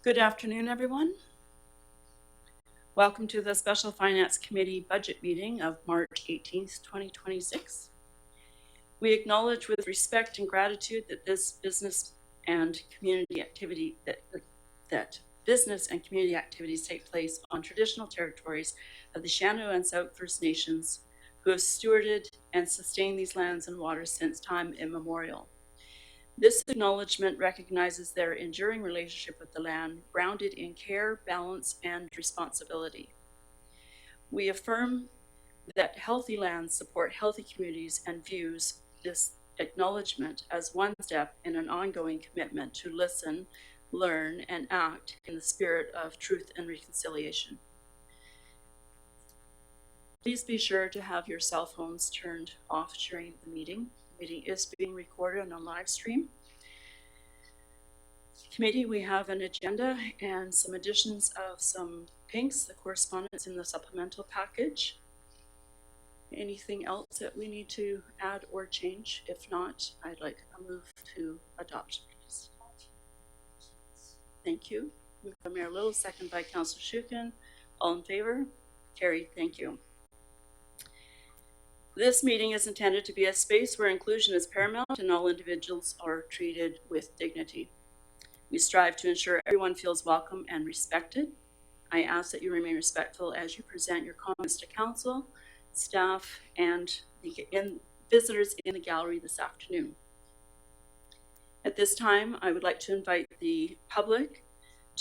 Good afternoon, everyone. Welcome to the Special Finance Committee budget meeting of March 18th, 2026. We acknowledge with respect and gratitude that this business and community activity that business and community activities take place on traditional territories of the Shannoo and Sauk First Nations, who have stewarded and sustained these lands and waters since time immemorial. This acknowledgement recognizes their enduring relationship with the land, grounded in care, balance, and responsibility. We affirm that healthy lands support healthy communities and views this acknowledgement as one step in an ongoing commitment to listen, learn, and act in the spirit of truth and reconciliation. Please be sure to have your cell phones turned off during the meeting. The meeting is being recorded on a live stream. Committee, we have an agenda and some additions of some pinks, the correspondence in the supplemental package. Anything else that we need to add or change? If not, I'd like a move to adopt, please. Thank you. Moved by Mayor Little, second by Councillor Shooken. All in favor? Carried. Thank you. This meeting is intended to be a space where inclusion is paramount and all individuals are treated with dignity. We strive to ensure everyone feels welcome and respected. I ask that you remain respectful as you present your comments to council, staff, and visitors in the gallery this afternoon. At this time, I would like to invite the public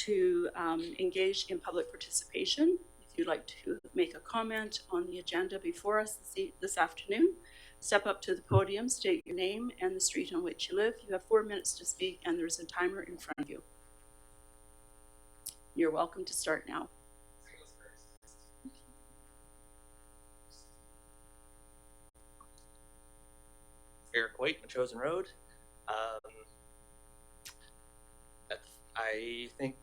to engage in public participation. If you'd like to make a comment on the agenda before us this afternoon, step up to the podium, state your name and the street on which you live. You have 4 minutes to speak and there's a timer in front of you. You're welcome to start now. Eric White, Metchosin Road. I think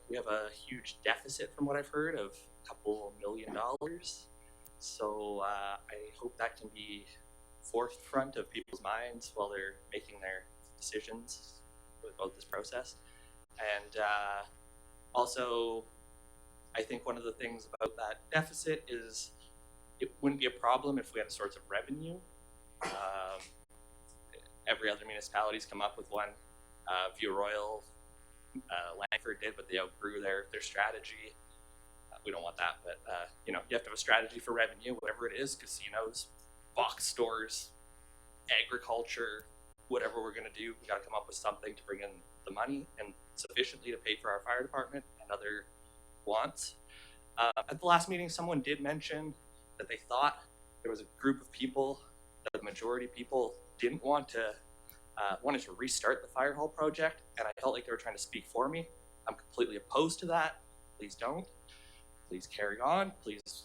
we have a huge deficit from what I've heard of a couple $1 million. So I hope that can be forefront of people's minds while they're making their decisions about this process. And also, I think one of the things about that deficit is it wouldn't be a problem if we had a source of revenue. Every other municipality's come up with one. View Royal, Langford did, but they outgrew their strategy. We don't want that, but you know, you have to have a strategy for revenue, whatever it is, casinos, box stores, agriculture, whatever we're gonna do, we gotta come up with something to bring in the money and sufficiently to pay for our fire department and other wants. At the last meeting, someone did mention that they thought there was a group of people, that the majority of people didn't want to, wanted to restart the fire hall project, and I felt like they were trying to speak for me. I'm completely opposed to that. Please don't. Please carry on. Please,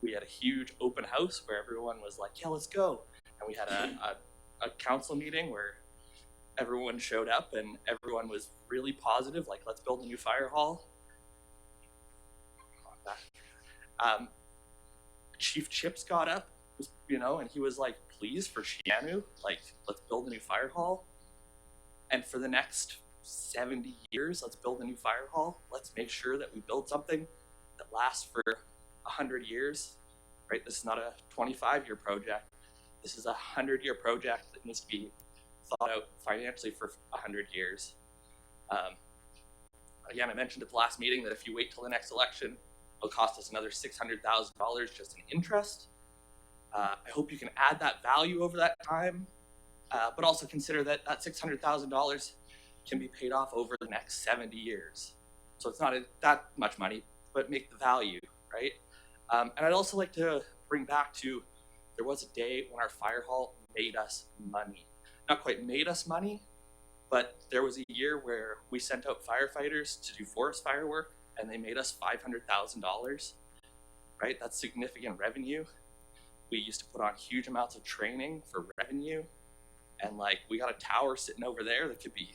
we had a huge open house where everyone was like, yeah, let's go. And we had a council meeting where everyone showed up and everyone was really positive, like, let's build a new fire hall. Chief Chips got up, you know, and he was like, please, for Shannoo, like, let's build a new fire hall. And for the next 70 years, let's build a new fire hall. Let's make sure that we build something that lasts for 100 years, right? This is not a 25-year project. This is a 100-year project that needs to be thought out financially for 100 years. Again, I mentioned at the last meeting that if you wait till the next election, it'll cost us another $600,000 just in interest. I hope you can add that value over that time, but also consider that that $600,000 can be paid off over the next 70 years. So it's not that much money, but make the value, right? And I'd also like to bring back to, there was a day when our fire hall made us money. Not quite made us money, but there was a year where we sent out firefighters to do forest fire work and they made us $500,000, right? That's significant revenue. We used to put on huge amounts of training for revenue. And like, we got a tower sitting over there that could be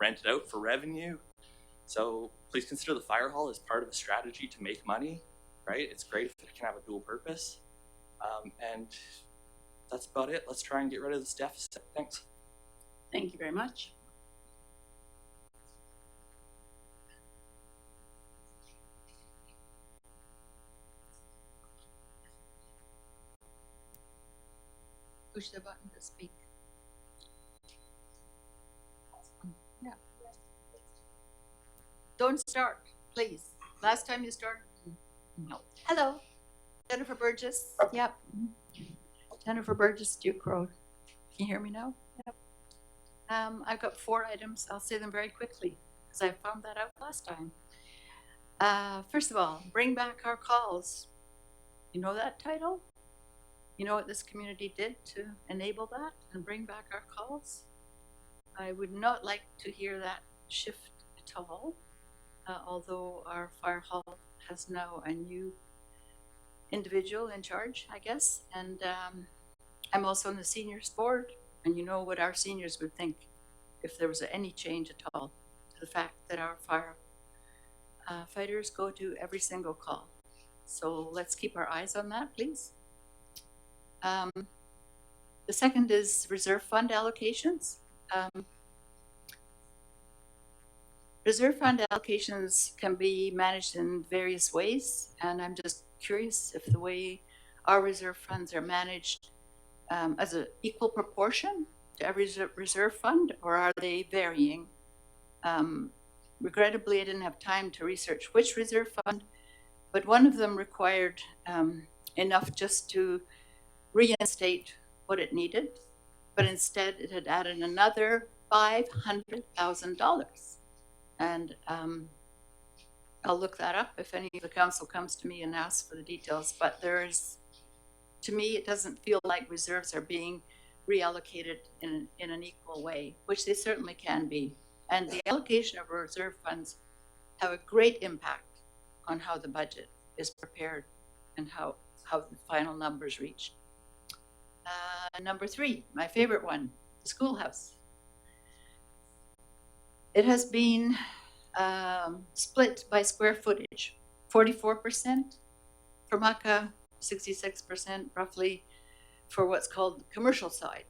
rented out for revenue. So please consider the fire hall as part of the strategy to make money, right? It's great if it can have a dual purpose. And that's about it. Let's try and get rid of this deficit. Thanks. Thank you very much. push the button to speak. Yeah. Don't start, please. Last time you started, no. Hello, Jennifer Burgess. Yep. Jennifer Burgess, Duke Road. Can you hear me now? Yep. I've got 4 items. I'll say them very quickly because I found that out last time. First of all, bring back our calls. You know that title? You know what this community did to enable that and bring back our calls? I would not like to hear that shift at all, although our fire hall has now a new individual in charge, I guess. And I'm also on the seniors board, and you know what our seniors would think if there was any change at all to the fact that our fire fighters go to every single call. So let's keep our eyes on that, please. The second is reserve fund allocations. Reserve fund allocations can be managed in various ways, and I'm just curious if the way our reserve funds are managed as an equal proportion to every reserve fund, or are they varying? Regrettably, I didn't have time to research which reserve fund, but one of them required enough just to reinstate what it needed, but instead it had added another $500,000. And I'll look that up if any of the council comes to me and asks for the details, but to me, it doesn't feel like reserves are being reallocated in an equal way, which they certainly can be. And the allocation of reserve funds have a great impact on how the budget is prepared and how the final numbers reach. Number 3, my favorite one, the schoolhouse. It has been split by square footage, 44% for Maka, 66% roughly for what's called the commercial side.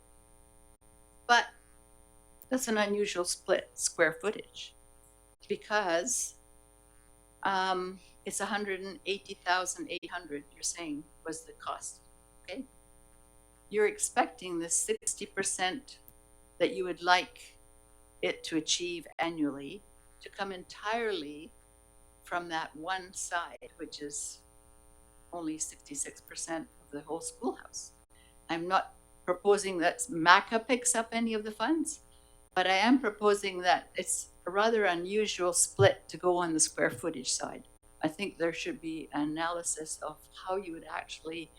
But that's an unusual split square footage because it's 180,800, you're saying was the cost, okay? You're expecting the 60% that you would like it to achieve annually to come entirely from that one side, which is only 66% of the whole schoolhouse. I'm not proposing that MACA picks up any of the funds, but I am proposing that it's a rather unusual split to go on the square footage side. I think there should be an analysis of how you would actually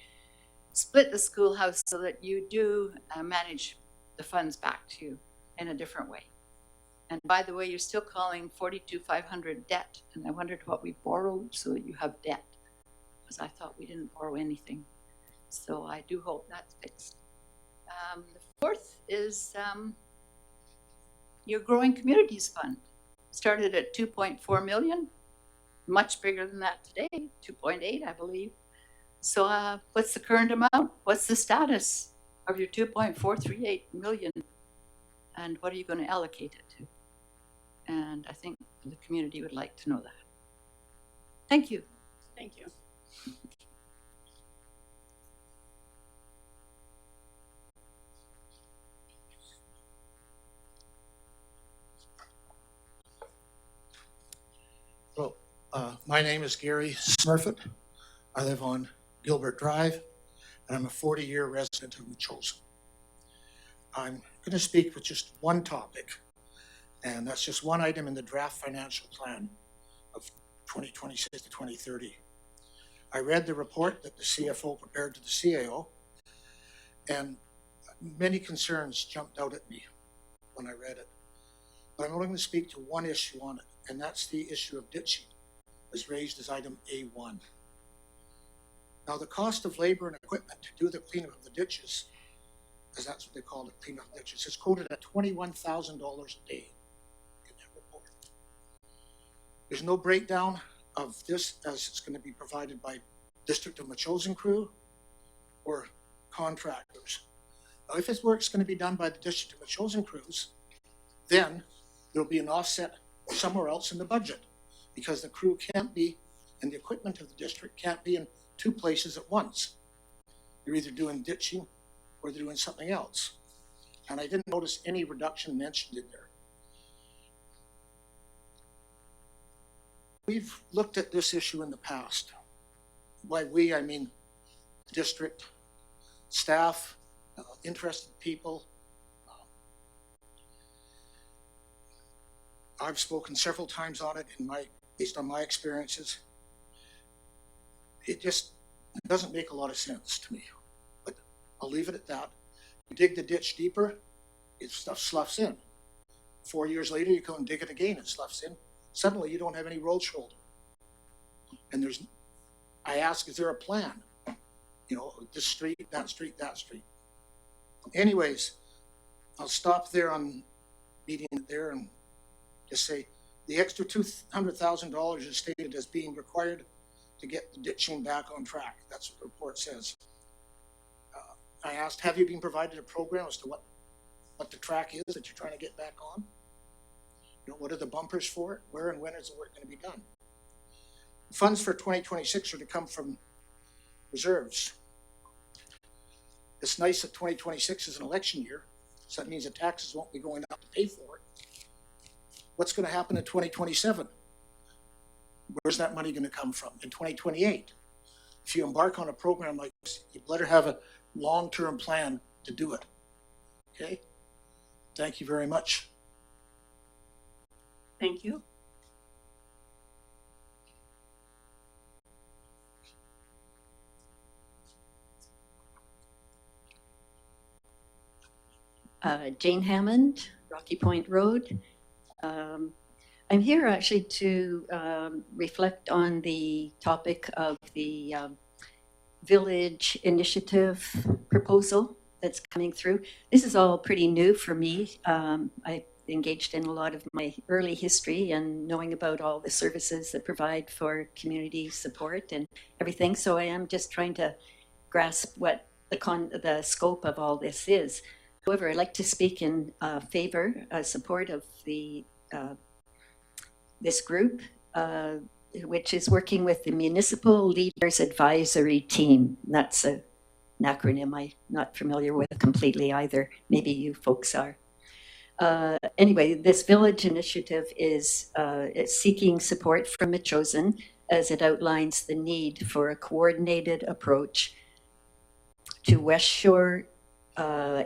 split the schoolhouse so that you do manage the funds back to you in a different way. And by the way, you're still calling 42,500 debt, and I wondered what we borrowed so that you have debt, because I thought we didn't borrow anything. So I do hope that's fixed. The fourth is your Growing Communities Fund. Started at 2.4 million, much bigger than that today, 2.8, I believe. So what's the current amount? What's the status of your 2.438 million? And what are you going to allocate it to? And I think the community would like to know that. Thank you. Thank you. Hello, my name is Gary Smurfett. I live on Gilbert Drive, and I'm a 40-year resident of Metchosin. I'm going to speak with just one topic, and that's just one item in the draft financial plan of 2026 to 2030. I read the report that the CFO prepared to the CAO, and many concerns jumped out at me when I read it. But I'm only going to speak to one issue on it, and that's the issue of ditching, as raised as item A1. Now, the cost of labor and equipment to do the cleanup of the ditches, as that's what they call it, cleanup of ditches, is quoted at $21,000 a day in that report. There's no breakdown of this as it's going to be provided by District of Metchosin crew or contractors. Now, if this work's going to be done by the District of Metchosin crews, then there'll be an offset somewhere else in the budget, because the crew can't be, and the equipment of the district can't be in 2 places at once. You're either doing ditching or they're doing something else. And I didn't notice any reduction mentioned in there. We've looked at this issue in the past. By we, I mean district, staff, interested people. I've spoken several times on it based on my experiences. It just doesn't make a lot of sense to me, but I'll leave it at that. You dig the ditch deeper, stuff sloughs in. 4 years later, you come and dig it again, it sloughs in. Suddenly, you don't have any road shoulder. And I ask, is there a plan? You know, this street, that street, that street. Anyways, I'll stop there on meeting it there and just say the extra $200,000 is stated as being required to get the ditching back on track. That's what the report says. I asked, have you been provided a program as to what the track is that you're trying to get back on? You know, what are the bumpers for it? Where and when is the work going to be done? Funds for 2026 are to come from reserves. It's nice that 2026 is an election year, so that means the taxes won't be going up to pay for it. What's going to happen in 2027? Where's that money going to come from? In 2028? If you embark on a program like this, you better have a long-term plan to do it. Okay? Thank you very much. Thank you. Jane Hammond, Rocky Point Road. I'm here actually to reflect on the topic of the village initiative proposal that's coming through. This is all pretty new for me. I engaged in a lot of my early history and knowing about all the services that provide for community support and everything. So I am just trying to grasp what the scope of all this is. However, I'd like to speak in support of the this group, which is working with the Municipal Leaders Advisory Team. That's an acronym I'm not familiar with completely either. Maybe you folks are. Anyway, this village initiative is seeking support from Metchosin as it outlines the need for a coordinated approach to West Shore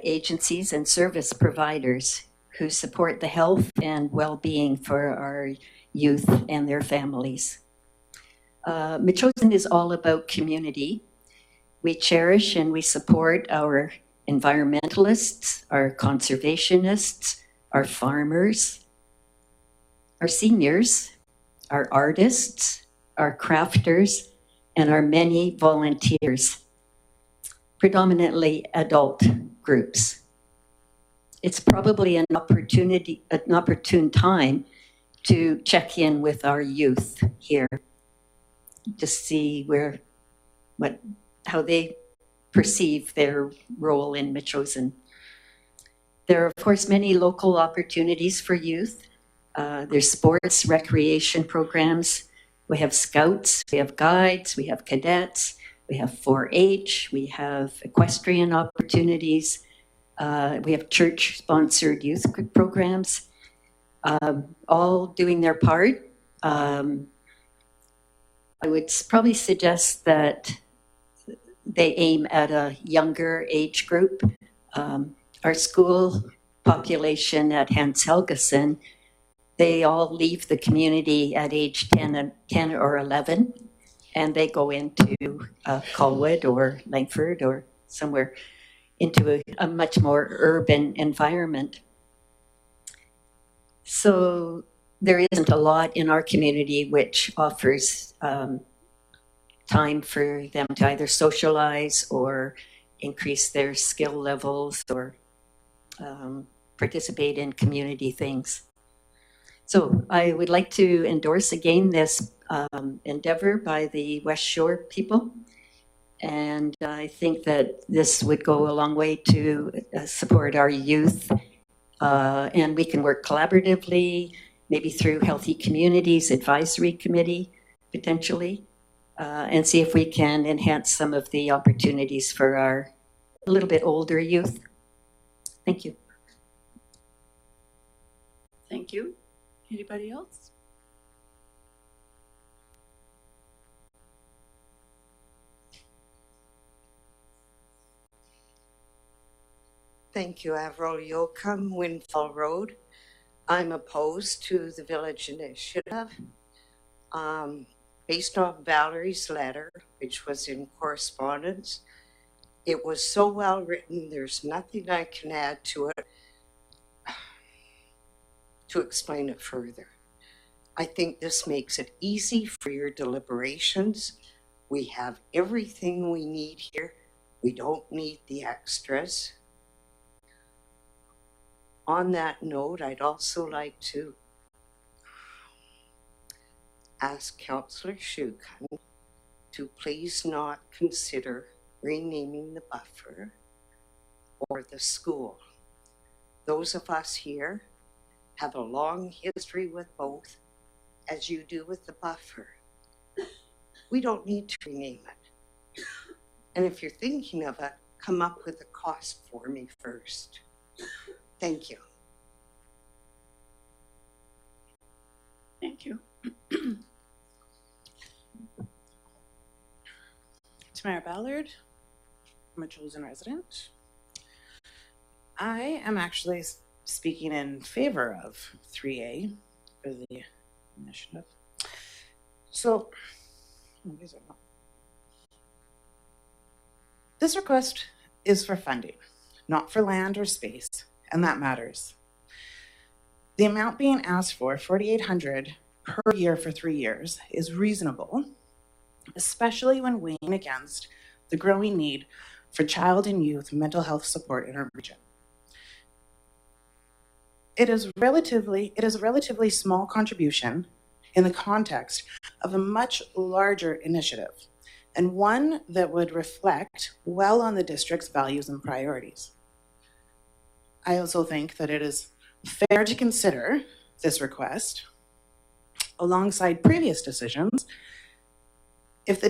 agencies and service providers who support the health and well-being for our youth and their families. Metchosin is all about community. We cherish and we support our environmentalists, our conservationists, our farmers, our seniors, our artists, our crafters, and our many volunteers, predominantly adult groups. It's probably an opportune time to check in with our youth here to see how they perceive their role in Metchosin. There are, of course, many local opportunities for youth. There's sports, recreation programs. We have scouts, we have guides, we have cadets, we have 4-H, we have equestrian opportunities. We have church-sponsored youth programs, all doing their part. I would probably suggest that they aim at a younger age group. Our school population at Hans Helgeson, they all leave the community at age 10 or 11, and they go into Colwood or Langford or somewhere into a much more urban environment. So there isn't a lot in our community which offers time for them to either socialize or increase their skill levels or participate in community things. So I would like to endorse again this endeavor by the West Shore people. And I think that this would go a long way to support our youth. And we can work collaboratively, maybe through Healthy Communities Advisory Committee, potentially, and see if we can enhance some of the opportunities for our a little bit older youth. Thank you. Thank you. Anybody else? Thank you, Avril Yocum, Windfall Road. I'm opposed to the village initiative. Based on Valerie's letter, which was in correspondence, it was so well written, there's nothing I can add to it to explain it further. I think this makes it easy for your deliberations. We have everything we need here. We don't need the extras. On that note, I'd also like to ask Councillor Shore-Sooke to please not consider renaming the buffer or the school. Those of us here have a long history with both, as you do with the buffer. We don't need to rename it. And if you're thinking of it, come up with a cost for me first. Thank you. Thank you. Tamara Ballard, I'm a Metchosin resident. I am actually speaking in favor of 3A for the initiative. So, this request is for funding, not for land or space, and that matters. The amount being asked for, $4,800 per year for 3 years, is reasonable, especially when weighing against the growing need for child and youth mental health support in our region. It is a relatively small contribution in the context of a much larger initiative, and one that would reflect well on the district's values and priorities. I also think that it is fair to consider this request alongside previous decisions if the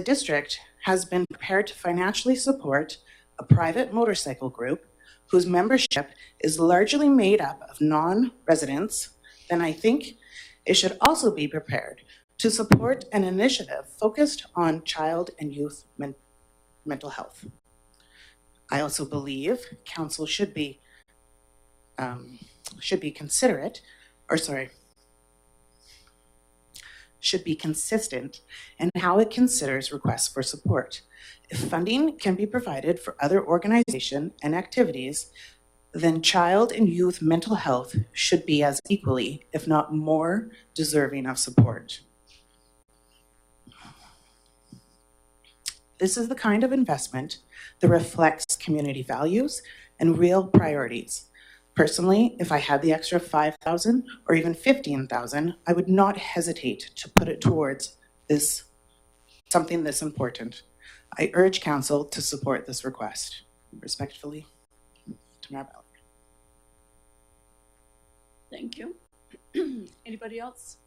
district has been prepared to financially support a private motorcycle group whose membership is largely made up of non-residents, then I think it should also be prepared to support an initiative focused on child and youth mental health. I also believe council should be consistent in how it considers requests for support. If funding can be provided for other organizations and activities, then child and youth mental health should be as equally, if not more, deserving of support. This is the kind of investment that reflects community values and real priorities. Personally, if I had the extra $5,000 or even $15,000, I would not hesitate to put it towards something this important. I urge council to support this request. Respectfully, Tamara Ballard. Thank you. Anybody else?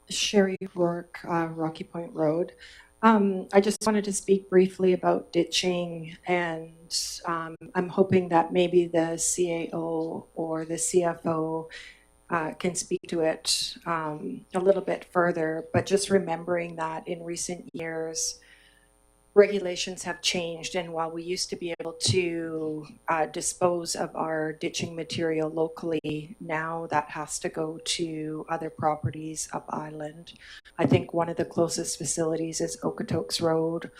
Sherry Rourke, Rocky Point Road. I just wanted to speak briefly about ditching, and I'm hoping that maybe the CAO or the CFO can speak to it a little bit further, but just remembering that in recent years, regulations have changed, and while we used to be able to dispose of our ditching material locally, now that has to go to other properties up island. I think one of the closest facilities is Okotoks Road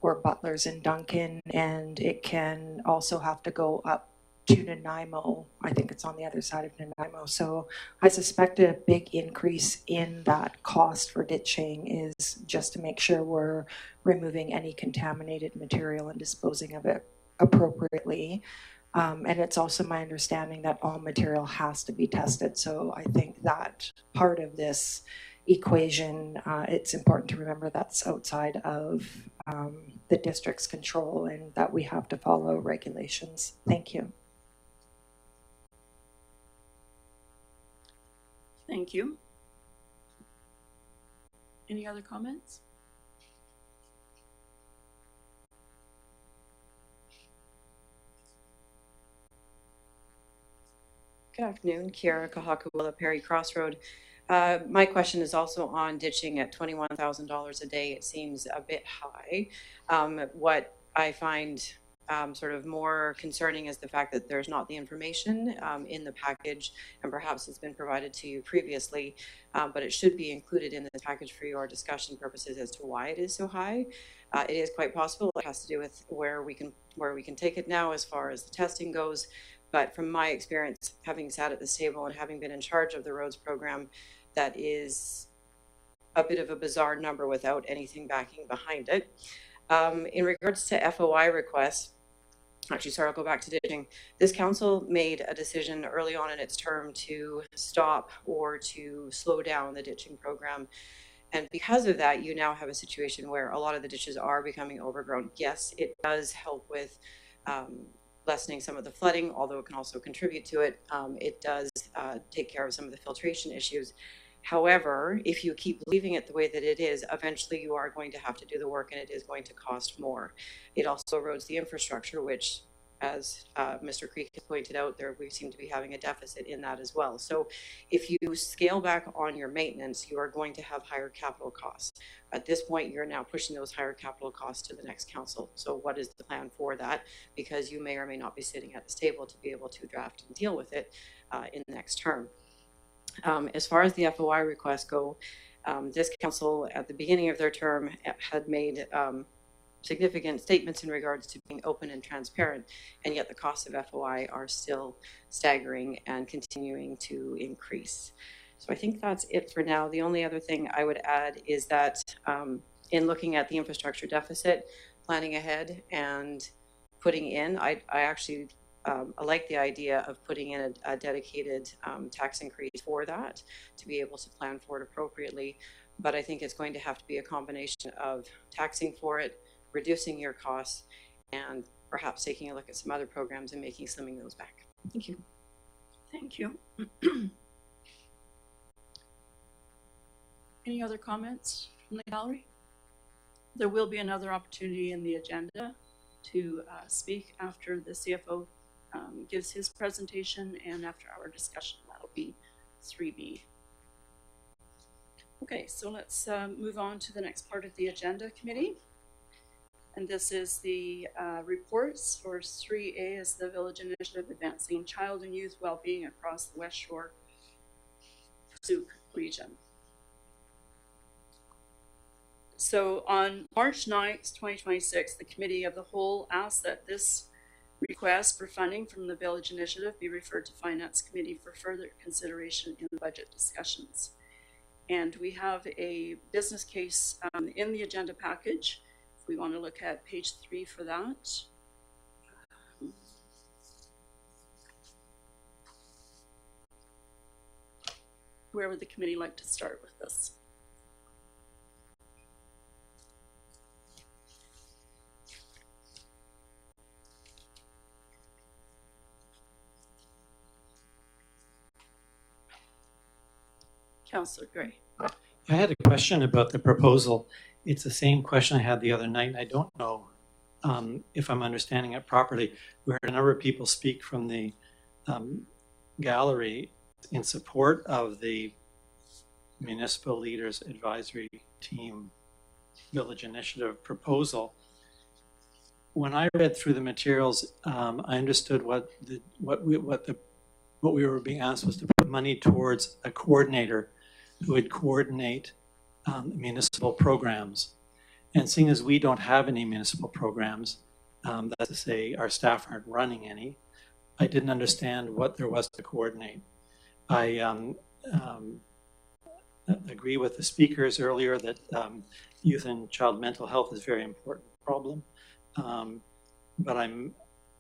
or Butler's in Duncan, and it can also have to go up to Nanaimo. I think it's on the other side of Nanaimo. So I suspect a big increase in that cost for ditching is just to make sure we're removing any contaminated material and disposing of it appropriately. And it's also my understanding that all material has to be tested. So I think that part of this equation, it's important to remember that's outside of the district's control and that we have to follow regulations. Thank you. Thank you. Any other comments? Good afternoon, Kiara Kahakawila, Perry Crossroad. My question is also on ditching at $21,000 a day. It seems a bit high. What I find sort of more concerning is the fact that there's not the information in the package, and perhaps it's been provided to you previously, but it should be included in the package for your discussion purposes as to why it is so high. It is quite possible it has to do with where we can take it now as far as the testing goes. But from my experience, having sat at this table and having been in charge of the roads program, that is a bit of a bizarre number without anything backing behind it. In regards to FOI requests, actually, sorry, I'll go back to ditching. This council made a decision early on in its term to stop or to slow down the ditching program. And because of that, you now have a situation where a lot of the ditches are becoming overgrown. Yes, it does help with lessening some of the flooding, although it can also contribute to it. It does take care of some of the filtration issues. However, if you keep leaving it the way that it is, eventually you are going to have to do the work and it is going to cost more. It also erodes the infrastructure, which, as Mr. Creek has pointed out, we seem to be having a deficit in that as well. So if you scale back on your maintenance, you are going to have higher capital costs. At this point, you're now pushing those higher capital costs to the next council. So what is the plan for that? Because you may or may not be sitting at this table to be able to draft and deal with it in the next term. As far as the FOI requests go, this council at the beginning of their term had made significant statements in regards to being open and transparent, and yet the costs of FOI are still staggering and continuing to increase. So I think that's it for now. The only other thing I would add is that in looking at the infrastructure deficit, planning ahead and putting in, I actually I like the idea of putting in a dedicated tax increase for that to be able to plan for it appropriately. But I think it's going to have to be a combination of taxing for it, reducing your costs, and perhaps taking a look at some other programs and slimming those back. Thank you. Thank you. Any other comments from the gallery? There will be another opportunity in the agenda to speak after the CFO gives his presentation and after our discussion. That'll be 3B. Okay, so let's move on to the next part of the agenda, committee. And this is the reports for 3A is the Village Initiative Advancing Child and Youth Wellbeing across the West Shore-Sooke region. So on March 9th, 2026, the Committee of the Whole asked that this request for funding from the Village Initiative be referred to Finance Committee for further consideration in budget discussions. And we have a business case in the agenda package. If we want to look at page 3 for that. Where would the committee like to start with this? Councillor Gray. I had a question about the proposal. It's the same question I had the other night, and I don't know if I'm understanding it properly. We heard a number of people speak from the gallery in support of the Municipal Leaders Advisory Team Village Initiative proposal. When I read through the materials, I understood what we were being asked was to put money towards a coordinator who would coordinate municipal programs. And seeing as we don't have any municipal programs, that's to say our staff aren't running any, I didn't understand what there was to coordinate. I agree with the speakers earlier that youth and child mental health is a very important problem, but I'm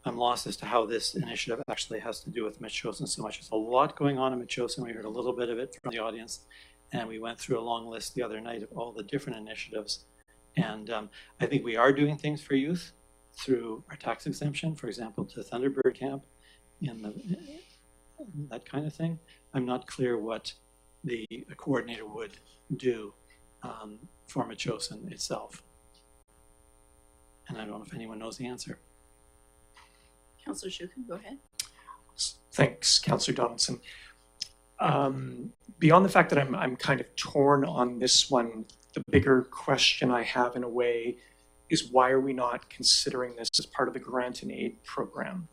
lost as to how this initiative actually has to do with Metchosin so much. There's a lot going on in Metchosin. We heard a little bit of it from the audience, and we went through a long list the other night of all the different initiatives. And I think we are doing things for youth through our tax exemption, for example, to Thunderbird Camp, that kind of thing. I'm not clear what the coordinator would do for Metchosin itself? And I don't know if anyone knows the answer. Councillor Shoukin, go ahead. Thanks, Councillor Donaldson. Beyond the fact that I'm kind of torn on this one, the bigger question I have in a way is why are we not considering this as part of the grant and aid program?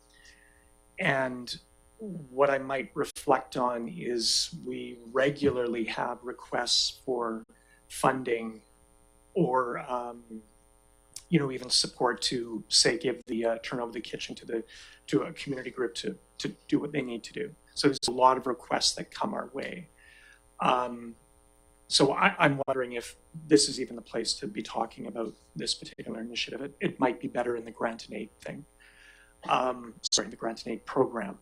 And what I might reflect on is we regularly have requests for funding or even support to, say, give the turn over the kitchen to a community group to do what they need to do. So there's a lot of requests that come our way. So I'm wondering if this is even the place to be talking about this particular initiative. It might be better in the grant and aid thing. The grant and aid program.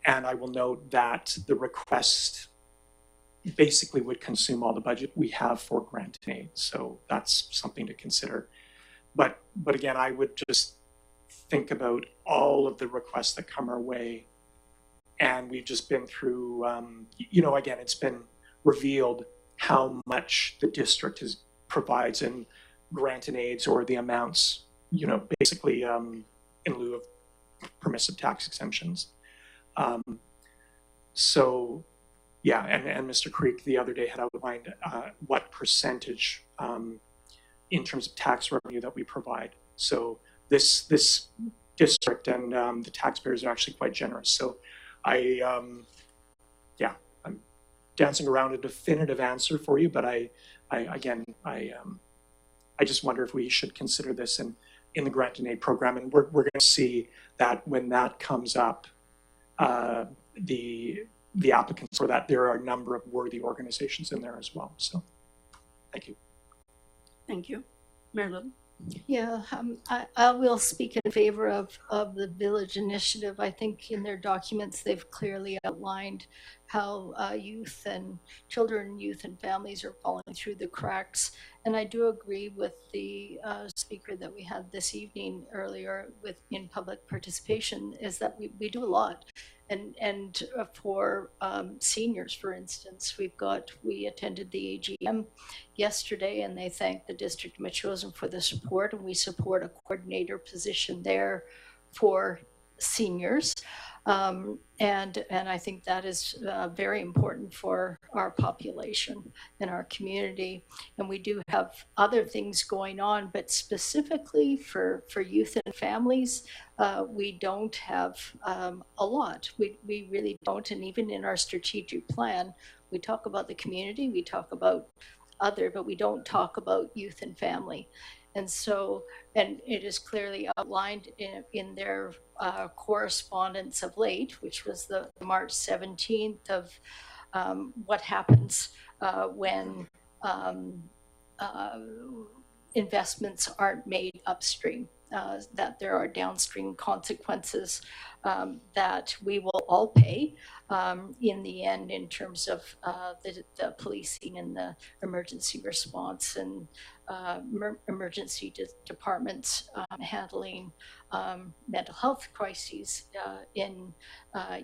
And I will note that the request basically would consume all the budget we have for grant and aid. So that's something to consider. But again, I would just think about all of the requests that come our way. And we've just been through, again, it's been revealed how much the district provides in grant and aids or the amounts, basically in lieu of permissive tax exemptions. And Mr. Creek the other day had outlined what percentage in terms of tax revenue that we provide. So this district and the taxpayers are actually quite generous. So I'm dancing around a definitive answer for you, but I just wonder if we should consider this in the grant and aid program. And we're going to see that when that comes up, the applicants for that, there are a number of worthy organizations in there as well. So thank you. Thank you. Mayor Little. Yeah, I will speak in favor of the village initiative. I think in their documents, they've clearly outlined how youth and children, youth and families are falling through the cracks. And I do agree with the speaker that we had this evening earlier in public participation is that we do a lot. And for seniors, for instance, we attended the AGM yesterday, and they thanked the District of Metchosin for the support, and we support a coordinator position there for seniors. And I think that is very important for our population and our community. And we do have other things going on, but specifically for youth and families, we don't have a lot. We really don't. And even in our strategic plan, we talk about the community, we talk about but we don't talk about youth and family. And so, and it is clearly outlined in their correspondence of late, which was the March 17th of what happens when investments aren't made upstream, that there are downstream consequences that we will all pay in the end in terms of the policing and the emergency response and emergency departments handling mental health crises in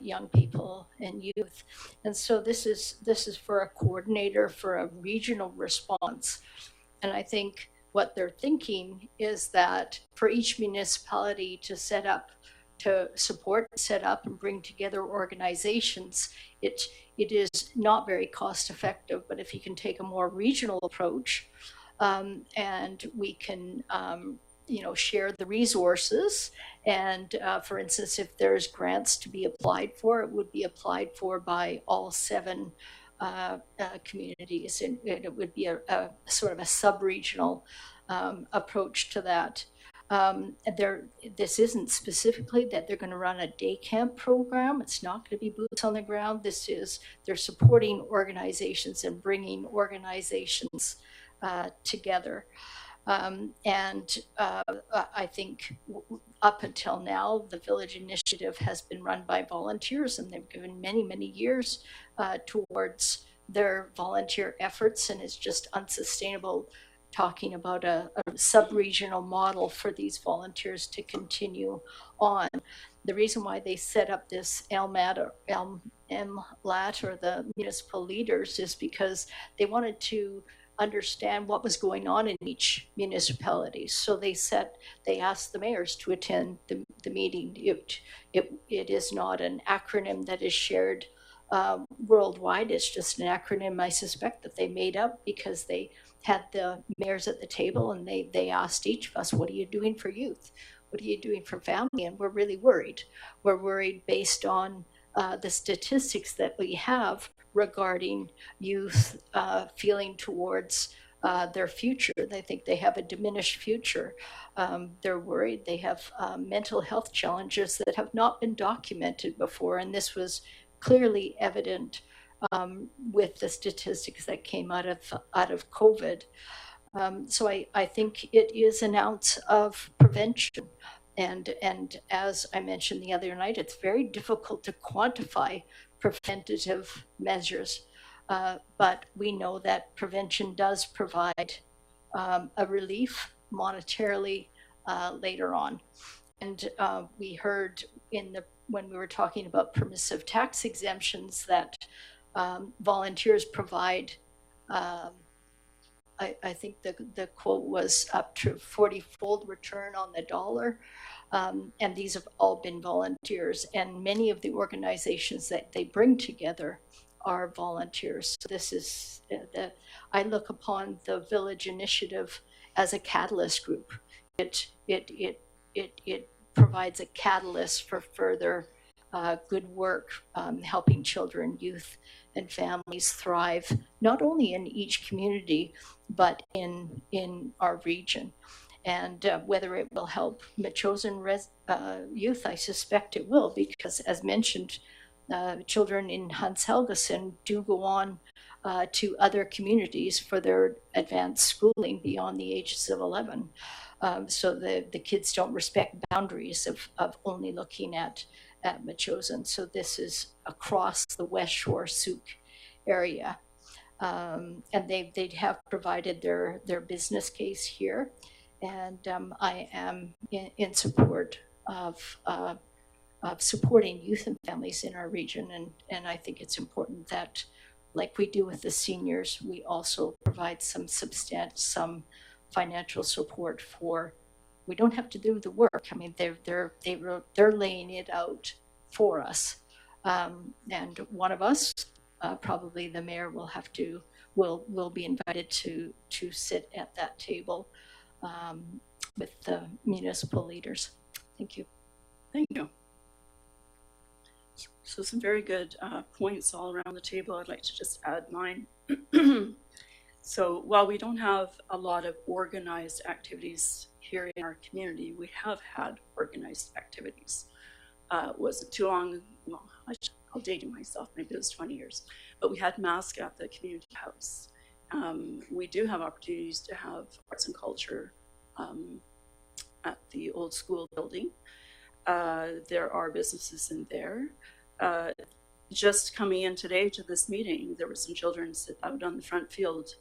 young people and youth. And so this is for a coordinator for a regional response. And I think what they're thinking is that for each municipality to set up and bring together organizations, it is not very cost effective. But if you can take a more regional approach, and we can share the resources, and for instance, if there's grants to be applied for, it would be applied for by all 7 communities, and it would be a sort of a sub-regional approach to that. This isn't specifically that they're going to run a day camp program. It's not going to be boots on the ground. They're supporting organizations and bringing organizations together. And I think up until now, the Village Initiative has been run by volunteers, and they've given many, many years towards their volunteer efforts, and it's just unsustainable talking about a sub-regional model for these volunteers to continue on. The reason why they set up this MLAT or the municipal leaders is because they wanted to understand what was going on in each municipality. So they asked the mayors to attend the meeting. It is not an acronym that is shared worldwide. It's just an acronym, I suspect, that they made up because they had the mayors at the table and they asked each of us, what are you doing for youth? What are you doing for family? And we're really worried. We're worried based on the statistics that we have regarding youth feeling towards their future. They think they have a diminished future. They're worried. They have mental health challenges that have not been documented before, and this was clearly evident with the statistics that came out of COVID. So I think it is an ounce of prevention. And as I mentioned the other night, it's very difficult to quantify preventative measures. But we know that prevention does provide a relief monetarily later on. And we heard when we were talking about permissive tax exemptions that volunteers provide, I think the quote was up to 40-fold return on the dollar. And these have all been volunteers, and many of the organizations that they bring together are volunteers. So this is, I look upon the Village Initiative as a catalyst group. It provides a catalyst for further good work, helping children, youth, and families thrive, not only in each community, but in our region. And whether it will help Metchosin youth, I suspect it will, because as mentioned, children in Hans Helgeson do go on to other communities for their advanced schooling beyond the ages of 11. So the kids don't respect boundaries of only looking at Metchosin. So this is across the West Shore-Sooke area. And they have provided their business case here. And I am in support of supporting youth and families in our region. And I think it's important that, like we do with the seniors, we also provide some financial support for. We don't have to do the work. I mean, they're laying it out for us. And one of us, probably the mayor, will be invited to sit at that table with the municipal leaders. Thank you. Thank you. So some very good points all around the table. I'd like to just add mine. So while we don't have a lot of organized activities here in our community, we have had organized activities. Wasn't too long, well, I'll date myself, maybe it was 20 years, but we had masks at the community house. We do have opportunities to have arts and culture at the old school building. There are businesses in there. Just coming in today to this meeting, there were some children out on the front field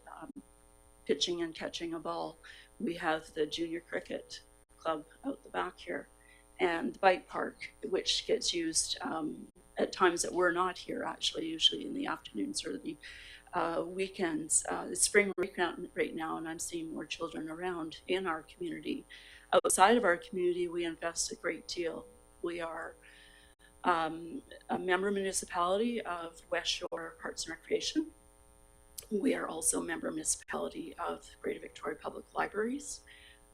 pitching and catching a ball. We have the junior cricket club out the back here, and the bike park, which gets used at times that we're not here, actually, usually in the afternoons or the weekends. It's spring break right now, and I'm seeing more children around in our community. Outside of our community, we invest a great deal. We are a member municipality of West Shore Parks and Recreation. We are also a member municipality of Greater Victoria Public Libraries.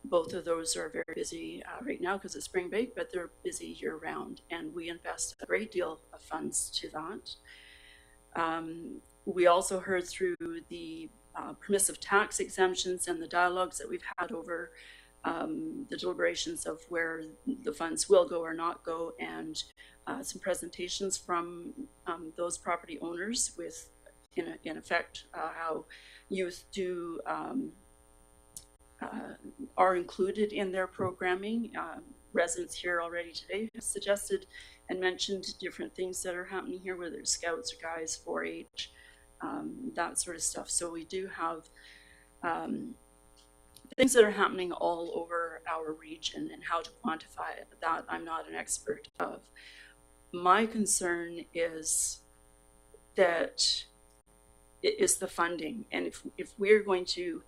Both of those are very busy right now because it's spring break, but they're busy year round, and we invest a great deal of funds to that. We also heard through the permissive tax exemptions and the dialogues that we've had over the deliberations of where the funds will go or not go, and some presentations from those property owners with, in effect, how youth are included in their programming. Residents here already today have suggested and mentioned different things that are happening here, whether it's scouts or guys, 4-H, that sort of stuff. So we do have things that are happening all over our region, and how to quantify that I'm not an expert of. My concern is that is the funding. And if we're going to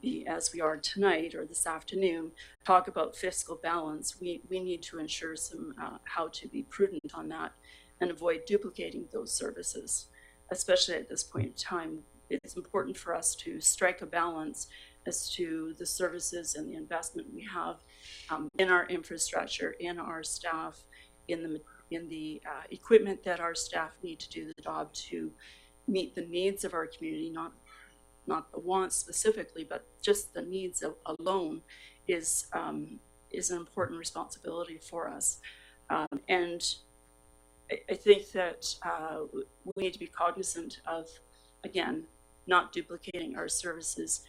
be, as we are tonight or this afternoon, talk about fiscal balance, we need to ensure some how to be prudent on that and avoid duplicating those services, especially at this point in time. It's important for us to strike a balance as to the services and the investment we have in our infrastructure, in our staff, in the equipment that our staff need to do the job to meet the needs of our community, not the wants specifically, but just the needs alone is an important responsibility for us. And I think that we need to be cognizant of, again, not duplicating our services.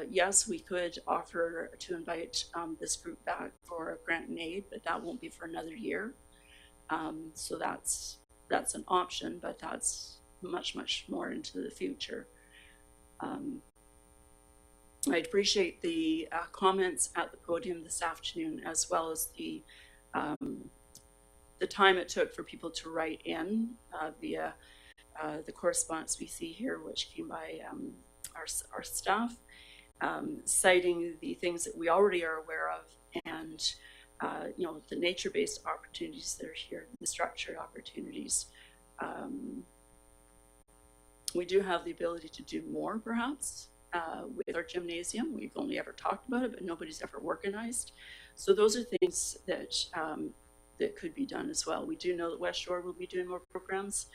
Yes, we could offer to invite this group back for a grant and aid, but that won't be for another year. So that's an option, but that's much more into the future. I appreciate the comments at the podium this afternoon, as well as the time it took for people to write in via the correspondence we see here, which came by our staff, citing the things that we already are aware of, and the nature-based opportunities that are here, the structured opportunities. We do have the ability to do more, perhaps, with our gymnasium. We've only ever talked about it, but nobody's ever organized. So those are things that that could be done as well. We do know that West Shore will be doing more programs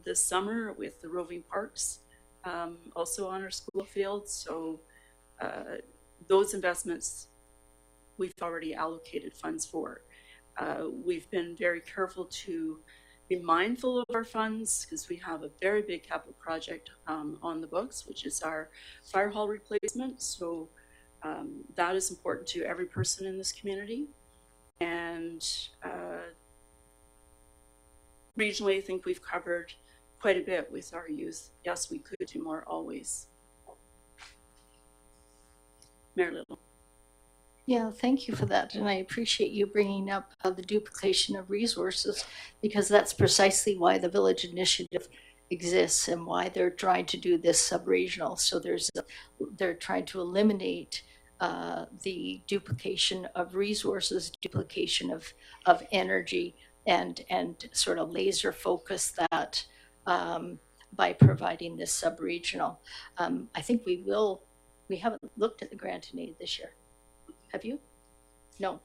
this summer with the roving parks, also on our school field. So those investments we've already allocated funds for. We've been very careful to be mindful of our funds because we have a very big capital project on the books, which is our fire hall replacement. So that is important to every person in this community. And regionally, I think we've covered quite a bit with our youth. Yes, we could do more always. Mayor Little. Yeah, thank you for that. And I appreciate you bringing up the duplication of resources, because that's precisely why the Village Initiative exists and why they're trying to do this sub-regional. So they're trying to eliminate the duplication of resources, duplication of energy, and sort of laser focus that by providing this sub-regional. I think we haven't looked at the grant and aid this year. Have you? No,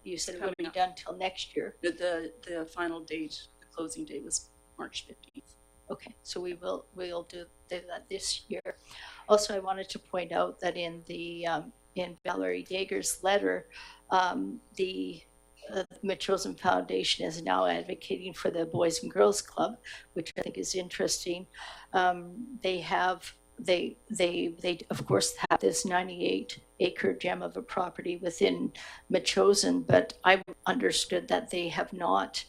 you said it wouldn't be done till next year. The final date, the closing date was March 15th. Okay, so we'll do that this year. Also, I wanted to point out that in Valerie Jaeger's letter, the Metchosin Foundation is now advocating for the Boys and Girls Club, which I think is interesting. They of course have this 98-acre gem of a property within Metchosin, but I understood that they have not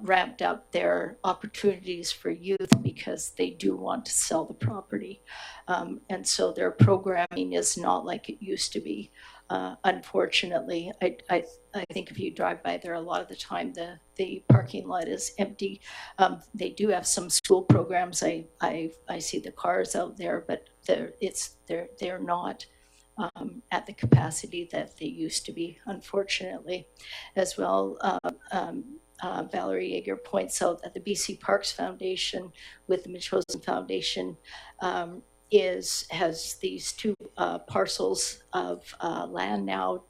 ramped up their opportunities for youth because they do want to sell the property. And so their programming is not like it used to be. Unfortunately, I think if you drive by there a lot of the time, the parking lot is empty. They do have some school programs. I see the cars out there, but they're not at the capacity that they used to be, unfortunately. As well, Valerie Jaeger points out that the BC Parks Foundation with the Metchosin Foundation has these two parcels of land now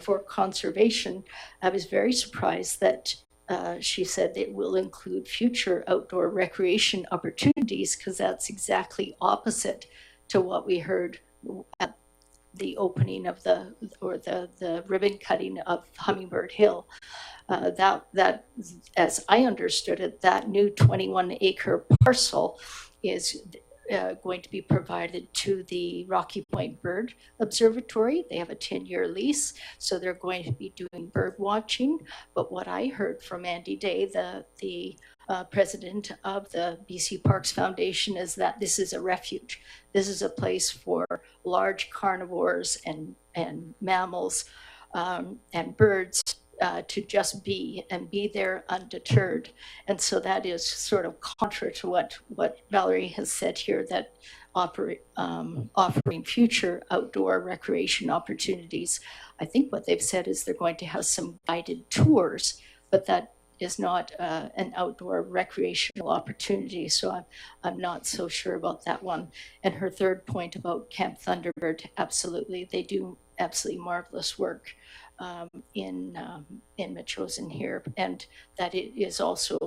for conservation. I was very surprised that she said it will include future outdoor recreation opportunities, because that's exactly opposite to what we heard at the opening of the ribbon cutting of Hummingbird Hill. That, as I understood it, that new 21-acre parcel is going to be provided to the Rocky Point Bird Observatory. They have a 10-year lease, so they're going to be doing bird watching. But what I heard from Andy Day, the president of the BC Parks Foundation, is that this is a refuge. This is a place for large carnivores and mammals and birds to just be and be there undeterred. And so that is sort of contra to what Valerie has said here, that offering future outdoor recreation opportunities. I think what they've said is they're going to have some guided tours, but that is not an outdoor recreational opportunity. So I'm not so sure about that one. And her third point about Camp Thunderbird, absolutely, they do absolutely marvelous work in Metchosin here, and that it is also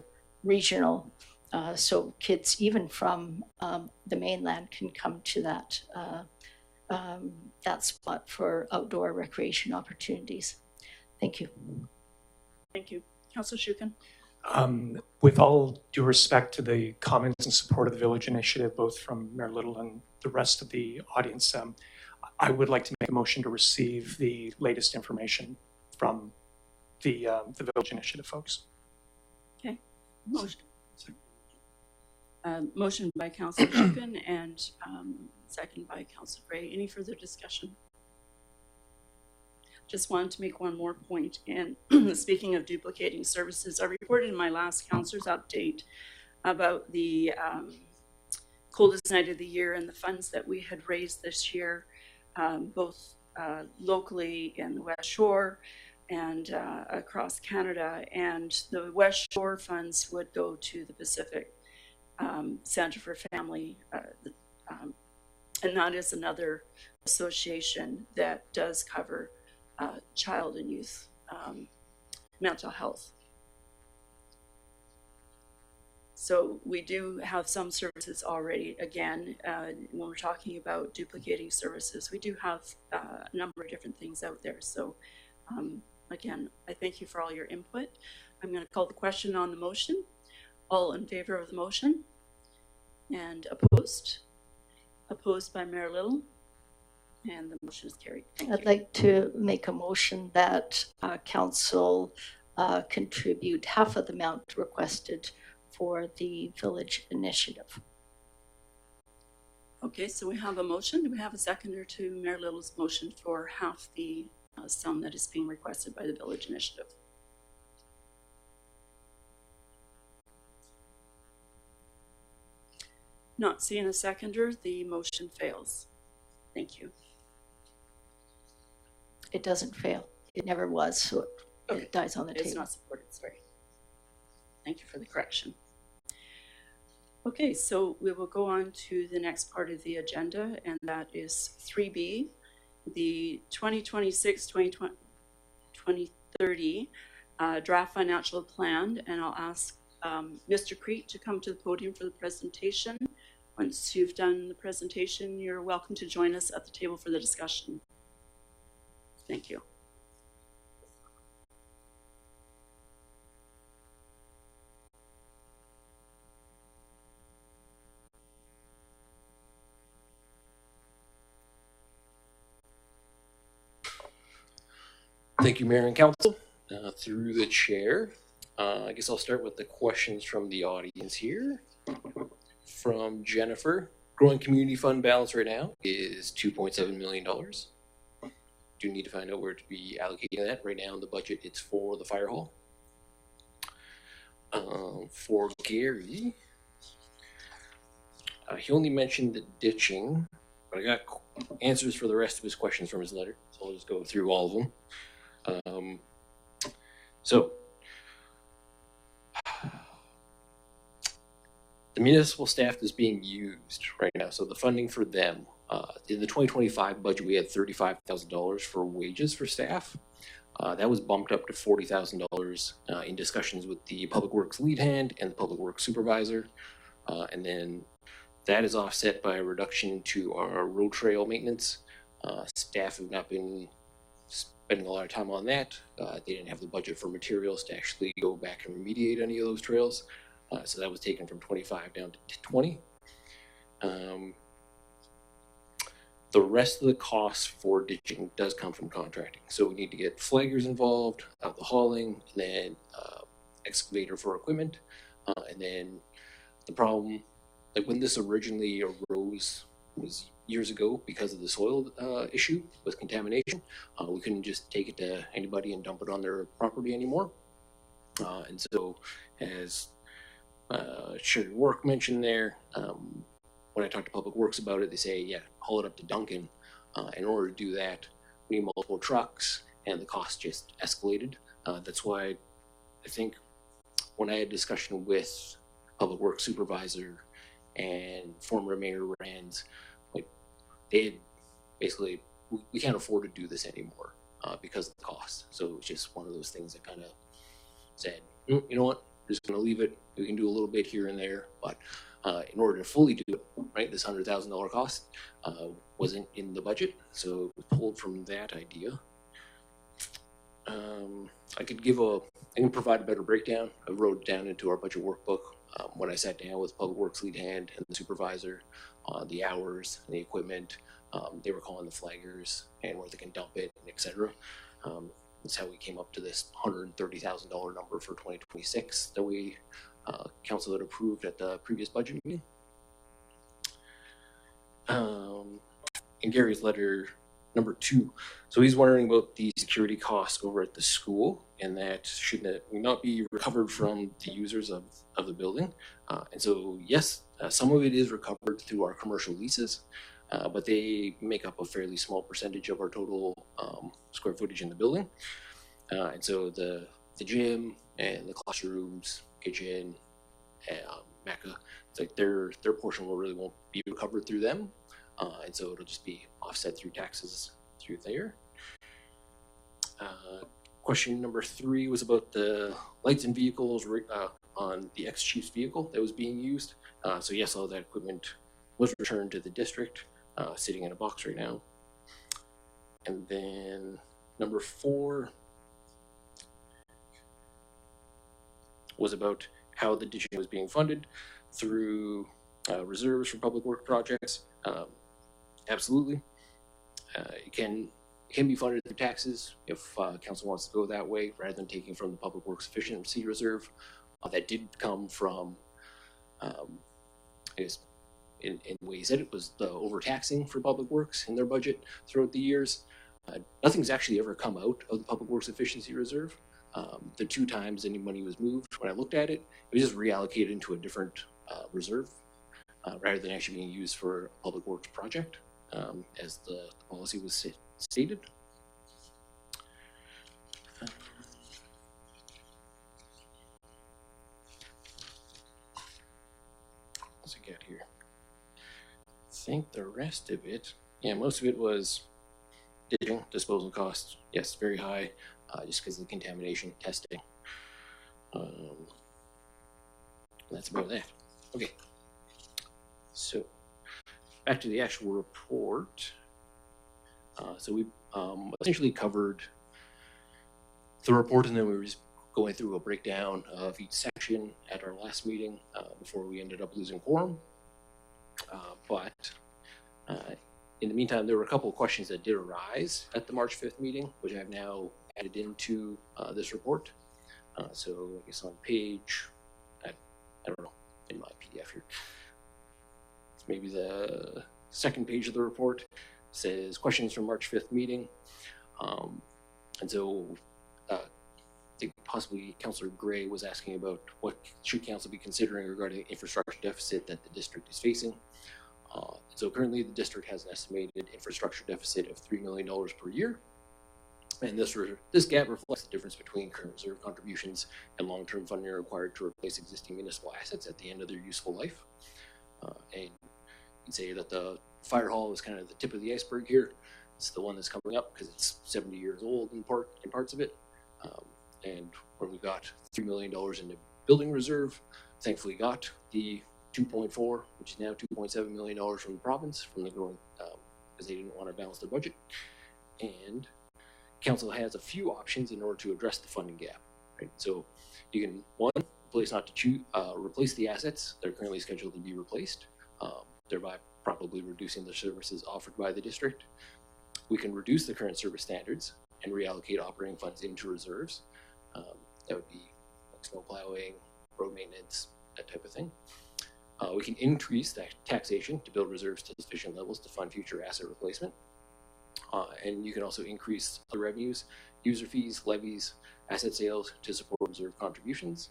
regional. So kids even from the mainland can come to that spot for outdoor recreation opportunities. Thank you. Thank you. Councillor Shukin. With all due respect to the comments in support of the Village Initiative, both from Mayor Little and the rest of the audience, I would like to make a motion to receive the latest information from the Village Initiative folks. Okay. Motion by Councillor Shukin and second by Councillor Gray. Any further discussion? Just wanted to make one more point. And speaking of duplicating services, I reported in my last councillor's update about the coldest night of the year and the funds that we had raised this year, both locally in the West Shore and across Canada. And the West Shore funds would go to the Pacific Center for Family, and that is another association that does cover child and youth mental health. So we do have some services already. Again, when we're talking about duplicating services, we do have a number of different things out there. So again, I thank you for all your input. I'm going to call the question on the motion. All in favor of the motion? And opposed? Opposed by Mayor Little? And the motion is carried. I'd like to make a motion that council contribute half of the amount requested for the Village Initiative. Okay, so we have a motion. Do we have a seconder to Mayor Little's motion for half the sum that is being requested by the Village Initiative? Not seeing a seconder, the motion fails. Thank you. It doesn't fail. It never was, so it dies on the table. It's not supported, sorry. Thank you for the correction. Okay, so we will go on to the next part of the agenda, and that is 3B, the 2026-2030 draft financial plan. And I'll ask Mr. Crete to come to the podium for the presentation. Once you've done the presentation, you're welcome to join us at the table for the discussion. Thank you. Thank you, Mayor and Council. Through the chair, I guess I'll start with the questions from the audience here. From Jennifer, growing community fund balance right now is $2.7 million. Do need to find out where to be allocating that. Right now in the budget, it's for the fire hall. For Gary, he only mentioned the ditching, but I got answers for the rest of his questions from his letter, so I'll just go through all of them. So the municipal staff is being used right now, so the funding for them, in the 2025 budget, we had $35,000 for wages for staff. That was bumped up to $40,000 in discussions with the Public Works lead hand and the Public Works supervisor. And then that is offset by a reduction to our road trail maintenance. Staff have not been spending a lot of time on that. They didn't have the budget for materials to actually go back and remediate any of those trails. So that was taken from 25 down to 20. The rest of the costs for ditching does come from contracting. So we need to get flaggers involved, the hauling, and then excavator for equipment. And then the problem, like when this originally arose, was years ago because of the soil issue with contamination. We couldn't just take it to anybody and dump it on their property anymore. And so, as Shore-Sooke mentioned there, when I talked to Public Works about it, they say, yeah, haul it up to Duncan. In order to do that, we need multiple trucks, and the cost just escalated. That's why I think when I had a discussion with Public Works Supervisor and former Mayor Rands, like, they had basically, we can't afford to do this anymore because of the cost. So it's just one of those things that kind of said, you know what, we're just going to leave it. We can do a little bit here and there, but in order to fully do it, right, this $100,000 cost wasn't in the budget, so it was pulled from that idea. I can provide a better breakdown. I wrote it down into our budget workbook when I sat down with Public Works lead hand and the supervisor, the hours and the equipment. They were calling the flaggers and where they can dump it, and etc. That's how we came up to this $130,000 number for 2026 that we council had approved at the previous budget meeting. In Gary's letter number 2, so he's wondering about the security costs over at the school, and that should not be recovered from the users of the building. And so, yes, some of it is recovered through our commercial leases, but they make up a fairly small percentage of our total square footage in the building. And so the gym and the classrooms, kitchen, Mecca, it's like their portion won't be recovered through them. And so it'll just be offset through taxes through there. Question number 3 was about the lights and vehicles on the ex-chief's vehicle that was being used. So yes, all that equipment was returned to the district, sitting in a box right now. And then number 4 was about how the ditching was being funded through reserves for public work projects. Absolutely. It can be funded through taxes if council wants to go that way, rather than taking from the Public Works Efficiency Reserve. That did come from, I guess, in ways that it was the overtaxing for Public Works in their budget throughout the years. Nothing's actually ever come out of the Public Works Efficiency Reserve. The 2 times any money was moved, when I looked at it, it was just reallocated into a different reserve rather than actually being used for a public works project, as the policy was stated. What's it get here? I think the rest of it, yeah, most of it was ditching, disposal costs. Yes, very high, just because of the contamination testing. That's about that. Okay. So back to the actual report. So we essentially covered the report, and then we were just going through a breakdown of each section at our last meeting before we ended up losing quorum. But in the meantime, there were a couple of questions that did arise at the March 5th meeting, which I've now added into this report. So I guess on page, I don't know, in my PDF here, it's maybe the second page of the report, says questions from March 5th meeting. And so I think possibly Councillor Gray was asking about what should council be considering regarding the infrastructure deficit that the district is facing. So currently the district has an estimated infrastructure deficit of $3 million per year. And this gap reflects the difference between current reserve contributions and long-term funding required to replace existing municipal assets at the end of their useful life. And you can say that the fire hall is kind of the tip of the iceberg here. It's the one that's coming up because it's 70 years old in parts of it. And when we got $3 million in the building reserve, thankfully got the 2.4, which is now $2.7 million from the province, from the growing, because they didn't want to balance their budget. And council has a few options in order to address the funding gap. Right? So you can, one, replace the assets that are currently scheduled to be replaced, thereby probably reducing the services offered by the district. We can reduce the current service standards and reallocate operating funds into reserves. That would be like snow plowing, road maintenance, that type of thing. We can increase that taxation to build reserves to sufficient levels to fund future asset replacement. And you can also increase other revenues, user fees, levies, asset sales to support reserve contributions.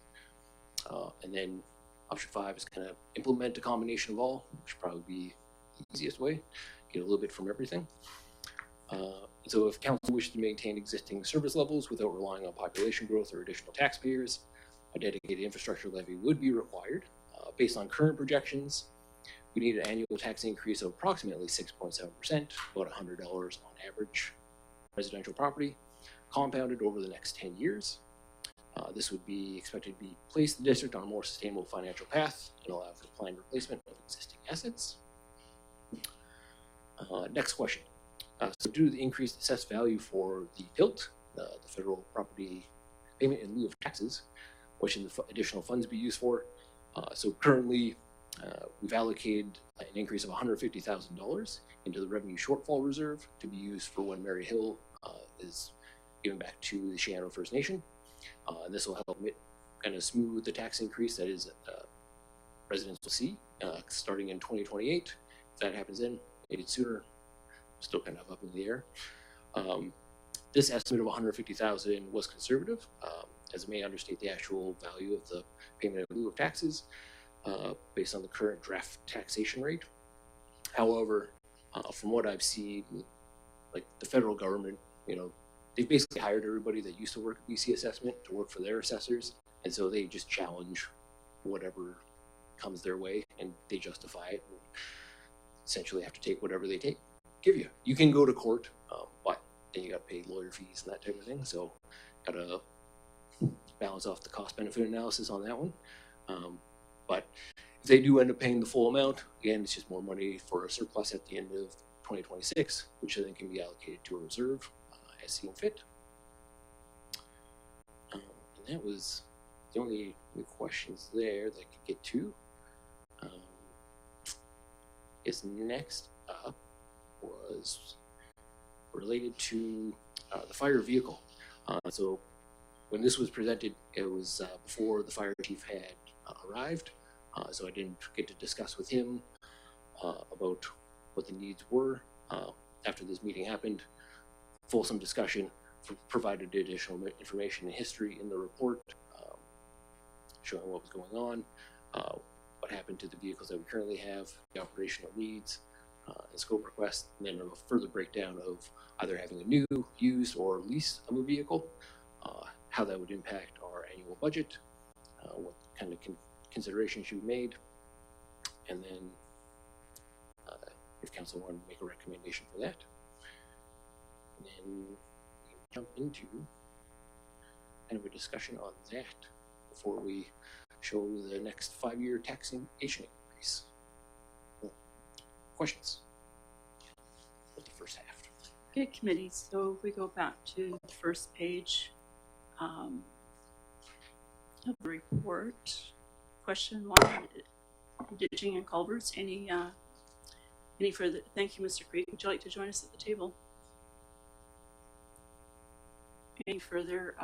And then option 5 is kind of implement a combination of all, which would probably be the easiest way, get a little bit from everything. So if council wishes to maintain existing service levels without relying on population growth or additional taxpayers, a dedicated infrastructure levy would be required. Based on current projections, we need an annual tax increase of approximately 6.7%, about $100 on average residential property, compounded over the next 10 years. This would be expected to place the district on a more sustainable financial path and allow for planned replacement of existing assets. Next question. So due to the increased assessed value for the PILT, the federal property payment in lieu of taxes, what should the additional funds be used for? So currently, we've allocated an increase of $150,000 into the revenue shortfall reserve to be used for when Mary Hill is given back to the Cheyenne First Nation. And this will help kind of smooth the tax increase that is residents will see starting in 2028. If that happens then, maybe sooner, still kind of up in the air. This estimate of $150,000 was conservative, as it may understate the actual value of the payment in lieu of taxes based on the current draft taxation rate. However, from what I've seen, like the federal government, they've basically hired everybody that used to work at BC Assessment to work for their assessors, and so they just challenge whatever comes their way, and they justify it, and essentially have to take whatever they give you. You can go to court, but then you got to pay lawyer fees and that type of thing, so got to balance off the cost-benefit analysis on that one. But if they do end up paying the full amount, again, it's just more money for a surplus at the end of 2026, which then can be allocated to a reserve as seen fit. And that was the only questions there that I could get to. Is next up was related to the fire vehicle. So when this was presented, it was before the fire chief had arrived, so I didn't get to discuss with him about what the needs were. After this meeting happened, fulsome discussion provided additional information and history in the report, showing what was going on, what happened to the vehicles that we currently have, the operational needs, and scope requests, and then a further breakdown of either having a new, used, or lease of a vehicle, how that would impact our annual budget, what kind of considerations should be made, and then if council wanted to make a recommendation for that. And then we can jump into kind of a discussion on that before we show the next 5-year taxation increase. Questions? With the first half. Okay, committee. So if we go back to the first page of the report, question 1, ditching and culverts. Any further? Thank you, Mr. Creek. Would you like to join us at the table? Any further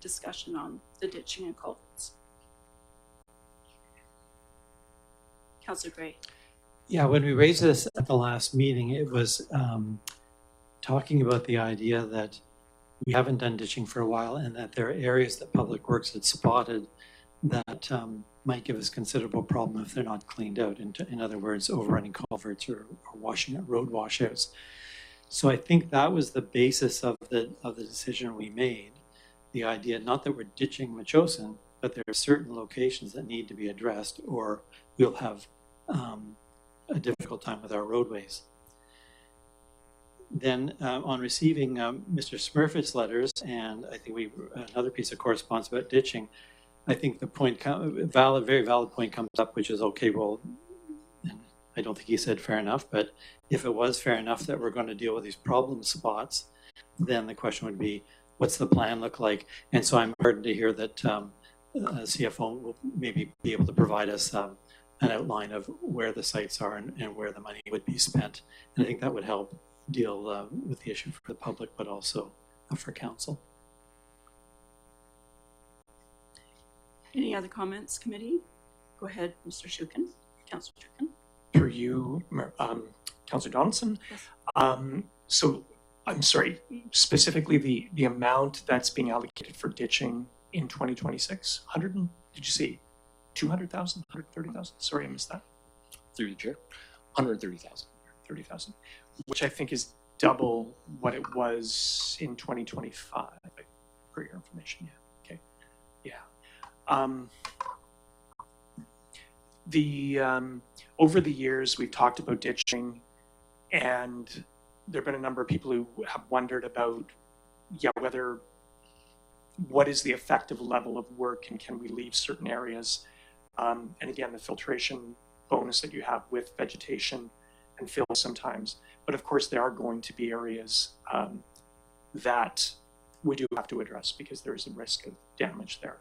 discussion on the ditching and culverts? Councillor Gray. Yeah, when we raised this at the last meeting, it was talking about the idea that we haven't done ditching for a while and that there are areas that Public Works had spotted that might give us considerable problem if they're not cleaned out. In other words, overrunning culverts or washing out road washouts. So I think that was the basis of the decision we made. The idea, not that we're ditching Metchosin, but there are certain locations that need to be addressed, or we'll have a difficult time with our roadways. Then on receiving Mr. Smurfit's letters, and I think another piece of correspondence about ditching, I think the point, very valid point comes up, which is, okay, well, and I don't think he said fair enough, but if it was fair enough that we're going to deal with these problem spots, then the question would be, what's the plan look like? And so I'm heartened to hear that CFO will maybe be able to provide us an outline of where the sites are and where the money would be spent. And I think that would help deal with the issue for the public, but also for council. Any other comments, committee? Go ahead, Mr. Shukin. Councillor Turkin? Through you, Councillor Donaldson. Yes. So I'm sorry, specifically the amount that's being allocated for ditching in 2026, did you say 200,000, 130,000? Sorry, I missed that. Through the chair, 130,000. 30,000, which I think is double what it was in 2025, per your information. Yeah. Okay. Yeah. Over the years, we've talked about ditching, and there have been a number of people who have wondered about, what is the effective level of work, and can we leave certain areas? And again, the filtration bonus that you have with vegetation and fill sometimes. But of course, there are going to be areas that we do have to address because there is a risk of damage there.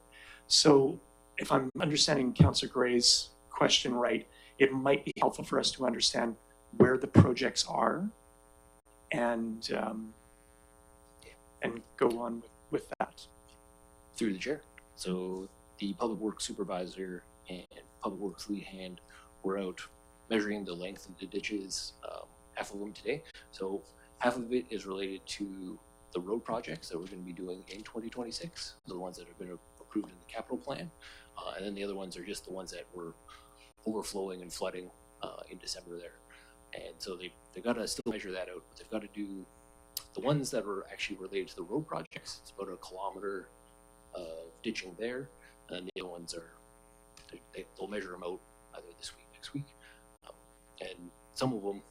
So if I'm understanding Councillor Gray's question right, it might be helpful for us to understand where the projects are and go on with that. Through the chair. So the public works supervisor and public works lead hand were out measuring the length of the ditches, half of them today. So half of it is related to the road projects that we're going to be doing in 2026, the ones that have been approved in the capital plan. And then the other ones are just the ones that were overflowing and flooding in December there. And so they've got to still measure that out, but they've got to do the ones that are actually related to the road projects. It's about 1 kilometer of ditching there, and the other ones are, they'll measure them out either this week, next week. And some of them,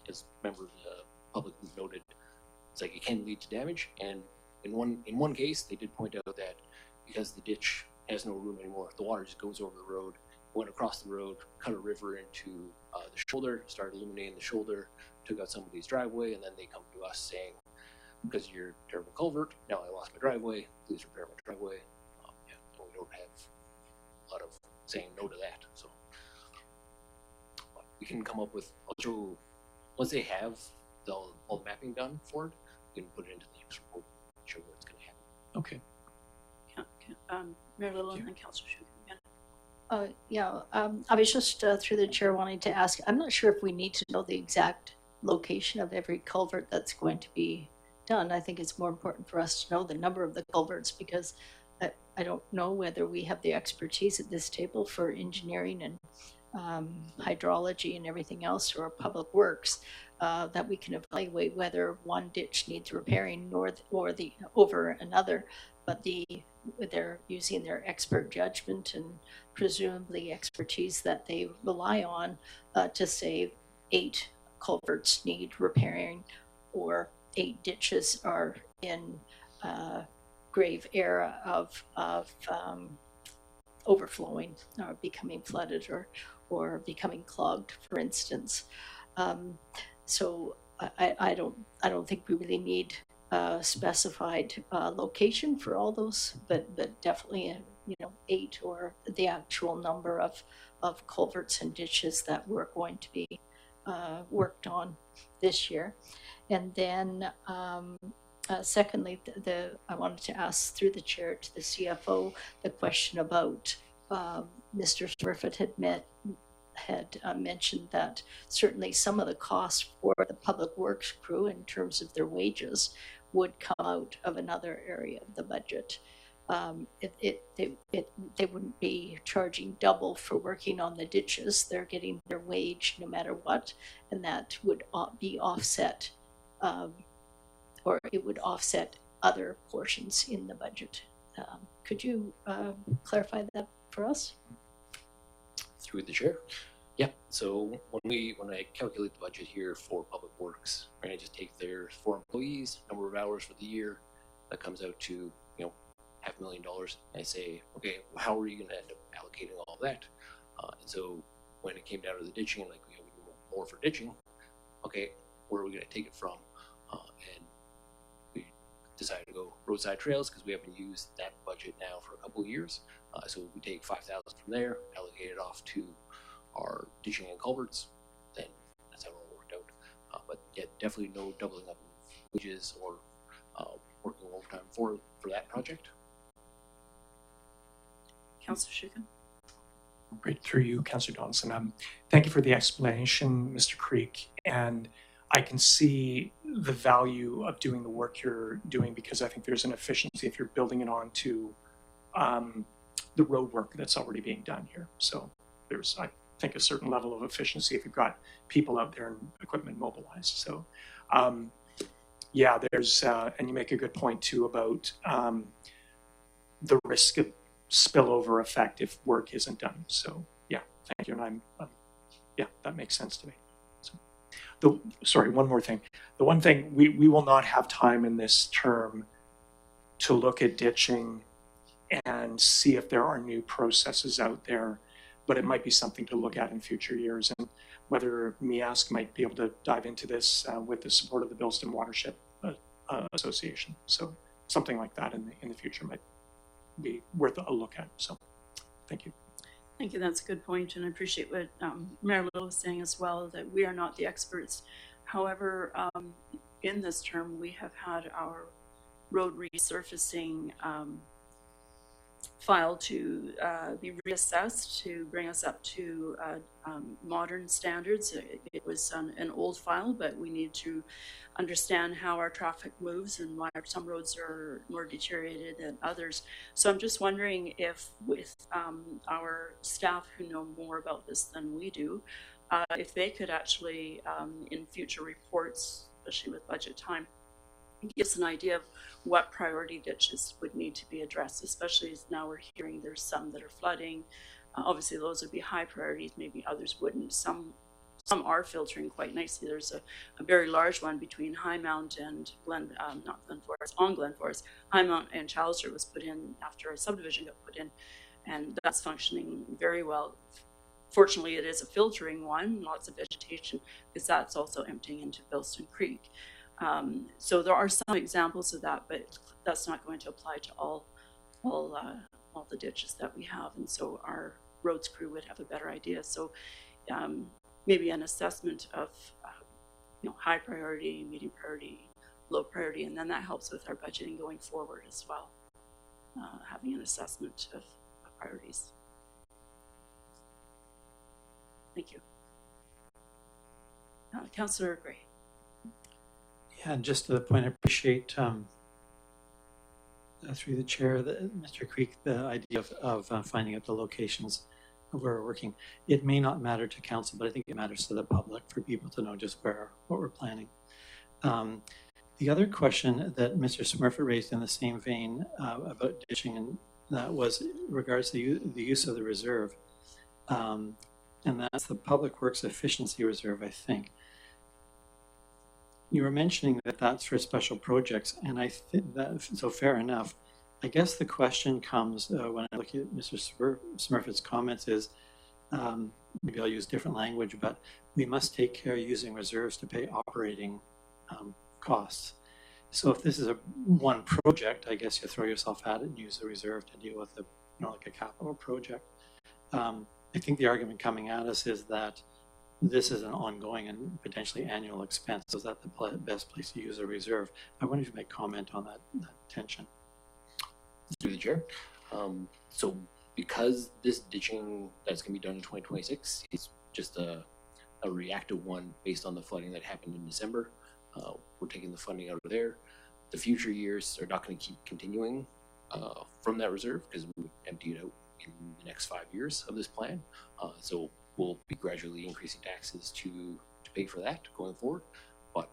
as members of the public noted, it's like it can lead to damage. And in one case, they did point out that because the ditch has no room anymore, the water just goes over the road, went across the road, cut a river into the shoulder, started illuminating the shoulder, took out somebody's driveway, and then they come to us saying, because of your terrible culvert, now I lost my driveway, please repair my driveway. And we don't have a lot of saying no to that. So we can come up with, I'll show, once they have all the mapping done for it, we can put it into the next report and show what's going to happen. Okay. Mayor Little and Councillor Shoup. I was just through the chair wanting to ask, I'm not sure if we need to know the exact location of every culvert that's going to be done. I think it's more important for us to know the number of the culverts, because I don't know whether we have the expertise at this table for engineering and hydrology and everything else, or public works, that we can evaluate whether one ditch needs repairing over another. But they're using their expert judgment and presumably expertise that they rely on to say 8 culverts need repairing or 8 ditches are in grave era of overflowing or becoming flooded or becoming clogged, for instance. So I don't think we really need specified location for all those, but definitely 8 or the actual number of culverts and ditches that we're going to be worked on this year. And then secondly, I wanted to ask through the chair to the CFO the question about Mr. Smurfett had mentioned that certainly some of the costs for the public works crew in terms of their wages would come out of another area of the budget. They wouldn't be charging double for working on the ditches. They're getting their wage no matter what, and that would be offset, or it would offset other portions in the budget. Could you clarify that for us? Through the chair. Yeah, so when I calculate the budget here for public works, we're gonna just take their 4 employees, number of hours for the year, that comes out to $500,000. And I say, okay, well, how are you gonna end up allocating all of that? And so when it came down to the ditching, like we have more for ditching, okay, where are we gonna take it from? And we decided to go roadside trails because we haven't used that budget now for a couple of years. So if we take 5,000 from there, allocate it off to our ditching and culverts, then that's how it all worked out. But yeah, definitely no doubling up of wages or working overtime for that project. Councillor Shoup. Right through you, Councillor Donaldson. Thank you for the explanation, Mr. Creek. And I can see the value of doing the work you're doing, because I think there's an efficiency if you're building it onto the road work that's already being done here. So there's, I think, a certain level of efficiency if you've got people out there and equipment mobilized. So yeah, there's, and you make a good point too about the risk of spillover effect if work isn't done. So yeah, thank you. And yeah, that makes sense to me. So, sorry, one more thing. The one thing, we will not have time in this term to look at ditching and see if there are new processes out there, but it might be something to look at in future years. And whether MIASC might be able to dive into this with the support of the Bilston Watershed Association. So something like that in the future might be worth a look at. So thank you. Thank you. That's a good point, and I appreciate what Mayor Little was saying as well, that we are not the experts. However, in this term, we have had our road resurfacing file to be reassessed to bring us up to modern standards. It was an old file, but we need to understand how our traffic moves and why some roads are more deteriorated than others. So I'm just wondering if with our staff who know more about this than we do, if they could actually in future reports, especially with budget time, give us an idea of what priority ditches would need to be addressed, especially as now we're hearing there's some that are flooding. Obviously those would be high priorities, maybe others wouldn't. Some are filtering quite nicely. There's a very large one between High Mount and Glen Forest. High Mount and Chalister was put in after a subdivision got put in, and that's functioning very well. Fortunately, it is a filtering one, lots of vegetation, because that's also emptying into Bilston Creek. So there are some examples of that, but that's not going to apply to all the ditches that we have, and so our roads crew would have a better idea. So maybe an assessment of high priority, medium priority, low priority, and then that helps with our budgeting going forward as well. Having an assessment of priorities. Thank you. Councillor Gray. Yeah, and just to the point, I appreciate through the chair, Mr. Creek, the idea of finding out the locations of where we're working. It may not matter to council, but I think it matters to the public for people to know just what we're planning. The other question that Mr. Smurfett raised in the same vein about ditching, and that was regards to the use of the reserve, and that's the Public Works Efficiency Reserve, I think. You were mentioning that that's for special projects, and I think that, so fair enough. I guess the question comes when I look at Mr. Smurfett's comments is, maybe I'll use different language, but we must take care of using reserves to pay operating costs. So if this is one project, I guess you throw yourself at it and use the reserve to deal with like a capital project. I think the argument coming at us is that this is an ongoing and potentially annual expense. So is that the best place to use a reserve? I wonder if you make comment on that tension. Through the chair. So because this ditching that's going to be done in 2026 is just a reactive one based on the flooding that happened in December, we're taking the funding out of there. The future years are not going to keep continuing from that reserve because we empty it out in the next 5 years of this plan. So we'll be gradually increasing taxes to pay for that going forward. But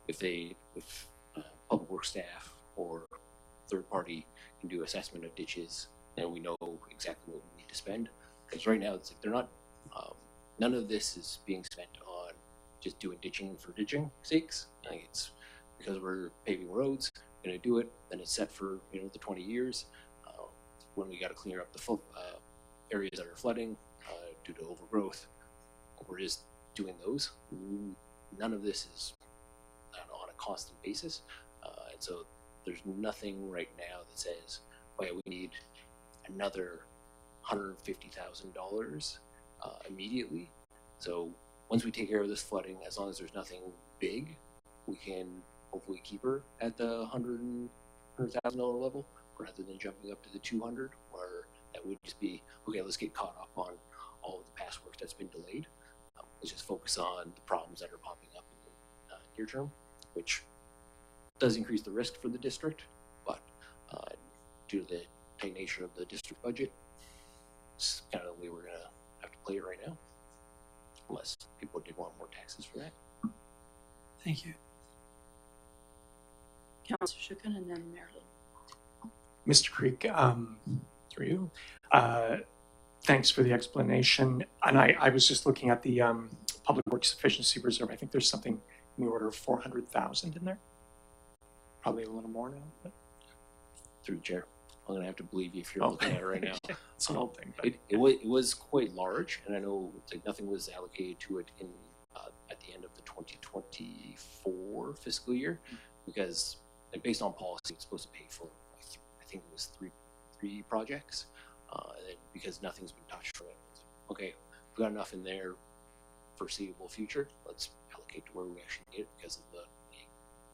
if public works staff or third party can do assessment of ditches, then we know exactly what we need to spend. Because right now it's like they're not, none of this is being spent on just doing ditching for ditching sakes. Like it's because we're paving roads, going to do it, then it's set for the 20 years. When we got to clear up the areas that are flooding due to overgrowth, we're just doing those. None of this is on a constant basis, and so there's nothing right now that says, "Oh yeah, we need another $150,000 immediately." So once we take care of this flooding, as long as there's nothing big, we can hopefully keep her at the $100,000 level, rather than jumping up to the 200, where that would just be okay, let's get caught up on all of the past work that's been delayed. Let's just focus on the problems that are popping up in the near term, which does increase the risk for the district, but due to the tight nature of the district budget, it's kind of the way we're gonna have to play it right now, unless people did want more taxes for that. Thank you. Councillor Shooken and then Mayor Little. Mr. Creek, through you. Thanks for the explanation. And I was just looking at the Public Works Efficiency Reserve. I think there's something in the order of 400,000 in there. Probably a little more now. But... Through the chair, I'm gonna have to believe you if you're looking at it right now. It's an old thing. But... It was quite large, and I know like nothing was allocated to it in at the end of the 2024 fiscal year, because like, based on policy, it's supposed to pay for I think it was three projects, and then because nothing's been touched from it, okay, we've got enough in there foreseeable future. Let's allocate to where we actually need it because of the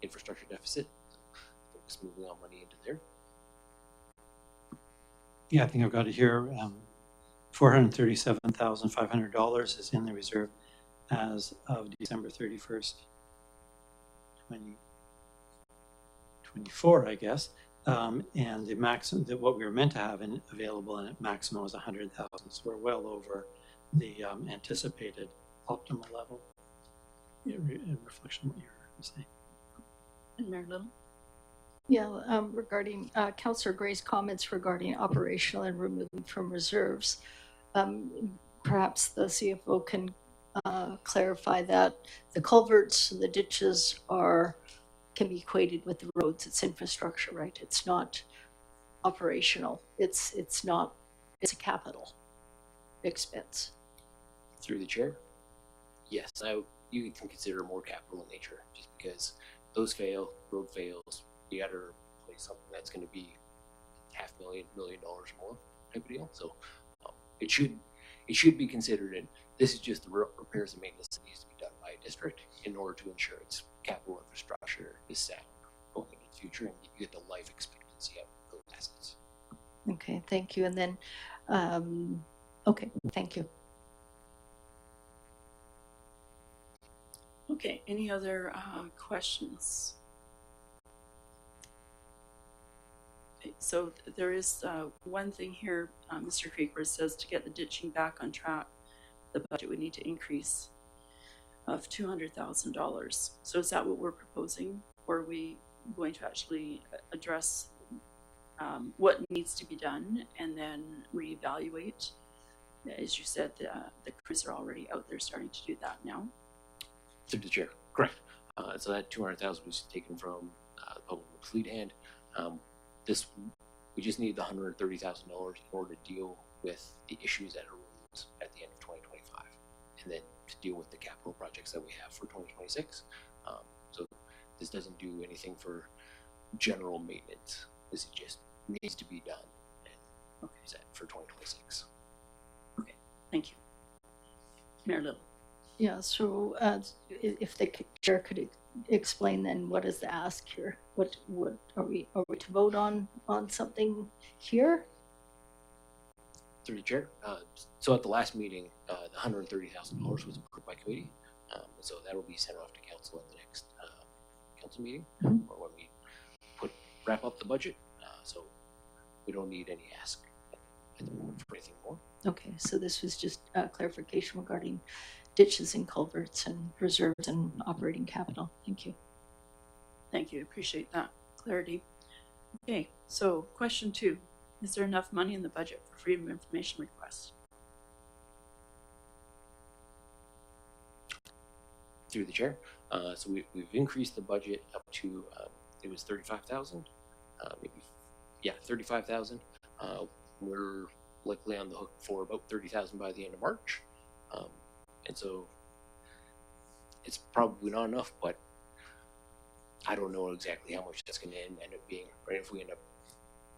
infrastructure deficit. So focus moving on money into there. Yeah, I think I've got it here. $437,500 is in the reserve as of December 31st, 2024, I guess. And the maximum, what we were meant to have available in it, maximum was 100,000. So we're well over the anticipated optimal level. In reflection of what you're saying. And Mayor Little. Yeah, regarding Councillor Gray's comments regarding operational and removing from reserves, perhaps the CFO can clarify that the culverts, the ditches can be equated with the roads. It's infrastructure, right? It's not operational. It's a capital expense. Through the chair, yes, you can consider more capital in nature, just because those fail, road fails, you got to replace something that's going to be $500,000, $1 million more type of deal. So it should be considered, and this is just the repairs and maintenance that needs to be done by a district in order to ensure its capital infrastructure is sound going into the future, and you get the life expectancy of those assets. Okay, thank you. And then, okay, thank you. Okay, any other questions? Okay, so there is one thing here, Mr. Creeper says to get the ditching back on track, the budget would need to increase of $200,000. So is that what we're proposing, or are we going to actually address what needs to be done and then reevaluate? As you said, the crews are already out there starting to do that now. Through the chair, correct. So that 200,000 was taken from the public works lead hand. We just need the $130,000 in order to deal with the issues that arose at the end of 2025, and then to deal with the capital projects that we have for 2026. So this doesn't do anything for general maintenance. This just needs to be done and set for 2026. Okay, thank you. Mayor Little. Yeah, so if the chair could explain then what is the ask here? What are we to vote on something here? Through the chair. So at the last meeting, the $130,000 was approved by committee. So that will be sent off to council at the next council meeting, or when we wrap up the budget. So we don't need any ask at the moment for anything more. Okay, so this was just clarification regarding ditches and culverts and reserves and operating capital. Thank you. Thank you. Appreciate that clarity. Okay, so question 2. Is there enough money in the budget for freedom of information requests? Through the chair. So we've increased the budget up to, it was 35,000, maybe, yeah, 35,000. We're likely on the hook for about 30,000 by the end of March. And so it's probably not enough, but I don't know exactly how much that's going to end up being. Right? If we end up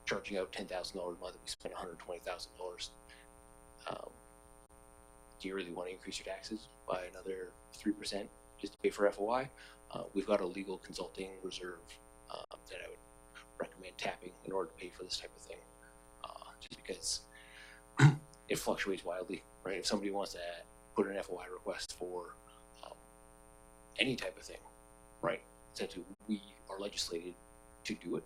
charging out $10,000 a month, we spend $120,000. Do you really want to increase your taxes by another 3% just to pay for FOI? We've got a legal consulting reserve that I would recommend tapping in order to pay for this type of thing. Just because it fluctuates wildly, right? If somebody wants to put an FOI request for any type of thing, right? Essentially, we are legislated to do it.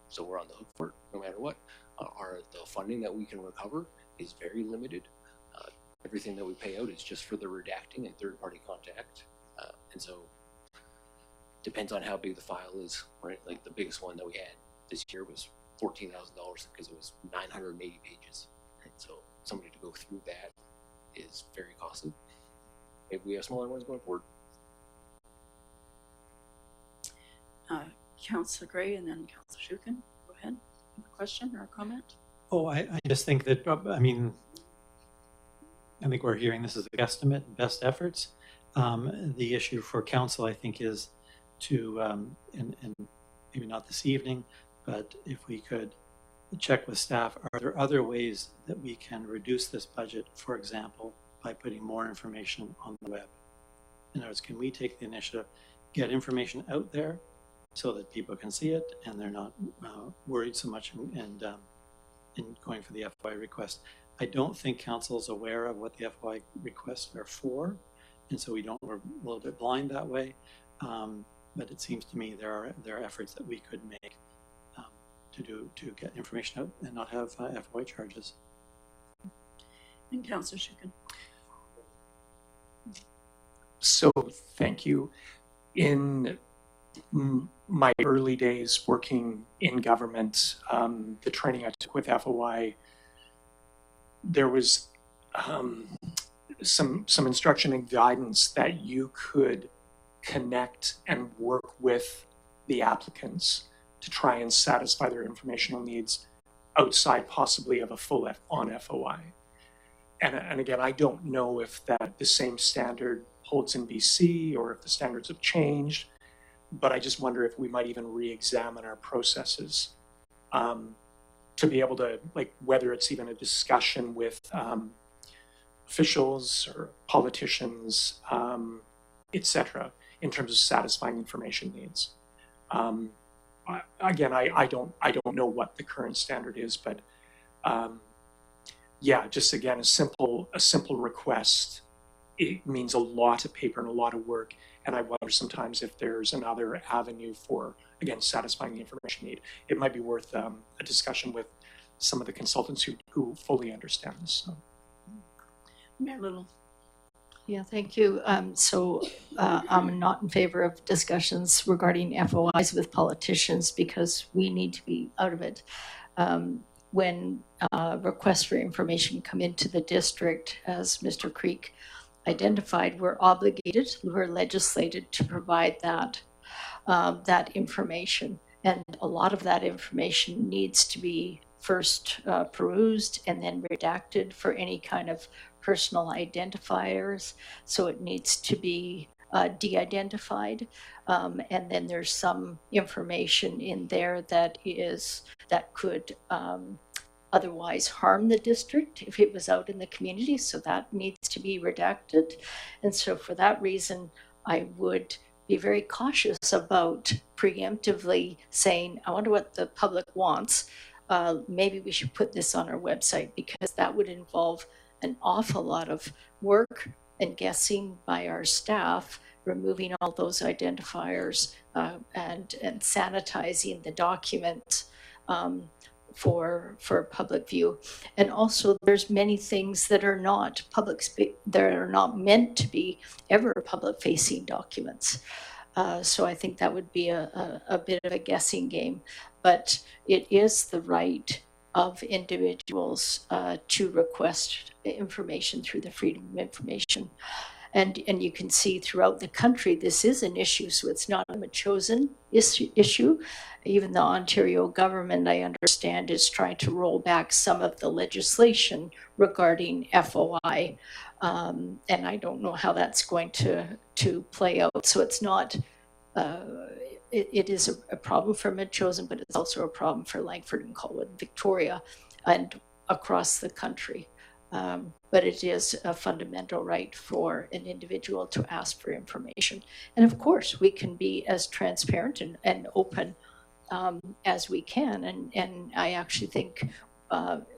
So we're on the hook for it no matter what. The funding that we can recover is very limited. Everything that we pay out is just for the redacting and third-party contact. And so depends on how big the file is, right? Like the biggest one that we had this year was $14,000 because it was 980 pages. And so somebody to go through that is very costly. Maybe we have smaller ones going forward. Councillor Gray and then Councillor Shooken. Go ahead. A question or a comment? Oh, I just think that, I mean, I think we're hearing this as a guesstimate, best efforts. The issue for council, I think, is to, and maybe not this evening, but if we could check with staff, are there other ways that we can reduce this budget, for example, by putting more information on the web? In other words, can we take the initiative, get information out there so that people can see it and they're not worried so much and going for the FOI request? I don't think council is aware of what the FOI requests are for, and so we're a little bit blind that way. But it seems to me there are efforts that we could make to get information out and not have FOI charges. And Councillor Shooken. So thank you. In my early days working in government, the training I took with FOI, there was some instruction and guidance that you could connect and work with the applicants to try and satisfy their informational needs outside possibly of a full on FOI. And again, I don't know if that the same standard holds in BC or if the standards have changed, but I just wonder if we might even re-examine our processes to be able to, like, whether it's even a discussion with officials or politicians, etc., in terms of satisfying information needs. Again, I don't know what the current standard is, but yeah, just again a simple request. It means a lot of paper and a lot of work, and I wonder sometimes if there's another avenue for, again, satisfying the information need. It might be worth a discussion with some of the consultants who fully understand this. So. Mayor Little. Yeah, thank you. I'm not in favor of discussions regarding FOIs with politicians because we need to be out of it. When requests for information come into the district, as Mr. Creek identified, we're legislated to provide that information. And a lot of that information needs to be first perused and then redacted for any kind of personal identifiers. So it needs to be de-identified. And then there's some information in there that could otherwise harm the district if it was out in the community. So that needs to be redacted. And so for that reason, I would be very cautious about preemptively saying, I wonder what the public wants. Maybe we should put this on our website, because that would involve an awful lot of work and guessing by our staff, removing all those identifiers and sanitizing the document for public view. And also there's many things that are not that are not meant to be ever public facing documents. So I think that would be a bit of a guessing game, but it is the right of individuals to request information through the Freedom of Information. And you can see throughout the country, this is an issue, so it's not a Metchosin issue. Even the Ontario government, I understand, is trying to roll back some of the legislation regarding FOI. And I don't know how that's going to play out. So it's not, it is a problem for Metchosin, but it's also a problem for Langford and Colwood, Victoria, and across the country. But it is a fundamental right for an individual to ask for information. And of course, we can be as transparent and open as we can. And I actually think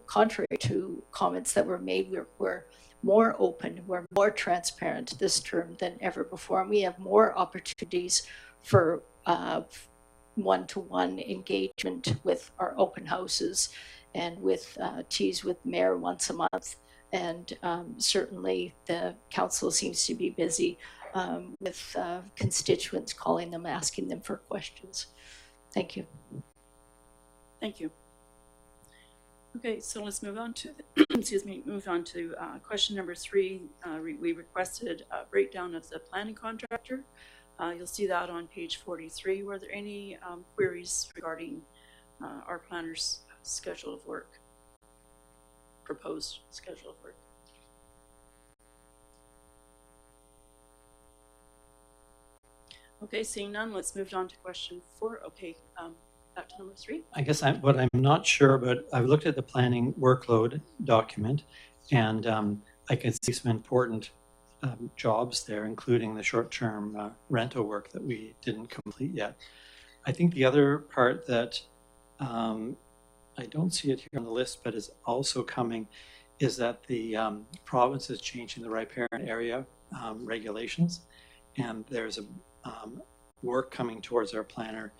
contrary to comments that were made, we're more open, we're more transparent this term than ever before, and we have more opportunities for one-to-one engagement with our open houses and with teas with mayor once a month. And certainly the council seems to be busy with constituents calling them, asking them for questions. Thank you. Thank you. Okay, so let's move on to question number 3. We requested a breakdown of the planning contractor. You'll see that on page 43. Were there any queries regarding our planner's schedule of work, proposed schedule of work? Okay, seeing none, let's move on to question 4. Okay, back to number 3. I guess what I'm not sure, but I've looked at the planning workload document, and I can see some important jobs there, including the short-term rental work that we didn't complete yet. I think the other part that I don't see it here on the list, but is also coming, is that the province is changing the riparian area regulations, and there's a work coming towards our planner.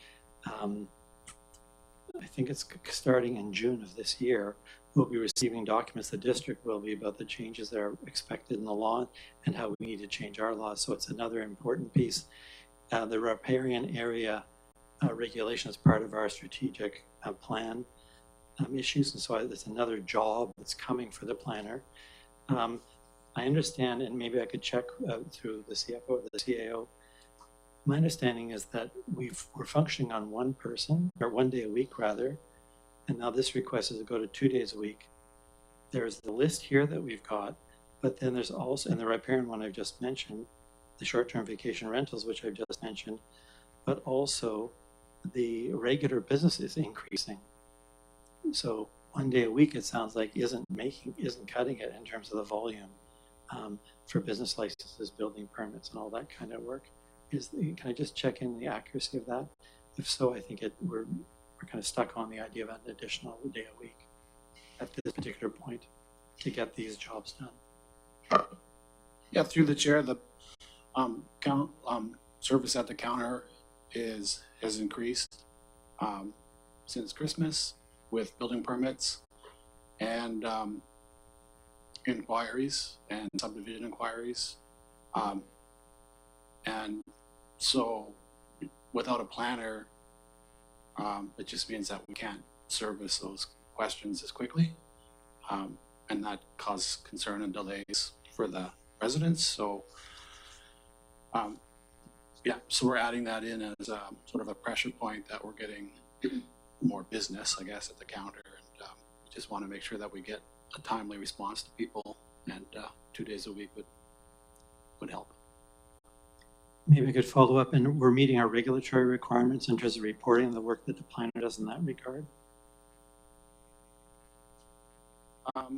I think it's starting in June of this year. We'll be receiving documents, the district will be, about the changes that are expected in the law and how we need to change our laws. So it's another important piece. The riparian area regulation is part of our strategic plan issues, and so it's another job that's coming for the planner. I understand, and maybe I could check through the CFO or the CAO. My understanding is that we're functioning on one person, or 1 day a week rather, and now this request is to go to 2 days a week. There's the list here that we've got, but then there's also, in the riparian one I've just mentioned, the short-term vacation rentals, which I've just mentioned, but also the regular business is increasing. So 1 day a week, it sounds like, isn't cutting it in terms of the volume for business licenses, building permits, and all that kind of work. Can I just check in the accuracy of that? If so, I think we're kind of stuck on the idea of an additional day a week at this particular point to get these jobs done. Yeah, through the chair, the service at the counter has increased since Christmas with building permits and inquiries and subdivision inquiries. And so without a planner, it just means that we can't service those questions as quickly. And that causes concern and delays for the residents. So, so we're adding that in as a sort of a pressure point that we're getting more business, I guess, at the counter. And we just want to make sure that we get a timely response to people, and 2 days a week would help. Maybe I could follow up, and we're meeting our regulatory requirements in terms of reporting the work that the planner does in that regard.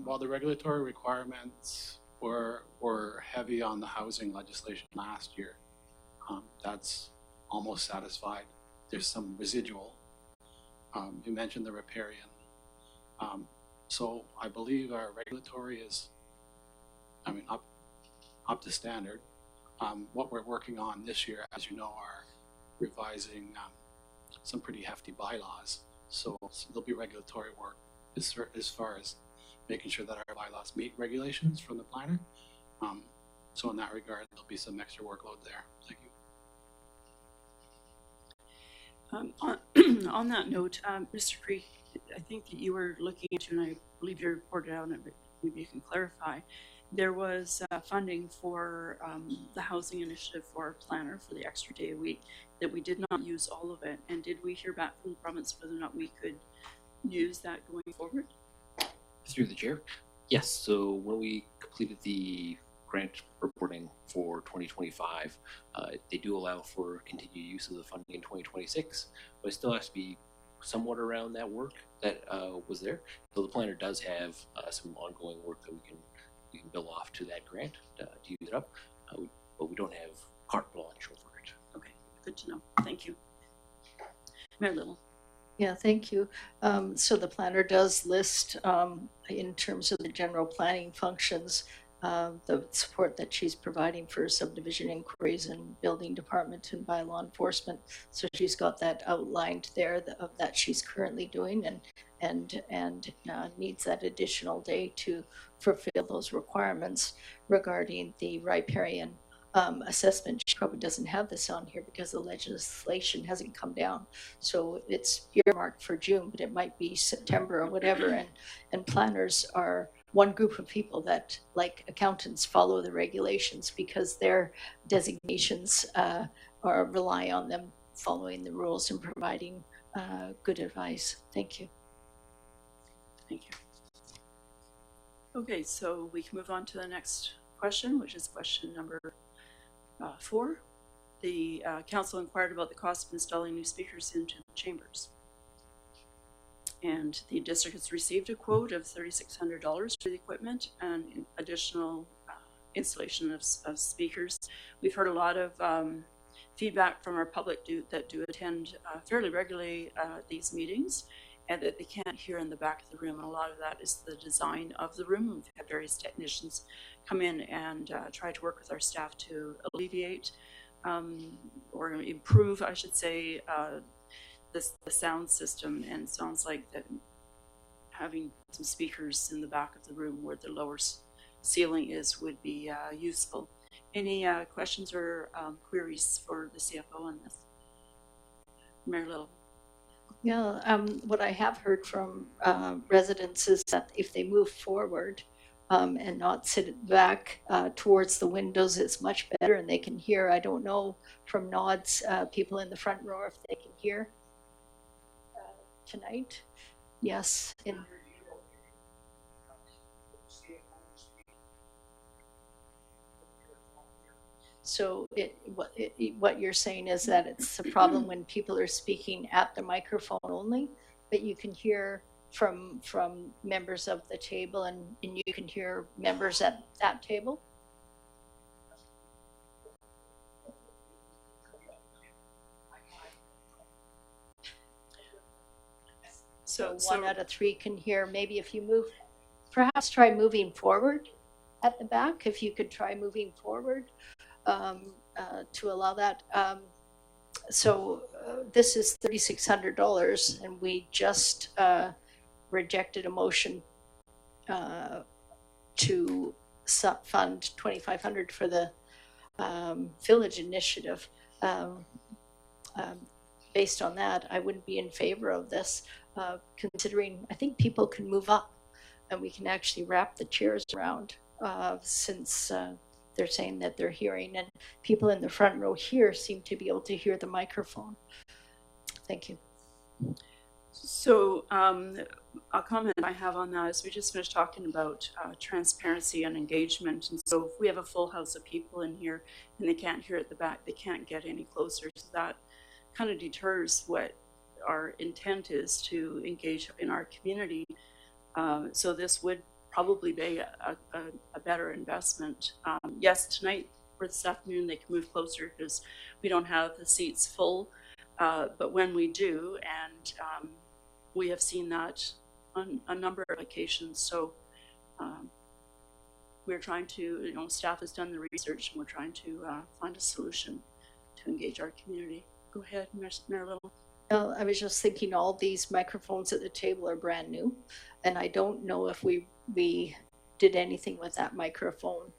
While the regulatory requirements were heavy on the housing legislation last year, that's almost satisfied. There's some residual. You mentioned the riparian. So I believe our regulatory is, up to standard. What we're working on this year, as you know, are revising some pretty hefty bylaws. So there'll be regulatory work as far as making sure that our bylaws meet regulations from the planner. So in that regard, there'll be some extra workload there. Thank you. On that note, Mr. Creek, I think that you were looking into, and I believe you reported on it, but maybe you can clarify. There was funding for the housing initiative for our planner for the extra day a week, that we did not use all of it. And did we hear back from the province whether or not we could use that going forward? Through the chair. Yes, so when we completed the grant reporting for 2025, they do allow for continued use of the funding in 2026, but it still has to be somewhat around that work that was there. So the planner does have some ongoing work that we can bill off to that grant to use it up, but we don't have carte blanche over it. Okay, good to know. Thank you. Mayor Little. Yeah, thank you. So the planner does list, in terms of the general planning functions, the support that she's providing for subdivision inquiries and building department and by law enforcement. So she's got that outlined there that she's currently doing and needs that additional day to fulfill those requirements regarding the riparian assessment. She probably doesn't have this on here because the legislation hasn't come down. So it's earmarked for June, but it might be September or whatever. And planners are one group of people that, like accountants, follow the regulations because their designations rely on them following the rules and providing good advice. Thank you. Thank you. Okay, so we can move on to the next question, which is question number 4. The council inquired about the cost of installing new speakers into the chambers. And the district has received a quote of $3,600 for the equipment and additional installation of speakers. We've heard a lot of feedback from our public that do attend fairly regularly these meetings, and that they can't hear in the back of the room. And a lot of that is the design of the room. We've had various technicians come in and try to work with our staff to alleviate or improve, I should say, the sound system. And it sounds like that having some speakers in the back of the room where the lower ceiling is would be useful. Any questions or queries for the CFO on this? Mayor Little. Yeah, what I have heard from residents is that if they move forward and not sit back towards the windows, it's much better and they can hear. I don't know from nods, people in the front row, if they can hear tonight. Yes. So what you're saying is that it's a problem when people are speaking at the microphone only, but you can hear from members of the table and you can hear members at that table? So one out of 3 can hear. Maybe if you move, perhaps try moving forward at the back, if you could try moving forward. To allow that. This is $3,600 and we just rejected a motion to fund $2,500 for the village initiative. Based on that, I wouldn't be in favor of this, considering I think people can move up and we can actually wrap the chairs around since they're saying that they're hearing, and people in the front row here seem to be able to hear the microphone. Thank you. So a comment I have on that is we just finished talking about transparency and engagement. And so if we have a full house of people in here and they can't hear at the back, they can't get any closer. So that kind of deters what our intent is to engage in our community. So this would probably be a better investment. Yes, tonight or this afternoon they can move closer because we don't have the seats full, but when we do, and we have seen that on a number of occasions, so we're trying to, staff has done the research and we're trying to find a solution to engage our community. Go ahead, Mayor Little. Well, I was just thinking all these microphones at the table are brand new, and I don't know if we did anything with that microphone.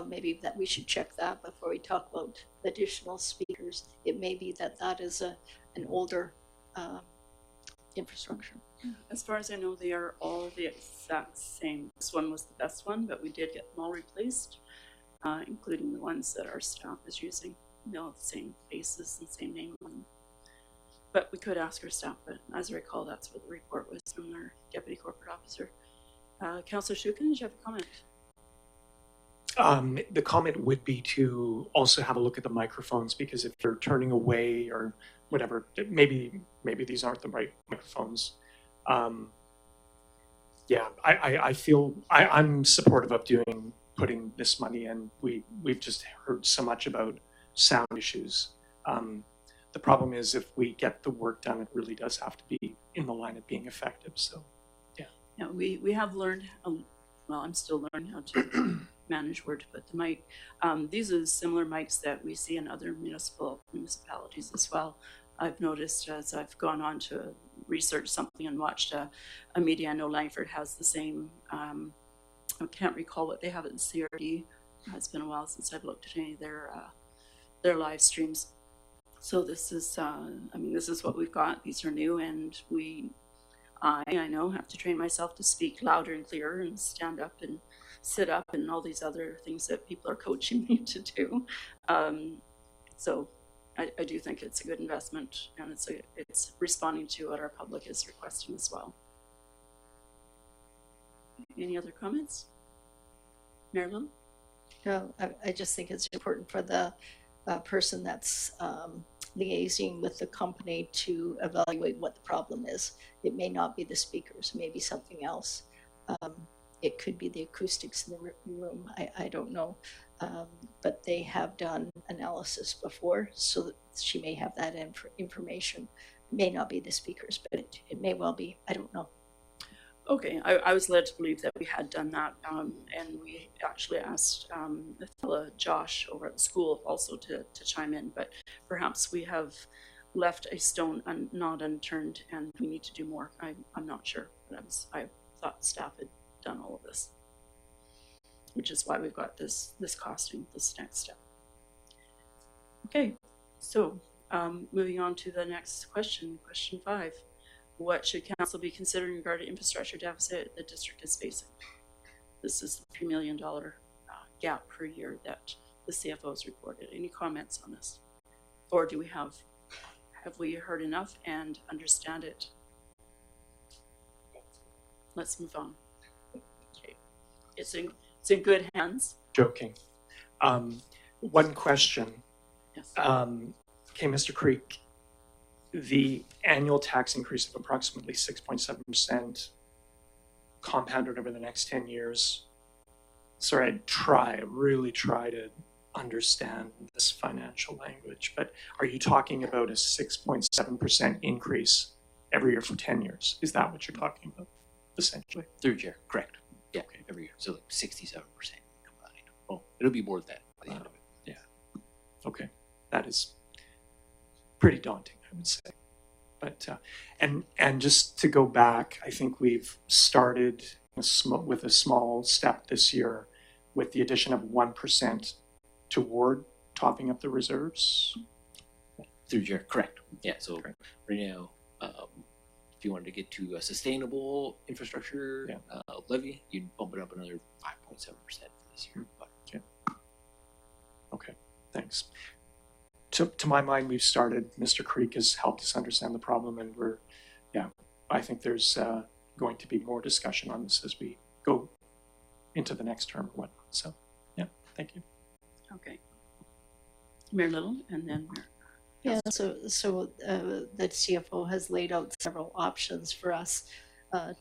Maybe that we should check that before we talk about additional speakers. It may be that is an older infrastructure. As far as I know, they are all the exact same. This one was the best one, but we did get them all replaced, including the ones that our staff is using. They all have the same faces and same name on them. But we could ask our staff, but as I recall, that's what the report was from our deputy corporate officer. Councillor Shore-Sooke, did you have a comment? The comment would be to also have a look at the microphones, because if they're turning away or whatever, maybe these aren't the right microphones. Yeah, I feel I'm supportive of putting this money in. We've just heard so much about sound issues. The problem is if we get the work done, it really does have to be in the line of being effective. So, Yeah, we have learned, well, I'm still learning how to manage where to put the mic. These are similar mics that we see in other municipalities as well. I've noticed as I've gone on to research something and watched a media. I know Langford has the same, I can't recall what they have in CRD. It's been a while since I've looked at any of their live streams. So this is, I mean, this is what we've got. These are new, and I know, have to train myself to speak louder and clearer and stand up and sit up and all these other things that people are coaching me to do. So I do think it's a good investment, and it's responding to what our public is requesting as well. Any other comments? Marilyn? No, I just think it's important for the person that's liaising with the company to evaluate what the problem is. It may not be the speakers, it may be something else. It could be the acoustics in the room, I don't know. But they have done analysis before, so that she may have that information. It may not be the speakers, but it may well be, I don't know. Okay, I was led to believe that we had done that, and we actually asked the fellow Josh over at the school also to chime in, but perhaps we have left a stone not unturned, and we need to do more. I'm not sure, but I thought staff had done all of this, which is why we've got this costing, this next step. Okay, so moving on to the next question, question 5. What should council be considering regarding infrastructure deficit the district is facing? This is the $3 million gap per year that the CFO has reported. Any comments on this? Or do we have we heard enough and understand it? Let's move on. Okay, it's in good hands. joking. One question. Yes. Okay, Mr. Creek, the annual tax increase of approximately 6.7% compounded over the next 10 years. Sorry, I really try to understand this financial language, but are you talking about a 6.7% increase every year for 10 years? Is that what you're talking about, essentially? Third year, correct. Yeah, Okay. every year. So like 67% combined. Oh, it'll be more than that by the end of it. Yeah. Okay. That is pretty daunting, I would say. But and just to go back, I think we've started with a small step this year with the addition of 1% toward topping up the reserves. Third year, correct. Yeah, so right now, if you wanted to get to a sustainable infrastructure levy, you'd bump it up another 5.7% for this year. But Okay, thanks. To my mind, we've started. Mr. Creek has helped us understand the problem, and I think there's going to be more discussion on this as we go into the next term or whatnot. So, yeah, thank you. Okay. Mayor Little, and then Mayor. Yeah, so the CFO has laid out several options for us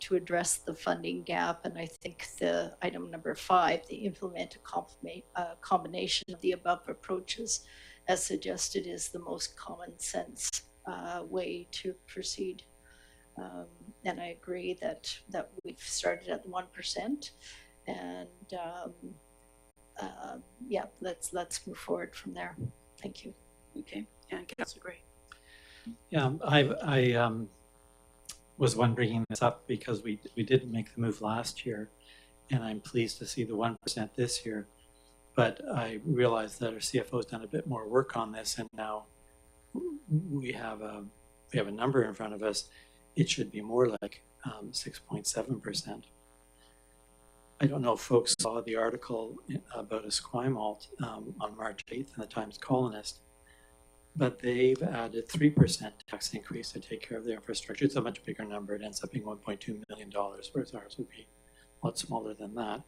to address the funding gap, and I think the item number 5, the implement a combination of the above approaches, as suggested, is the most common sense way to proceed. And I agree that we've started at 1%, and let's move forward from there. Thank you. Okay, yeah, Councilor Gray. Yeah, I was one bringing this up because we didn't make the move last year, and I'm pleased to see the 1% this year. But I realize that our CFO has done a bit more work on this, and now we have a number in front of us. It should be more like 6.7%. I don't know if folks saw the article about Esquimalt on March 8th in the Times Colonist, but they've added 3% tax increase to take care of their infrastructure. It's a much bigger number. It ends up being $1.2 million, whereas ours would be a lot smaller than that.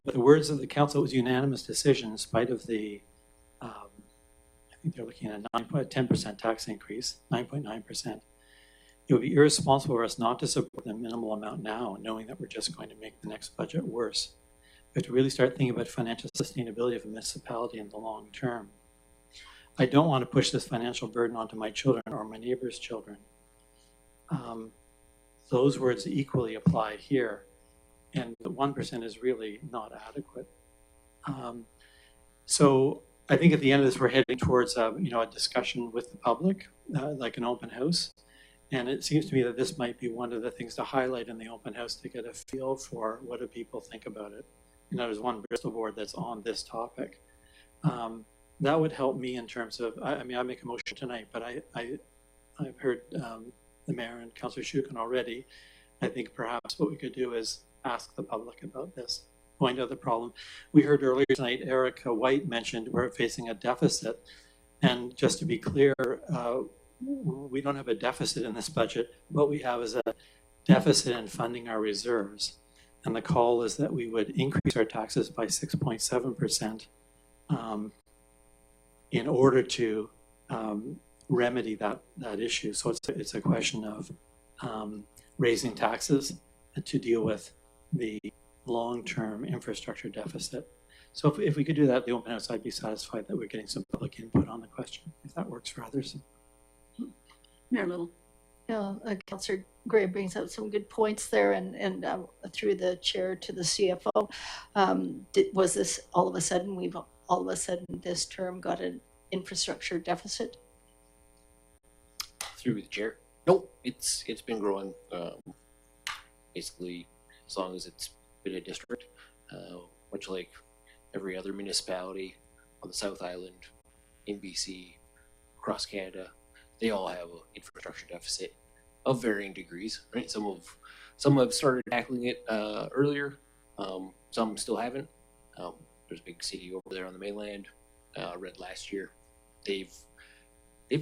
But the words of the council, it was a unanimous decision in spite of the, I think they're looking at a 10% tax increase, 9.9%. It would be irresponsible for us not to support the minimal amount now, knowing that we're just going to make the next budget worse. We have to really start thinking about financial sustainability of a municipality in the long term. I don't want to push this financial burden onto my children or my neighbor's children. Those words equally apply here, and the 1% is really not adequate. So I think at the end of this, we're heading towards a discussion with the public, like an open house. And it seems to me that this might be one of the things to highlight in the open house to get a feel for what do people think about it. There's one Bristol board that's on this topic. That would help me in terms of, I make a motion tonight, but I've heard the mayor and Councillor Shore-Sooke already. I think perhaps what we could do is ask the public about this, point out the problem. We heard earlier tonight, Erica White mentioned we're facing a deficit. And just to be clear, we don't have a deficit in this budget. What we have is a deficit in funding our reserves. And the call is that we would increase our taxes by 6.7% in order to remedy that issue. So it's a question of raising taxes to deal with the long-term infrastructure deficit. So if we could do that at the open house, I'd be satisfied that we're getting some public input on the question, if that works for others. Mayor Little. Yeah, Councillor Gray brings up some good points there, and through the chair to the CFO, was this all of a sudden this term got an infrastructure deficit? Through the chair, nope. It's been growing basically as long as it's been a district, much like every other municipality on the South Island, in BC, across Canada. They all have an infrastructure deficit of varying degrees, right? Some have started tackling it earlier, some still haven't. There's a big city over there on the mainland, read last year. They've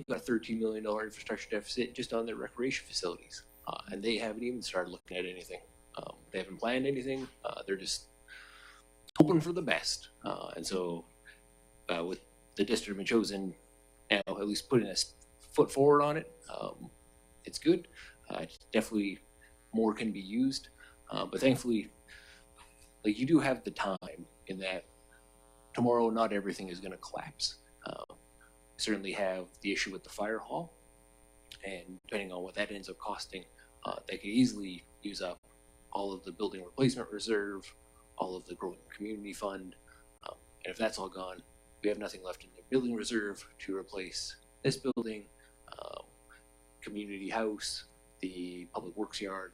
got a $13 million infrastructure deficit just on their recreation facilities, and they haven't even started looking at anything. They haven't planned anything. They're just hoping for the best. And so with the district of Metchosin now at least putting a foot forward on it, it's good. Definitely more can be used, but thankfully, like, you do have the time in that tomorrow not everything is going to collapse. Certainly have the issue with the fire hall, and depending on what that ends up costing, they could easily use up all of the building replacement reserve, all of the growing community fund, and if that's all gone, we have nothing left in the building reserve to replace this building, community house, the public works yard,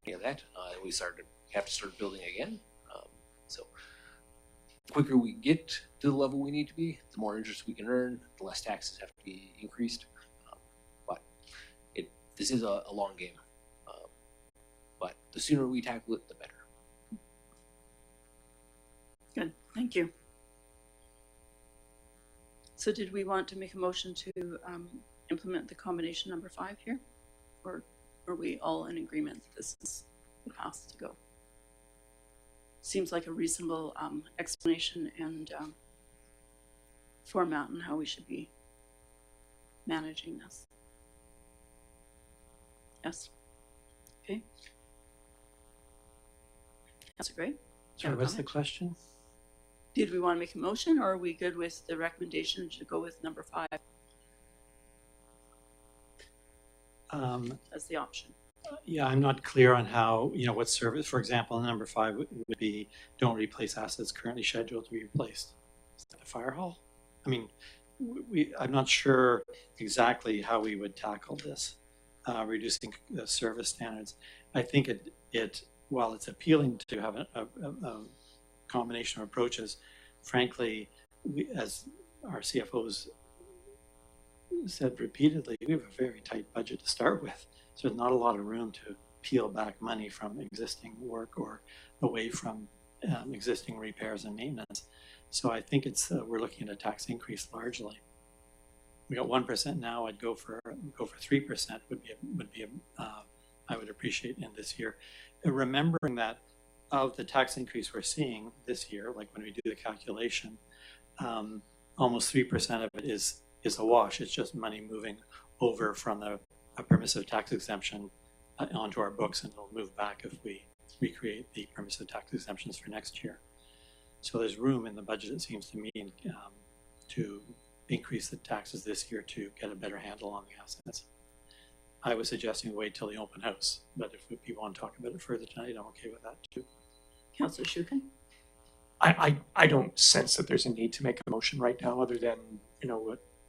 any of that. We have to start building again. So the quicker we get to the level we need to be, the more interest we can earn, the less taxes have to be increased. But this is a long game. But the sooner we tackle it, the better. Good, thank you. So did we want to make a motion to implement the combination number 5 here? Or are we all in agreement that this is the path to go? Seems like a reasonable explanation and format on how we should be managing this. Yes? Okay. That's great. Sorry, what's the question? Did we want to make a motion, or are we good with the recommendation to go with number 5 as the option? Yeah, I'm not clear on how, what service, for example, number 5 would be, don't replace assets currently scheduled to be replaced. Is that the fire hall? I mean, I'm not sure exactly how we would tackle this, reducing the service standards. I think while it's appealing to have a combination of approaches, frankly, as our CFOs said repeatedly, we have a very tight budget to start with. So there's not a lot of room to peel back money from existing work or away from existing repairs and maintenance. So I think we're looking at a tax increase largely. We got 1% now. I'd go for 3%. I would appreciate in this year. Remembering that of the tax increase we're seeing this year, like when we do the calculation, almost 3% of it is a wash. It's just money moving over from a permissive tax exemption onto our books, and it'll move back if we recreate the permissive tax exemptions for next year. So there's room in the budget, it seems to me, to increase the taxes this year to get a better handle on the assets. I was suggesting wait till the open house, but if people want to talk about it further tonight, I'm okay with that too. Councillor Shukin? I don't sense that there's a need to make a motion right now, other than,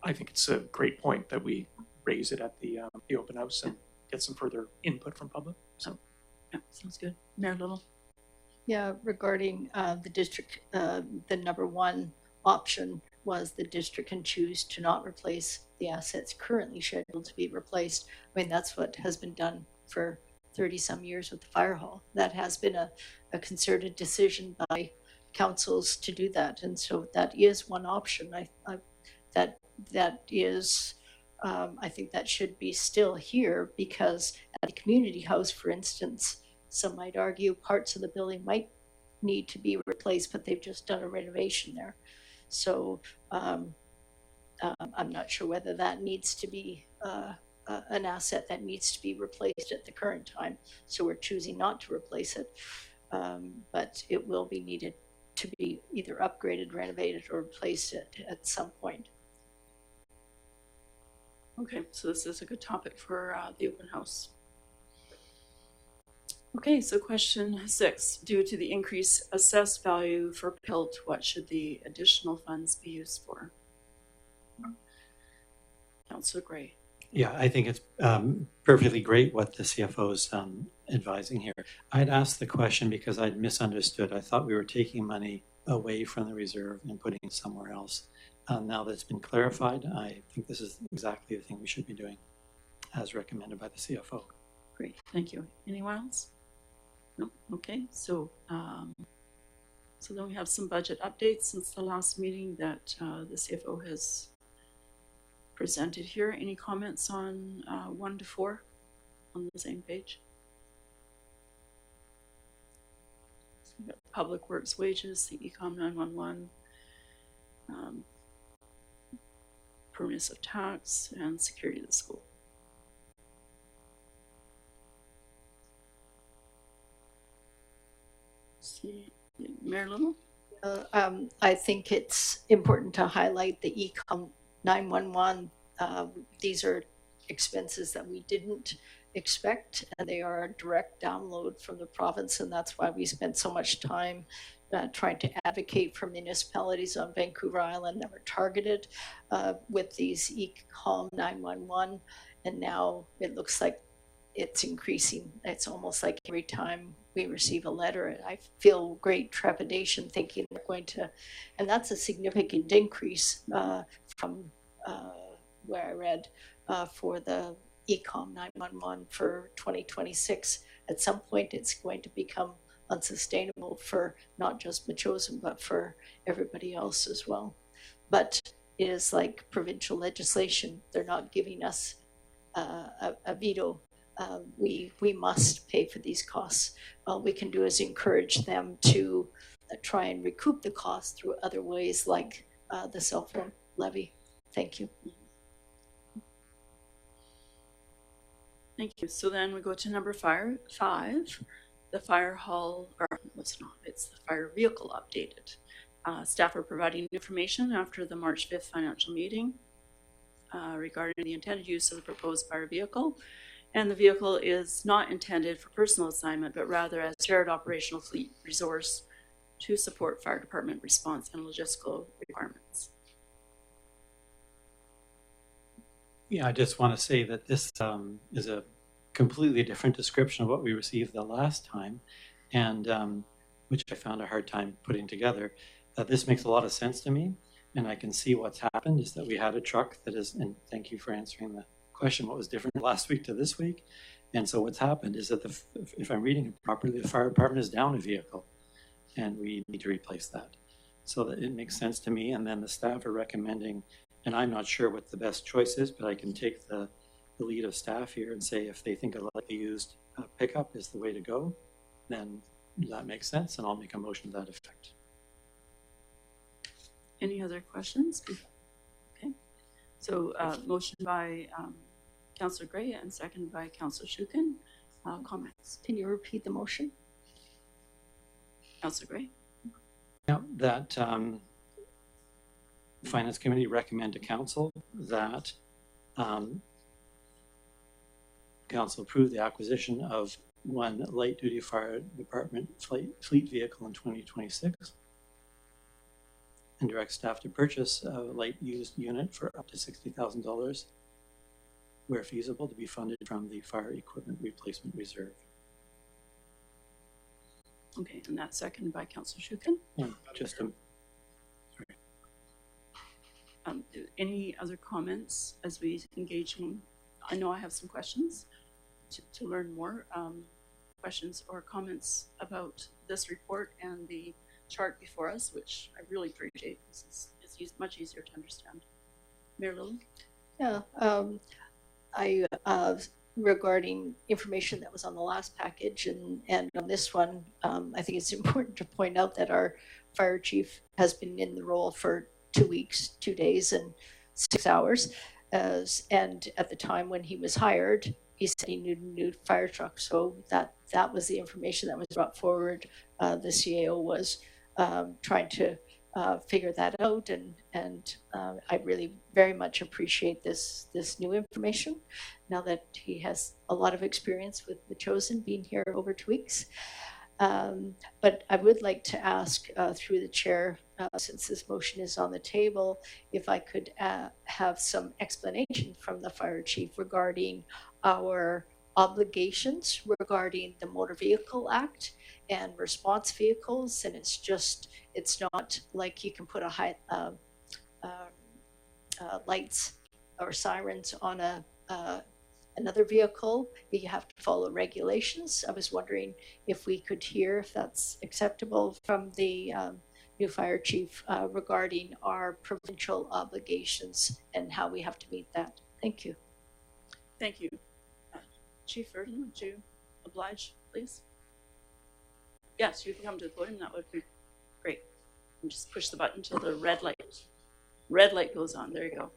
I think it's a great point that we raise it at the open house and get some further input from public. So, yeah, sounds good. Mayor Little? Yeah, regarding the district, the number one option was the district can choose to not replace the assets currently scheduled to be replaced. I mean, that's what has been done for 30 some years with the fire hall. That has been a concerted decision by councils to do that. And so that is one option. That is, I think that should be still here, because at the community house, for instance, some might argue parts of the building might need to be replaced, but they've just done a renovation there. So I'm not sure whether that needs to be an asset that needs to be replaced at the current time. So we're choosing not to replace it, but it will be needed to be either upgraded, renovated, or replaced at some point. Okay, so this is a good topic for the open house. Okay, so question 6. Due to the increased assessed value for PILT, what should the additional funds be used for? Councillor Gray. Yeah, I think it's perfectly great what the CFO is advising here. I'd asked the question because I'd misunderstood. I thought we were taking money away from the reserve and putting it somewhere else. Now that it's been clarified, I think this is exactly the thing we should be doing, as recommended by the CFO. Great, thank you. Anyone else? No. Okay, so so then we have some budget updates since the last meeting that the CFO has presented here. Any comments on 1 to 4 on the same page? So we've got Public Works wages, the Ecom 911, permissive tax, and security of the school. See, Mayor Little? I think it's important to highlight the Ecom 911. These are expenses that we didn't expect, and they are a direct download from the province, and that's why we spent so much time trying to advocate for municipalities on Vancouver Island that were targeted with these Ecom 911, and now it looks like it's increasing. It's almost like every time we receive a letter, I feel great trepidation thinking we're going to, and that's a significant increase from where I read for the Ecom 911 for 2026. At some point, it's going to become unsustainable for not just Metchosin, but for everybody else as well. But it is like provincial legislation. They're not giving us a veto. We must pay for these costs. All we can do is encourage them to try and recoup the cost through other ways, like the cell phone levy. Thank you. Thank you. So then we go to number 5, the fire hall, or it's not, it's the fire vehicle updated. Staff are providing information after the March 5th financial meeting regarding the intended use of the proposed fire vehicle. And the vehicle is not intended for personal assignment, but rather as shared operational fleet resource to support fire department response and logistical requirements. Yeah, I just want to say that this is a completely different description of what we received the last time, and which I found a hard time putting together. This makes a lot of sense to me, and I can see what's happened is that we had a truck that is, and thank you for answering the question, what was different last week to this week. And so what's happened is that if I'm reading it properly, the fire department is down a vehicle, and we need to replace that. So that it makes sense to me, and then the staff are recommending, and I'm not sure what the best choice is, but I can take the lead of staff here and say if they think a lightly used pickup is the way to go, then that makes sense, and I'll make a motion to that effect. Any other questions? Okay. So motion by Councillor Gray and second by Councillor Shukin. Comments? Can you repeat the motion? Councillor Gray? Yeah, that Finance Committee recommend to Council that Council approve the acquisition of one light-duty fire department fleet vehicle in 2026 and direct staff to purchase a light used unit for up to $60,000 where feasible to be funded from the Fire Equipment Replacement Reserve. Okay, and that's seconded by Councillor Shooken. Just any other comments as we engage in? I know I have some questions to learn more. Questions or comments about this report and the chart before us, which I really appreciate. This is much easier to understand. Mayor Lilly? Yeah, regarding information that was on the last package and on this one, I think it's important to point out that our fire chief has been in the role for 2 weeks, 2 days, and 6 hours. And at the time when he was hired, he said he needed a new fire truck. So that was the information that was brought forward. The CAO was trying to figure that out, and I really very much appreciate this new information now that he has a lot of experience with Metchosin, being here over 2 weeks. But I would like to ask through the chair, since this motion is on the table, if I could have some explanation from the fire chief regarding our obligations regarding the Motor Vehicle Act and response vehicles. And it's not like you can put lights or sirens on another vehicle. You have to follow regulations. I was wondering if we could hear if that's acceptable from the new fire chief regarding our provincial obligations and how we have to meet that. Thank you. Thank you. Chief Verdon, would you oblige, please? Yes, you can come to the podium. That would be great. And just push the button until the red light goes on. There you go.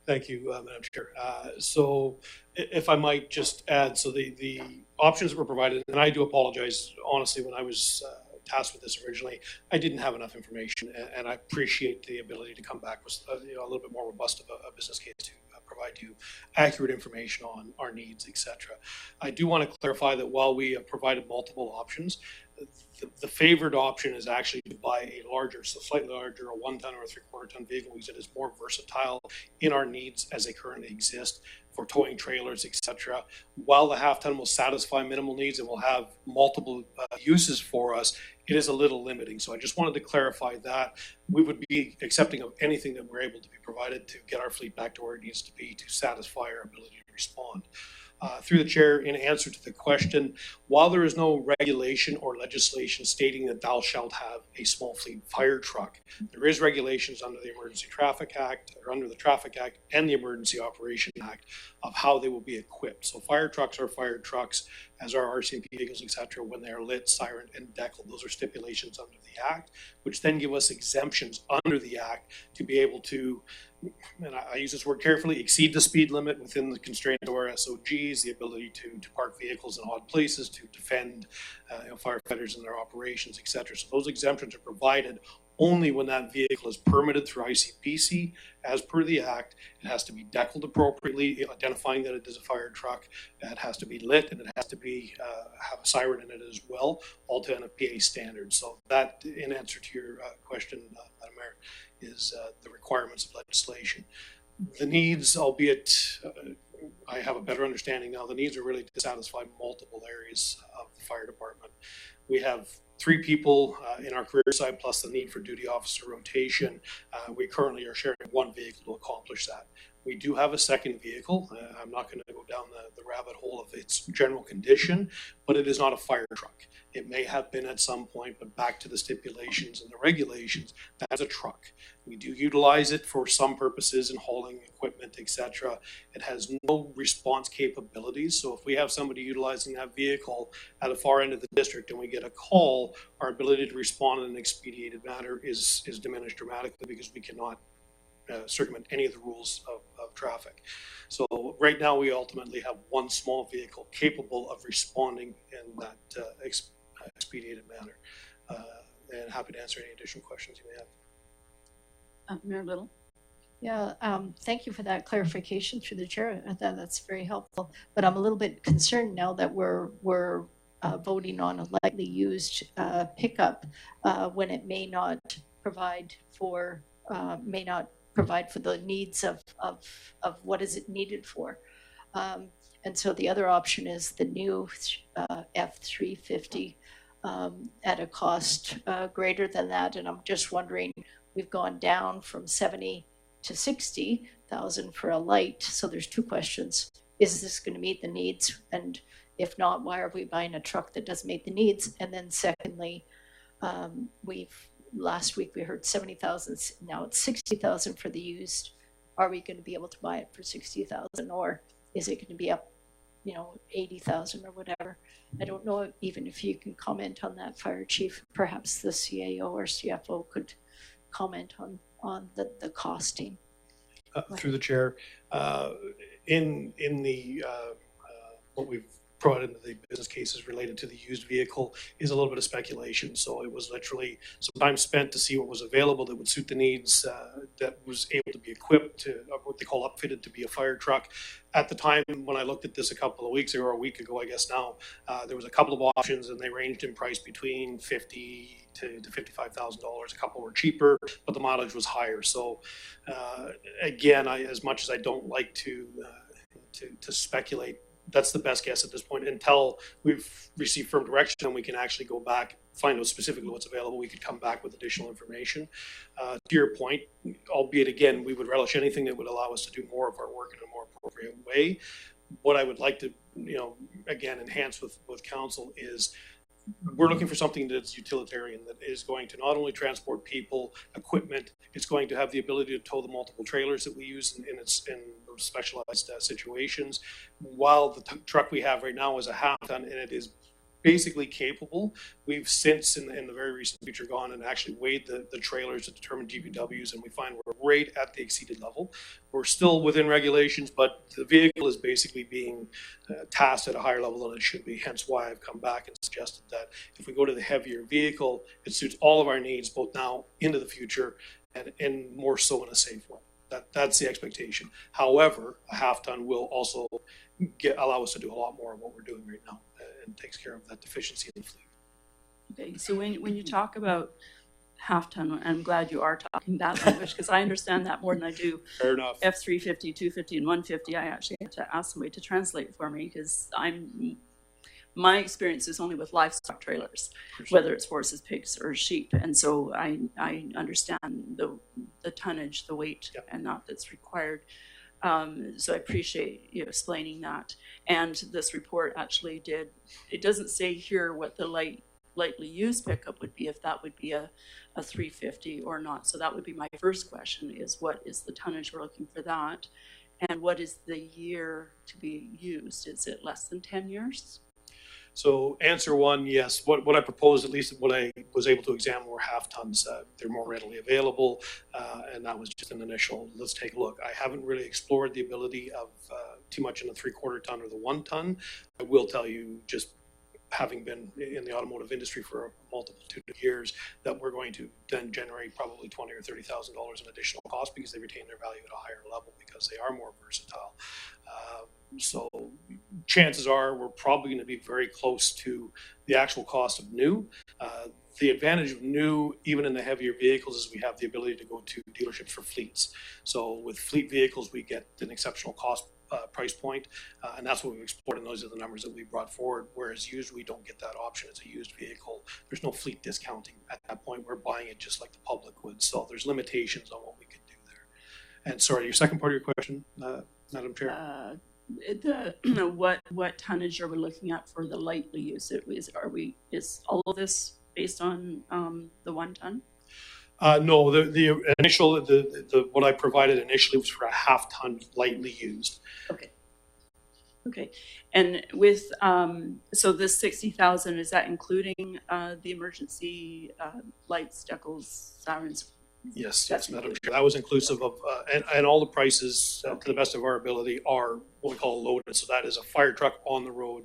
Thank you, Madam Chair. So if I might just add, so the options that were provided, and I do apologize, honestly, when I was tasked with this originally, I didn't have enough information, and I appreciate the ability to come back with a little bit more robust of a business case to provide you accurate information on our needs, etc. I do want to clarify that while we have provided multiple options, the favored option is actually to buy a larger, so slightly larger, a 1 ton or a 3/4 ton vehicle, because it is more versatile in our needs as they currently exist for towing trailers, etc. While the 1/2 ton will satisfy minimal needs and will have multiple uses for us, it is a little limiting. So I just wanted to clarify that we would be accepting of anything that we're able to be provided to get our fleet back to where it needs to be to satisfy our ability to respond. Through the chair, in answer to the question, while there is no regulation or legislation stating that thou shalt have a small fleet fire truck, there is regulations under the Emergency Traffic Act, or under the Traffic Act and the Emergency Operation Act of how they will be equipped. So fire trucks are fire trucks, as are RCMP vehicles, etc., when they are lit, siren, and decal. Those are stipulations under the Act, which then give us exemptions under the Act to be able to, and I use this word carefully, exceed the speed limit within the constraint of our SOGs, the ability to park vehicles in odd places, to defend firefighters in their operations, etc. So those exemptions are provided only when that vehicle is permitted through ICPC. As per the Act, it has to be decaled appropriately, identifying that it is a fire truck. It has to be lit, and it has to be have a siren in it as well, all to NFPA standards. So that, in answer to your question, Madam Mayor, is the requirements of legislation. The needs, albeit I have a better understanding now, the needs are really to satisfy multiple areas of the fire department. We have 3 people in our career side, plus the need for duty officer rotation. We currently are sharing 1 vehicle to accomplish that. We do have a second vehicle. I'm not going to go down the rabbit hole of its general condition, but it is not a fire truck. It may have been at some point, but back to the stipulations and the regulations, that's a truck. We do utilize it for some purposes in hauling equipment, etc. It has no response capabilities. So if we have somebody utilizing that vehicle at the far end of the district and we get a call, our ability to respond in an expedited manner is diminished dramatically because we cannot circumvent any of the rules of traffic. So right now we ultimately have 1 small vehicle capable of responding in that expedited manner. And happy to answer any additional questions you may have. Mayor Little? Yeah, thank you for that clarification through the chair. I thought that's very helpful. But I'm a little bit concerned now that we're voting on a lightly used pickup when it may not provide for the needs of what is it needed for. And so the other option is the new F-350 at a cost greater than that. And I'm just wondering, we've gone down from 70 to 60,000 for a light. So there's two questions. Is this going to meet the needs? And if not, why are we buying a truck that doesn't meet the needs? And then secondly, last week we heard 70,000, now it's 60,000 for the used. Are we going to be able to buy it for 60,000, or is it going to be up, 80,000 or whatever? I don't know even if you can comment on that, Fire Chief. Perhaps the CAO or CFO could comment on the costing. Through the chair, in the what we've brought into the business cases related to the used vehicle is a little bit of speculation. So it was literally some time spent to see what was available that would suit the needs, that was able to be equipped to what they call upfitted to be a fire truck. At the time when I looked at this a couple of weeks ago, or a week ago, I guess now, there was a couple of options and they ranged in price between $50,000 to $55,000. A couple were cheaper, but the mileage was higher. So again, as much as I don't like to speculate, that's the best guess at this point. Until we've received firm direction and we can actually go back, find out specifically what's available, we could come back with additional information. To your point, albeit again, we would relish anything that would allow us to do more of our work in a more appropriate way. What I would like to, again, enhance with council is we're looking for something that's utilitarian, that is going to not only transport people, equipment, it's going to have the ability to tow the multiple trailers that we use in those specialized situations. While the truck we have right now is a half ton and it is basically capable, we've since in the very recent future gone and actually weighed the trailers to determine GVWs, and we find we're right at the exceeded level. We're still within regulations, but the vehicle is basically being tasked at a higher level than it should be, hence why I've come back and suggested that if we go to the heavier vehicle, it suits all of our needs, both now into the future and more so in a safe way. That's the expectation. However, a half ton will also allow us to do a lot more of what we're doing right now, and takes care of that deficiency in the fleet. Okay, so when you talk about half ton, I'm glad you are talking that language because I understand that more than I do. Fair enough. F-350, 250, and 150, I actually have to ask somebody to translate for me because my experience is only with livestock trailers, whether it's horses, pigs, or sheep, and so I understand the tonnage, the weight, and that's required. So I appreciate you explaining that. And this report actually it doesn't say here what the lightly used pickup would be, if that would be a 350 or not. So that would be my first question, is what is the tonnage we're looking for that? And what is the year to be used? Is it less than 10 years? So answer one, yes. What I proposed, at least what I was able to examine, were half tons. They're more readily available, and that was just an initial, let's take a look. I haven't really explored the ability of too much in the 3/4 ton or the 1 ton. I will tell you, just having been in the automotive industry for a multitude of years, that we're going to then generate probably $20,000 or $30,000 in additional cost because they retain their value at a higher level because they are more versatile. So chances are we're probably going to be very close to the actual cost of new. The advantage of new, even in the heavier vehicles, is we have the ability to go to dealerships for fleets. So with fleet vehicles, we get an exceptional cost price point, and that's what we've explored, and those are the numbers that we brought forward. Whereas used, we don't get that option. It's a used vehicle. There's no fleet discounting at that point. We're buying it just like the public would. So there's limitations on what we can do there. And sorry, your second part of your question, Madam Chair. What tonnage are we looking at for the lightly used? Is all of this based on the 1 ton? No, the initial what I provided initially was for a half ton lightly used. Okay, and with so this 60,000, is that including the emergency lights, decals, sirens, Yes, Madam Chair. That was inclusive of, and all the prices, to the best of our ability, are what we call loaded. So that is a fire truck on the road,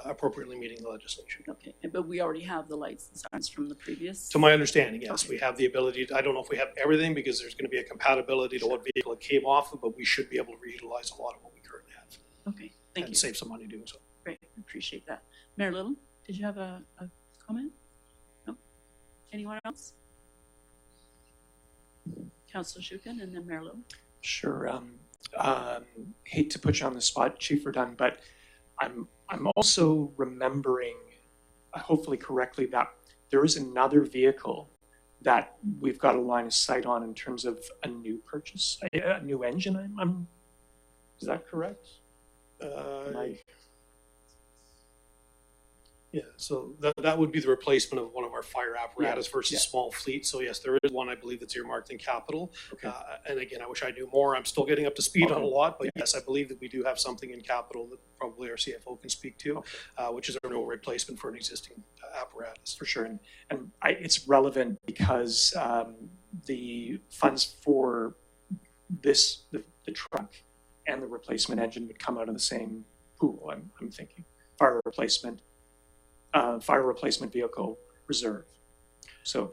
appropriately meeting the legislation. Okay, but we already have the lights and signs from the previous? To my understanding, yes, we have the ability. I don't know if we have everything because there's going to be a compatibility to what vehicle it came off of, but we should be able to reutilize a lot of what we currently have. Okay, thank you. And save some money doing so. Great, appreciate that. Mayor Little, did you have a comment? No? Anyone else? Councillor Shukin and then Mayor Little. Sure. Hate to put you on the spot, Chief Verdun, but I'm also remembering, hopefully correctly, that there is another vehicle that we've got a line of sight on in terms of a new purchase, a new engine. Is that correct? Yeah, so that would be the replacement of one of our fire apparatus versus small fleet. So yes, there is one I believe that's earmarked in capital. Okay. And again, I wish I knew more. I'm still getting up to speed on a lot, but yes, I believe that we do have something in capital that probably our CFO can speak to, which is a real replacement for an existing apparatus. For sure, and it's relevant because the funds for the truck and the replacement engine would come out of the same pool. I'm thinking fire replacement vehicle reserve. So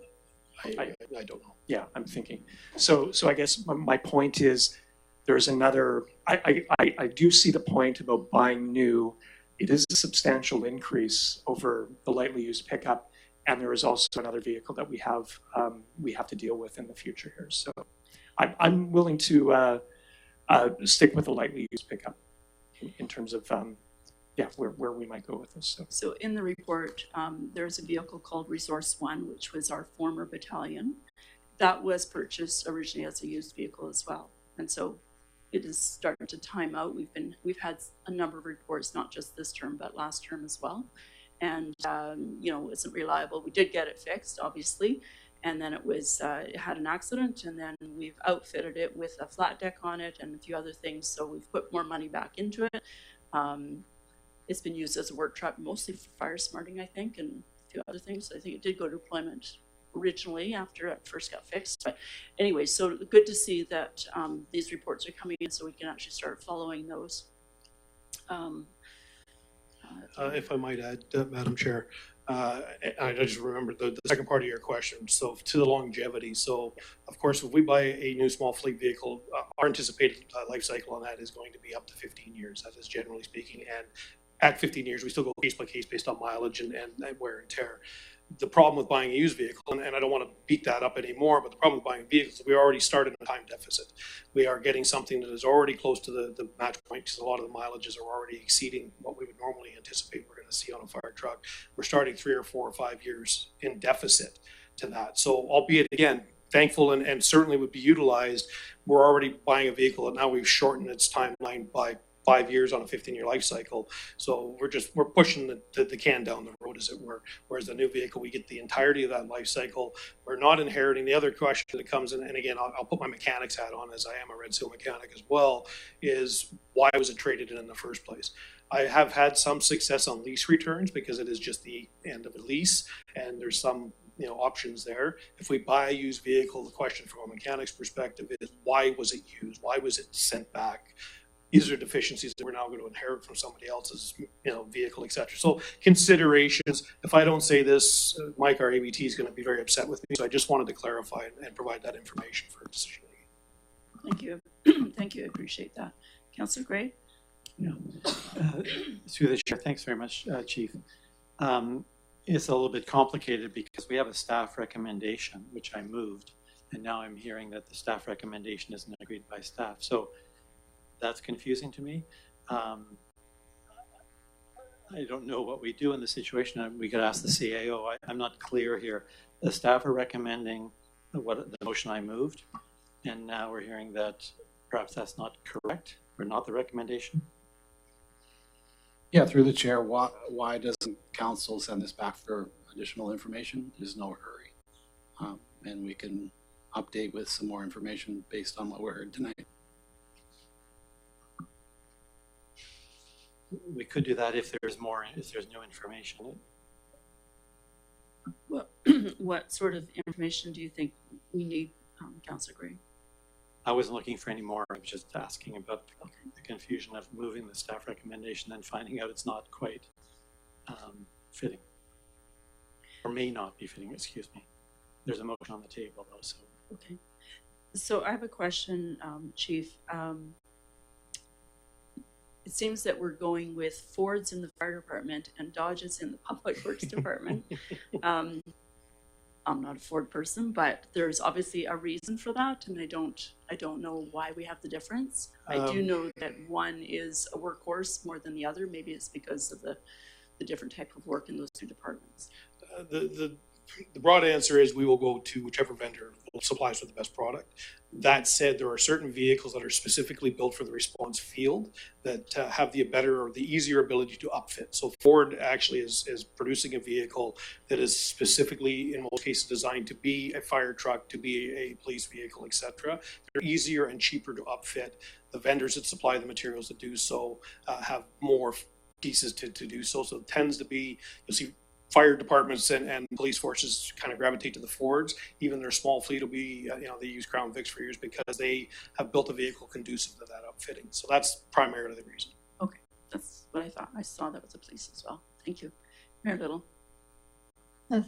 I don't know. Yeah, I'm thinking. So I guess my point is there's another. I do see the point about buying new. It is a substantial increase over the lightly used pickup, and there is also another vehicle that we have to deal with in the future here. So I'm willing to stick with the lightly used pickup in terms of where we might go with this. So in the report, there's a vehicle called Resource One, which was our former battalion. That was purchased originally as a used vehicle as well, and so it is starting to time out. We've had a number of reports, not just this term, but last term as well, and it isn't reliable. We did get it fixed, obviously, and then it had an accident, and then we've outfitted it with a flat deck on it and a few other things. So we've put more money back into it. It's been used as a work truck, mostly for fire smarting, I think, and a few other things. I think it did go to deployment originally after it first got fixed. But anyway, so good to see that these reports are coming in so we can actually start following those. If I might add, Madam Chair, I just remembered the second part of your question. So to the longevity. So of course, if we buy a new small fleet vehicle, our anticipated life cycle on that is going to be up to 15 years. That is generally speaking. And at 15 years, we still go case by case based on mileage and wear and tear. The problem with buying a used vehicle, and I don't want to beat that up anymore, but the problem with buying vehicles is we already started in a time deficit. We are getting something that is already close to the match point because a lot of the mileages are already exceeding what we would normally anticipate we're going to see on a fire truck. We're starting 3 or 4 or 5 years in deficit to that. So albeit, again, thankful and certainly would be utilized, we're already buying a vehicle and now we've shortened its timeline by 5 years on a 15-year life cycle. So we're pushing the can down the road, as it were. Whereas the new vehicle, we get the entirety of that life cycle. We're not inheriting. The other question that comes in, and again, I'll put my mechanics hat on as I am a Red Seal mechanic as well, is why was it traded in the first place? I have had some success on lease returns because it is just the end of a lease and there's some options there. If we buy a used vehicle, the question from a mechanic's perspective is why was it used? Why was it sent back? These are deficiencies that we're now going to inherit from somebody else's, vehicle, etc. So considerations. If I don't say this, Mike, our AVT, is going to be very upset with me. So I just wanted to clarify and provide that information for decision making. Thank you. Thank you. I appreciate that. Councillor Gray? Yeah. Through the chair, thanks very much, Chief. It's a little bit complicated because we have a staff recommendation, which I moved, and now I'm hearing that the staff recommendation isn't agreed by staff. So that's confusing to me. I don't know what we do in the situation. We could ask the CAO. I'm not clear here. The staff are recommending the motion I moved, and now we're hearing that perhaps that's not correct or not the recommendation. Yeah, through the chair, why doesn't council send this back for additional information? There's no hurry. And we can update with some more information based on what we heard tonight. We could do that if there's new information. Well, what sort of information do you think we need Councillor Gray. I wasn't looking for any more. I was just asking about the confusion of moving the staff recommendation and finding out it's not quite fitting, or may not be fitting, excuse me. There's a motion on the table though, so. Okay. So I have a question, Chief. It seems that we're going with Fords in the fire department and Dodges in the public works department. I'm not a Ford person, but there's obviously a reason for that, and I don't know why we have the difference. I do know that one is a workhorse more than the other. Maybe it's because of the different type of work in those two departments. The broad answer is we will go to whichever vendor supplies with the best product. That said, there are certain vehicles that are specifically built for the response field that have the better or the easier ability to upfit. So Ford actually is producing a vehicle that is specifically, in most cases, designed to be a fire truck, to be a police vehicle, etc. They're easier and cheaper to upfit. The vendors that supply the materials that do so have more pieces to do so. So it tends to be, you'll see fire departments and police forces kind of gravitate to the Fords. Even their small fleet will be, they use Crown Vics for years because they have built a vehicle conducive to that upfitting. So that's primarily the reason. Okay, that's what I thought. I saw that was a police as well. Thank you. Mayor Little.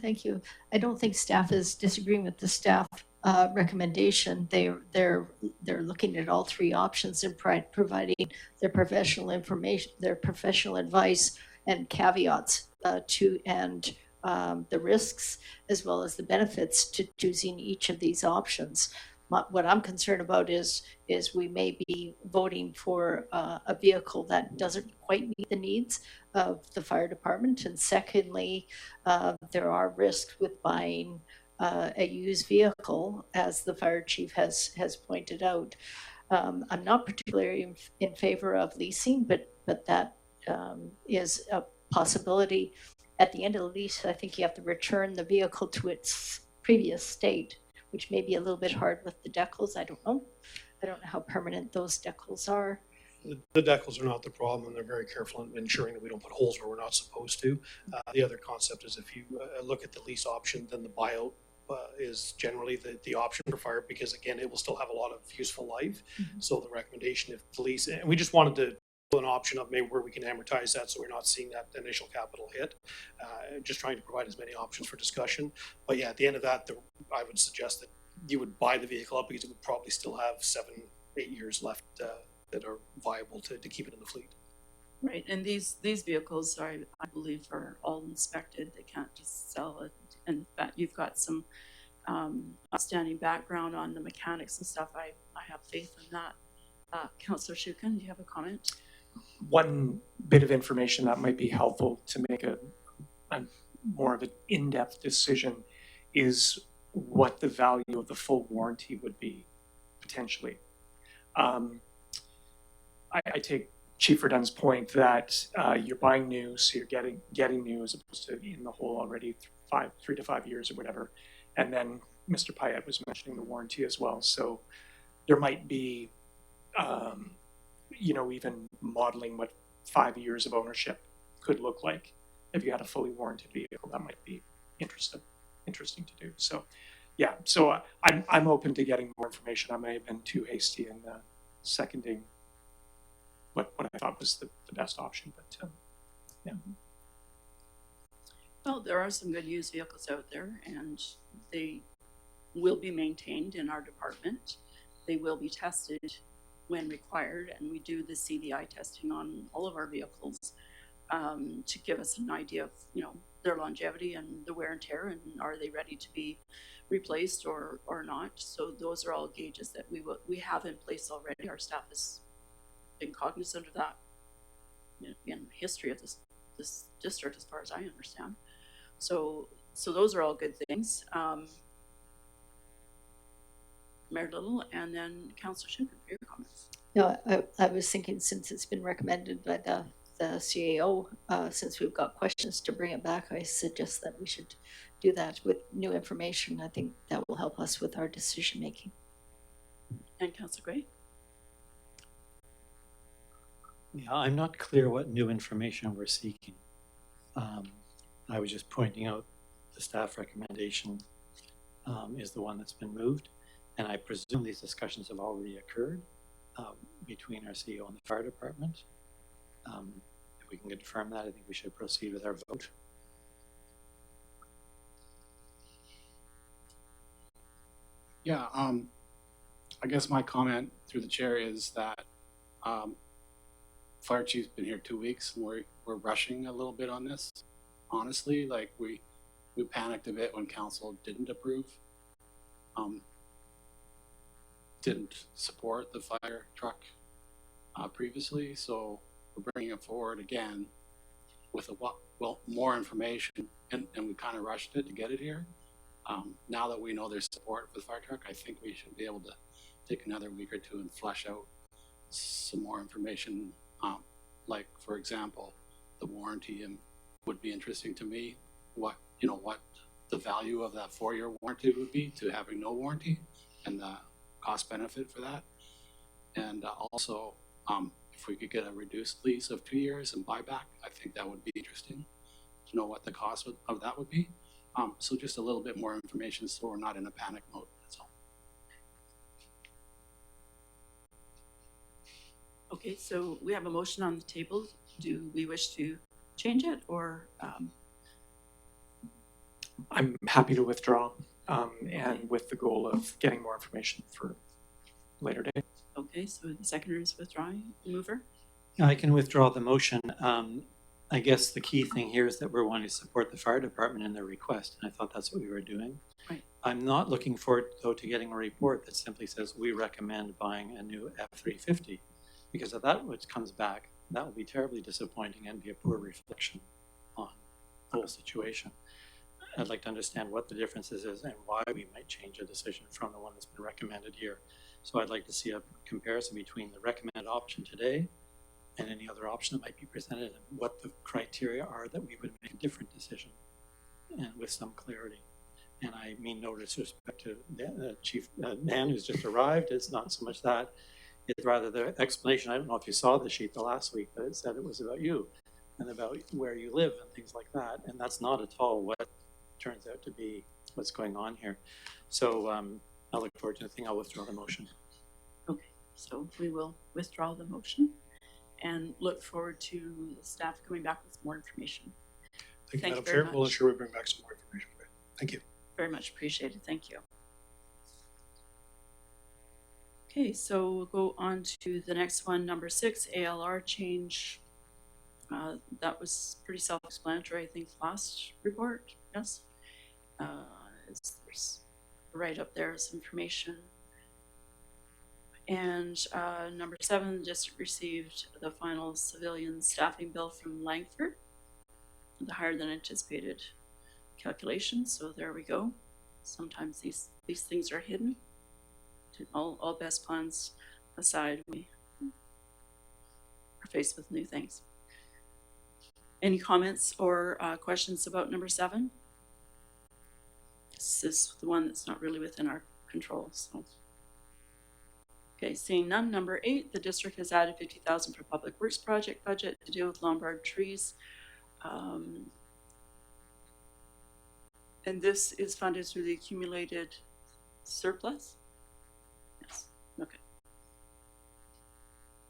Thank you. I don't think staff is disagreeing with the staff recommendation. They're looking at all three options and providing their professional information, their professional advice and caveats to the risks as well as the benefits to choosing each of these options. What I'm concerned about is we may be voting for a vehicle that doesn't quite meet the needs of the fire department. And secondly, there are risks with buying a used vehicle, as the fire chief has pointed out. I'm not particularly in favor of leasing, but that is a possibility. At the end of the lease, I think you have to return the vehicle to its previous state, which may be a little bit hard with the decals. I don't know how permanent those decals are. The decals are not the problem, and they're very careful in ensuring that we don't put holes where we're not supposed to. The other concept is if you look at the lease option, then the buyout is generally the option for fire, because again, it will still have a lot of useful life. Mm-hmm. So the recommendation, if the lease, and we just wanted to an option of maybe where we can amortize that so we're not seeing that initial capital hit. Just trying to provide as many options for discussion. But yeah, at the end of that, I would suggest that you would buy the vehicle up because it would probably still have 7-8 years left that are viable to keep it in the fleet. Right, and these vehicles I believe are all inspected. They can't just sell it. And that you've got some outstanding background on the mechanics and stuff. I have faith in that. Councillor Shooke, do you have a comment? One bit of information that might be helpful to make a more of an in-depth decision is what the value of the full warranty would be, potentially. I take Chief Verdun's point that you're buying new, so you're getting new as opposed to in the hole already 3 to 5 years or whatever. And then Mr. Payette was mentioning the warranty as well. So there might be even modeling what 5 years of ownership could look like if you had a fully warranted vehicle. That might be interesting to do. So, yeah. So I'm open to getting more information. I may have been too hasty in seconding what I thought was the best option, but yeah. Well, there are some good used vehicles out there, and they will be maintained in our department. They will be tested when required, and we do the CVI testing on all of our vehicles to give us an idea of their longevity and the wear and tear, and are they ready to be replaced or not. So those are all gauges that we have in place already. Our staff has been cognizant of that in the history of this district, as far as I understand. So those are all good things. Mayor Little, and then Councillor Shooke for your comments. No, I was thinking, since it's been recommended by the CAO, since we've got questions to bring it back, I suggest that we should do that with new information. I think that will help us with our decision making. And Councillor Gray? Yeah, I'm not clear what new information we're seeking. I was just pointing out the staff recommendation is the one that's been moved. And I presume these discussions have already occurred between our CEO and the fire department. If we can confirm that, I think we should proceed with our vote. Yeah, I guess my comment through the chair is that fire chief's been here 2 weeks and we're rushing a little bit on this. Honestly, like we panicked a bit when council didn't approve, didn't support the fire truck previously, so we're bringing it forward again with more information, and we kind of rushed it to get it here. Now that we know there's support for the fire truck, I think we should be able to take another week or two and flesh out some more information. Like, for example, the warranty would be interesting to me. What the value of that 4-year warranty would be to having no warranty, and the cost benefit for that. And also, if we could get a reduced lease of 2 years and buyback, I think that would be interesting to know what the cost of that would be. So just a little bit more information so we're not in a panic mode, that's all. Okay, so we have a motion on the table. Do we wish to change it, or? I'm happy to withdraw, and with the goal of getting more information for later date. Okay, so the seconder is withdrawing. The mover? I can withdraw the motion. I guess the key thing here is that we're wanting to support the fire department in their request, and I thought that's what we were doing. Right. I'm not looking forward, though, to getting a report that simply says we recommend buying a new F-350, because if that which comes back, that will be terribly disappointing and be a poor reflection on the whole situation. I'd like to understand what the differences is and why we might change a decision from the one that's been recommended here. So I'd like to see a comparison between the recommended option today and any other option that might be presented, and what the criteria are that we would make a different decision, and with some clarity. And I mean no disrespect to Chief Nan, who's just arrived. It's not so much that, it's rather the explanation. I don't know if you saw the sheet the last week, but it said it was about you and about where you live and things like that. And that's not at all what turns out to be what's going on here. So I look forward to the thing. I'll withdraw the motion. Okay, so we will withdraw the motion and look forward to the staff coming back with more information. Thank you, Madam very Chair. We'll much. ensure we bring back some more information. Thank you. Very much appreciated. Thank you. Okay, so we'll go on to the next one, number 6, ALR change. That was pretty self-explanatory, I think, last report. Yes. There's right up there is information. And number 7, the district received the final civilian staffing bill from Langford, the higher than anticipated calculation. So there we go. Sometimes these things are hidden. All best plans aside, we are faced with new things. Any comments or questions about number 7? This is the one that's not really within our control. So, okay, seeing none. Number 8, the district has added $50,000 for public works project budget to deal with Lombard trees. And this is funded through the accumulated surplus? Yes, okay.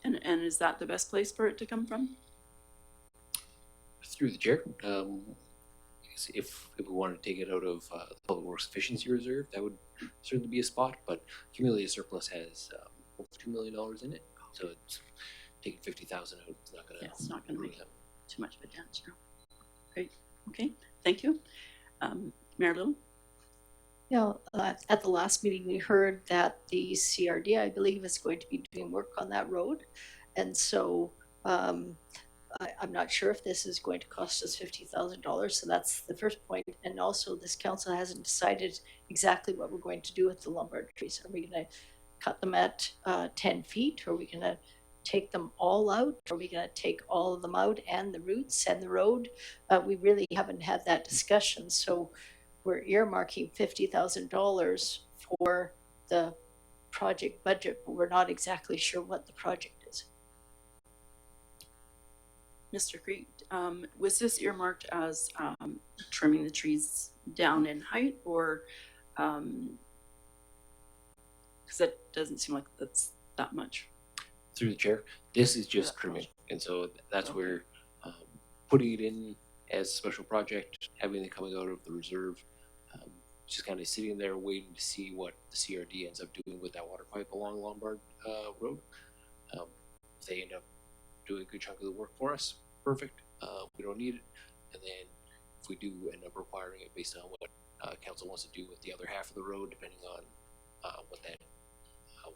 And is that the best place for it to come from? Through the chair, if we wanted to take it out of the Public Works Efficiency Reserve, that would certainly be a spot, but accumulated surplus has over $2 million in it, so it's taking 50,000 out. It's not going to make too much of a dent. No. Great. Okay. Thank you, Mayor Little. Yeah, at the last meeting, we heard that the CRD, I believe, is going to be doing work on that road, and so I'm not sure if this is going to cost us $50,000. So that's the first point. And also, this council hasn't decided exactly what we're going to do with the Lombard trees. Are we going to cut them at 10 feet? Or are we going to take them all out? Are we going to take all of them out and the roots and the road? We really haven't had that discussion. So we're earmarking $50,000 for the project budget, but we're not exactly sure what the project is. Mr. Creed, was this earmarked as trimming the trees down in height, or Because that doesn't seem like that's that much. Through the chair, this is just trimming, and so that's where putting it in as a special project, having it coming out of the reserve, just kind of sitting there waiting to see what the CRD ends up doing with that water pipe along Lombard Road. If they end up doing a good chunk of the work for us, perfect. We don't need it, and then if we do end up requiring it based on what council wants to do with the other half of the road, depending on what that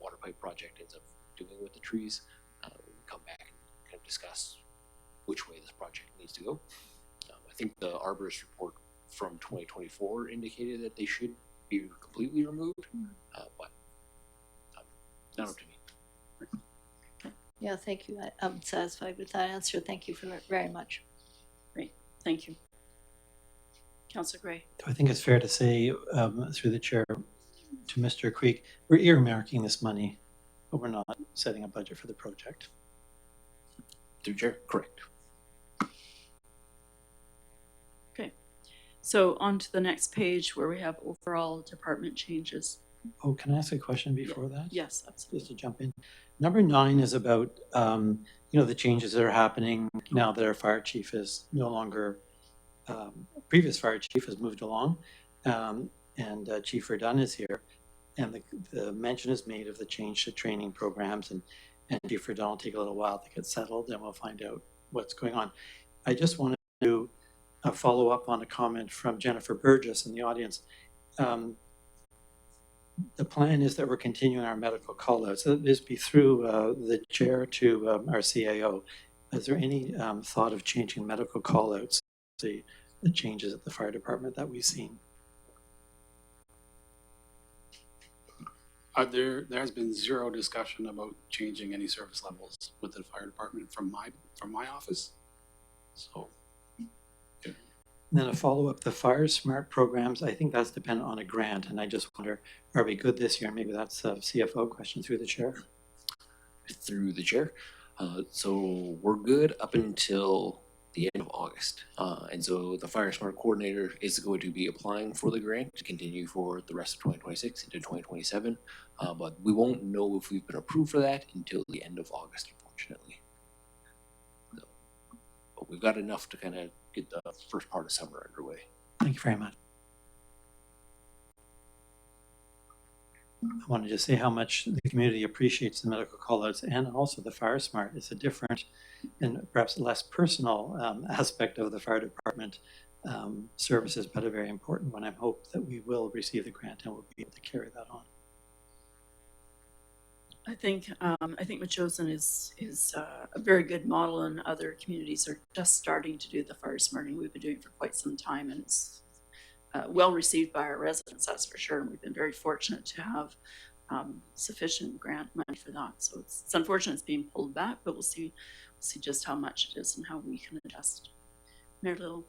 water pipe project ends up doing with the trees, we come back and kind of discuss which way this project needs to go. I think the arborist report from 2024 indicated that they should be completely removed, but not up to me. Yeah, thank you. I'm satisfied with that answer. Thank you for it very much. Great, thank you. Councillor Gray. I think it's fair to say, through the chair, to Mr. Creek, we're earmarking this money, but we're not setting a budget for the project. Through chair, correct. Okay, so on to the next page where we have overall department changes. Oh, can I ask a question before that? Yes, absolutely. Just to jump in. Number 9 is about, the changes that are happening now that our fire chief is no longer, previous fire chief has moved along, and Chief Verdun is here. And the mention is made of the change to training programs, and Chief Verdun will take a little while to get settled, and we'll find out what's going on. I just wanted to follow up on a comment from Jennifer Burgess in the audience. The plan is that we're continuing our medical call-outs. So this be through the chair to our CAO. Is there any thought of changing medical call-outs, the changes at the fire department that we've seen? There has been zero discussion about changing any service levels with the fire department from my office. So. And then a follow-up, the Fire Smart programs, I think that's dependent on a grant, and I just wonder, are we good this year? Maybe that's a CFO question through the chair. Through the chair. So we're good up until the end of August. And so the Fire Smart coordinator is going to be applying for the grant to continue for the rest of 2026 into 2027. But we won't know if we've been approved for that until the end of August, unfortunately. So, but we've got enough to kind of get the first part of summer underway. Thank you very much. I wanted to say how much the community appreciates the medical call-outs and also the Fire Smart. It's a different and perhaps less personal aspect of the fire department services, but a very important one. I hope that we will receive the grant and we'll be able to carry that on. I think Metchosin is a very good model, and other communities are just starting to do the fire smarting. We've been doing it for quite some time, and it's well received by our residents, that's for sure. And we've been very fortunate to have sufficient grant money for that. So it's unfortunate it's being pulled back, but we'll see just how much it is and how we can adjust. Mayor Little.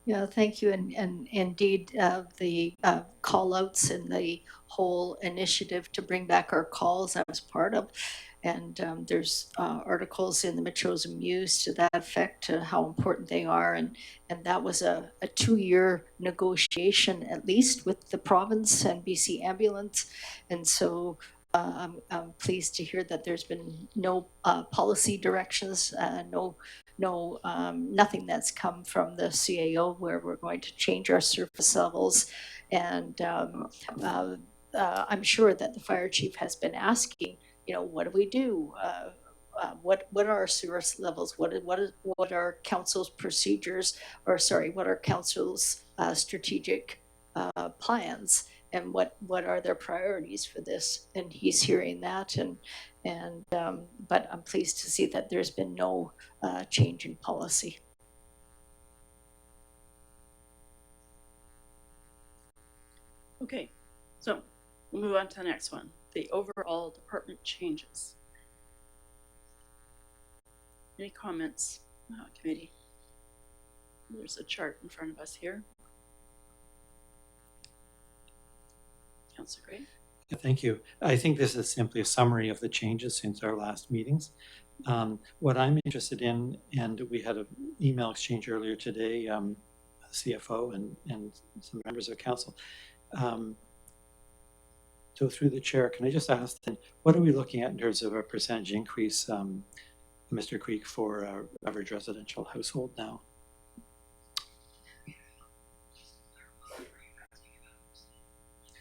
Yeah, thank you. And indeed, the call outs and the whole initiative to bring back our calls, I was part of. And there's articles in the Metchosin News to that effect, to how important they are. And that was a 2-year negotiation, at least, with the province and BC Ambulance. And so I'm pleased to hear that there's been no policy directions, nothing that's come from the CAO where we're going to change our service levels. And I'm sure that the fire chief has been asking, what do we do? What are our service levels? What are council's procedures, what are council's strategic plans? And what are their priorities for this? And he's hearing that, but I'm pleased to see that there's been no change in policy. Okay, so we'll move on to the next one. The overall department changes. Any comments, committee? There's a chart in front of us here. Councillor Gray. Thank you. I think this is simply a summary of the changes since our last meetings. What I'm interested in, and we had an email exchange earlier today, CFO and some members of council, So through the chair, can I just ask then, what are we looking at in terms of a percentage increase, Mr. Creek, for average residential household now?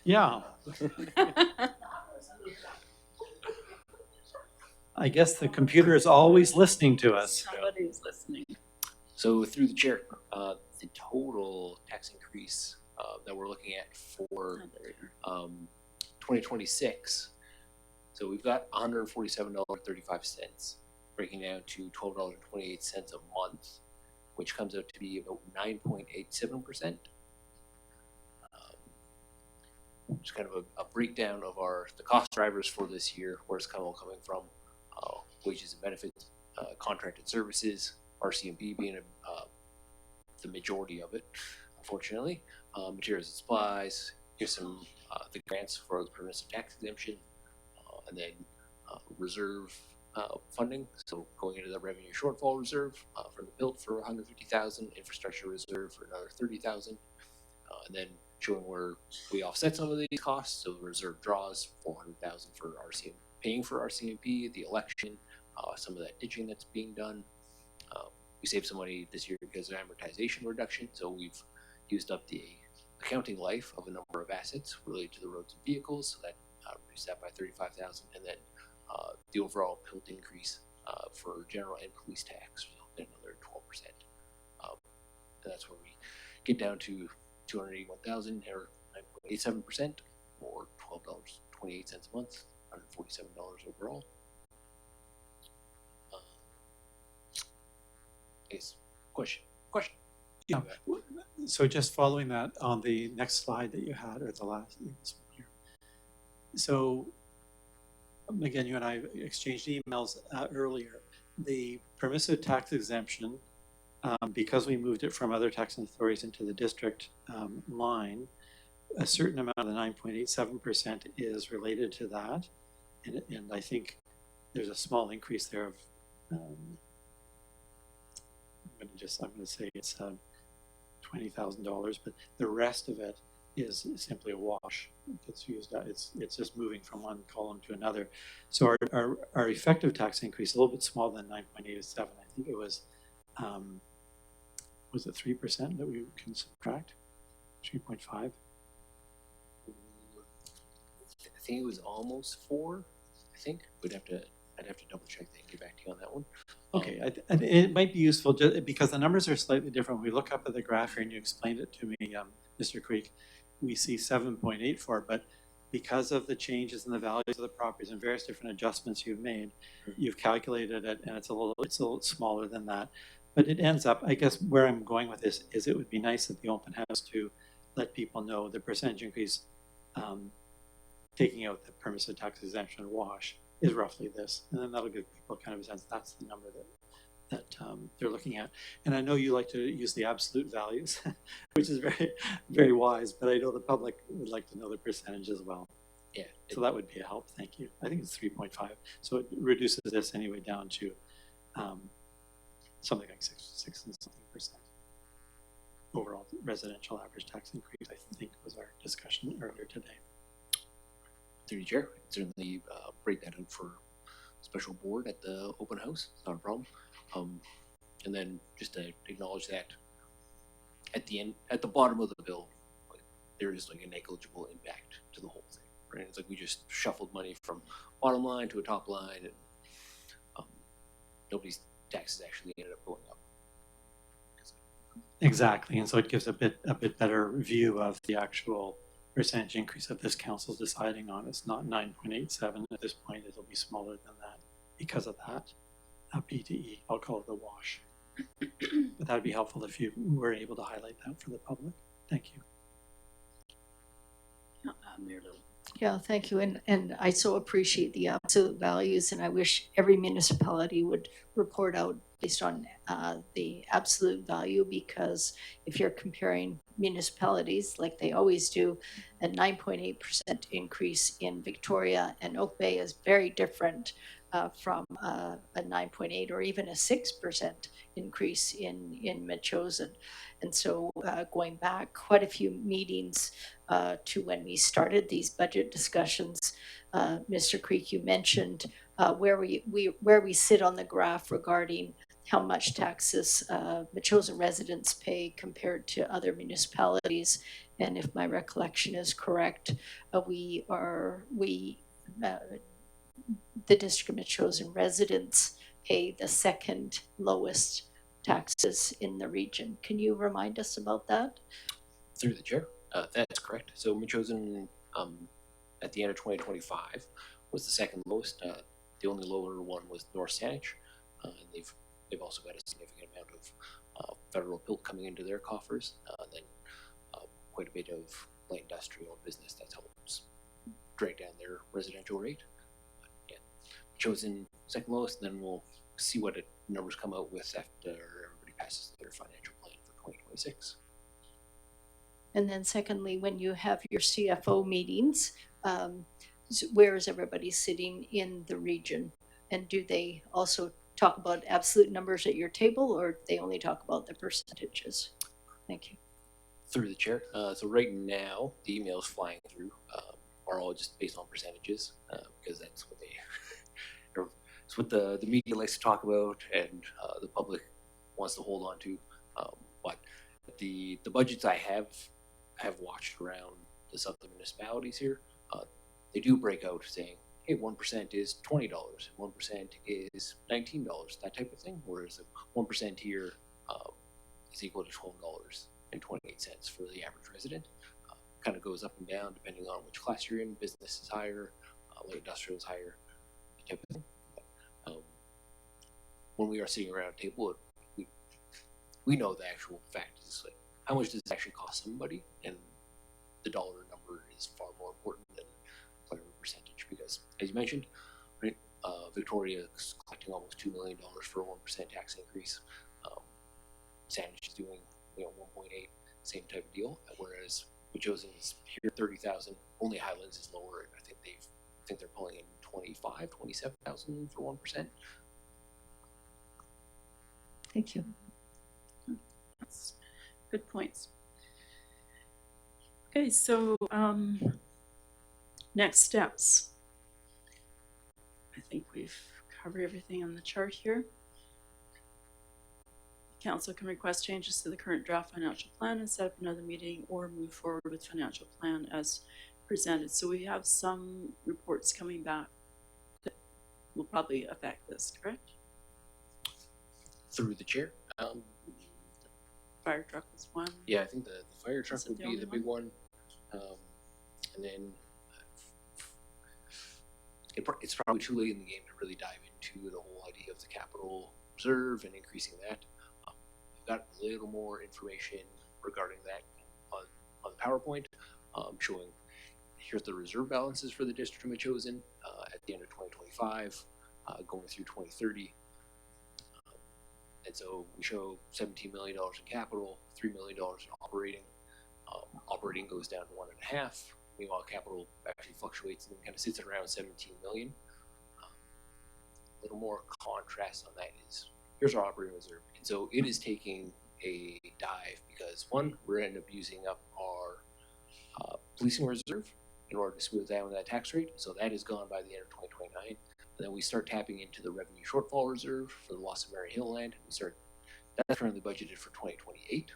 Yeah. I guess the computer is always listening to us. Somebody's listening. So through the chair, the total tax increase that we're looking at for 2026. So we've got $147.35, breaking down to $12.28 a month, which comes out to be about 9.87%. Just kind of a breakdown of the cost drivers for this year, where it's all coming from: wages and benefits, contracted services, RCMP being the majority of it, unfortunately. Materials and supplies, here's some the grants for the permissive tax exemption, and then reserve funding. So going into the revenue shortfall reserve for the built for $150,000, infrastructure reserve for another $30,000, and then showing where we offset some of these costs. So the reserve draws $400,000 for RCMP, paying for RCMP, the election, some of that ditching that's being done. We saved some money this year because of amortization reduction. So we've used up the accounting life of a number of assets related to the roads and vehicles. So that reduced that by $35,000, and then the overall PILT increase for general and police tax, another 12%. And that's where we get down to $281,000 or 9.87%, or $12.28 a month, $147 overall. Yes, question. Yeah. So just following that on the next slide that you had, or the last, this one here. So again, you and I exchanged emails earlier. The permissive tax exemption, because we moved it from other taxing authorities into the district line, a certain amount of the 9.87% is related to that. And I think there's a small increase there of, I'm going to say it's $20,000, but the rest of it is simply a wash. It's used. It's just moving from one column to another. So our effective tax increase is a little bit smaller than 9.87. I think it was it 3% that we can subtract? 3.5. I think it was almost 4. I think I'd have to double check that and get back to you on that one. Okay, it might be useful just because the numbers are slightly different. When we look up at the graph here, and you explained it to me, Mr. Creek, we see 7.84, but because of the changes in the values of the properties and various different adjustments you've made, you've calculated it, and it's a little smaller than that. But it ends up, I guess, where I'm going with this is it would be nice at the open house to let people know the percentage increase, taking out the permissive tax exemption wash, is roughly this, and then that'll give people kind of a sense that's the number that they're looking at. And I know you like to use the absolute values, which is very, very wise, but I know the public would like to know the percentage as well. Yeah. So that would be a help. Thank you. I think it's 3.5. So it reduces this anyway down to something like 6 and something percent. Overall residential average tax increase, I think, was our discussion earlier today. Through the chair, certainly break that out for special board at the open house. It's not a problem. And then just to acknowledge that at the end, at the bottom of the bill, there is like a negligible impact to the whole thing, right? It's like we just shuffled money from bottom line to a top line, and nobody's taxes actually ended up going up. Exactly, and so it gives a bit better view of the actual percentage increase that this council's deciding on. It's not 9.87 at this point. It'll be smaller than that because of that. PTE, I'll call it the wash. But that'd be helpful if you were able to highlight that for the public. Thank you. Yeah, thank you. And I so appreciate the absolute values, and I wish every municipality would report out based on the absolute value, because if you're comparing municipalities like they always do, a 9.8% increase in Victoria and Oak Bay is very different from a 9.8 or even a 6% increase in Metchosin. And so going back quite a few meetings to when we started these budget discussions, Mr. Creek, you mentioned where we sit on the graph regarding how much taxes Metchosin residents pay compared to other municipalities. And if my recollection is correct, the District of Metchosin residents pay the second lowest taxes in the region. Can you remind us about that? Through the chair, that's correct. So Metchosin, at the end of 2025, was the second lowest. The only lower one was North Saanich, and they've also got a significant amount of federal PILT coming into their coffers. Then quite a bit of light industrial business that helps drag down their residential rate. Chosen second lowest, then we'll see what numbers come out with after everybody passes their financial plan for 2026. And then secondly, when you have your CFO meetings, where is everybody sitting in the region? And do they also talk about absolute numbers at your table, or they only talk about the percentages? Thank you. Through the chair. So right now, the emails flying through are all just based on percentages because that's what it's what the media likes to talk about and the public wants to hold on to. But the budgets I have watched around the southern municipalities here, they do break out saying, hey, 1% is $20, 1% is $19, that type of thing. Whereas 1% here is equal to $12.28 for the average resident. Kind of goes up and down depending on which class you're in. Business is higher, light industrial is higher, that type of thing. When we are sitting around a table, we know the actual fact is like how much does it actually cost somebody, and the dollar number is far more important than whatever percentage. Because as you mentioned, right, Victoria is collecting almost $2 million for a 1% tax increase. Saanich is doing 1.8, same type of deal. Whereas Metchosin is here 30,000. Only Highlands is lower. I think they're pulling in 27,000 for 1%. Thank you. That's good points. Okay, so next steps. I think we've covered everything on the chart here. Council can request changes to the current draft financial plan and set up another meeting or move forward with financial plan as presented. So we have some reports coming back that will probably affect this, correct? Through the chair. Fire truck was one. Yeah, I think the fire truck would the be only the big one. And then it's probably too late in the game to really dive into the whole idea of the capital reserve and increasing that. I've got a little more information regarding that on the PowerPoint, showing here's the reserve balances for the District of Metchosin at the end of 2025, going through 2030. And so we show $17 million in capital, $3 million in operating. Operating goes down to 1.5. Meanwhile, capital actually fluctuates and kind of sits at around 17 million. A little more contrast on that is here's our operating reserve. And so it is taking a dive because one, we're end up using up our policing reserve in order to smooth down that tax rate. So that is gone by the end of 2029. And then we start tapping into the revenue shortfall reserve for the loss of Mary Hill land. That's currently budgeted for 2028.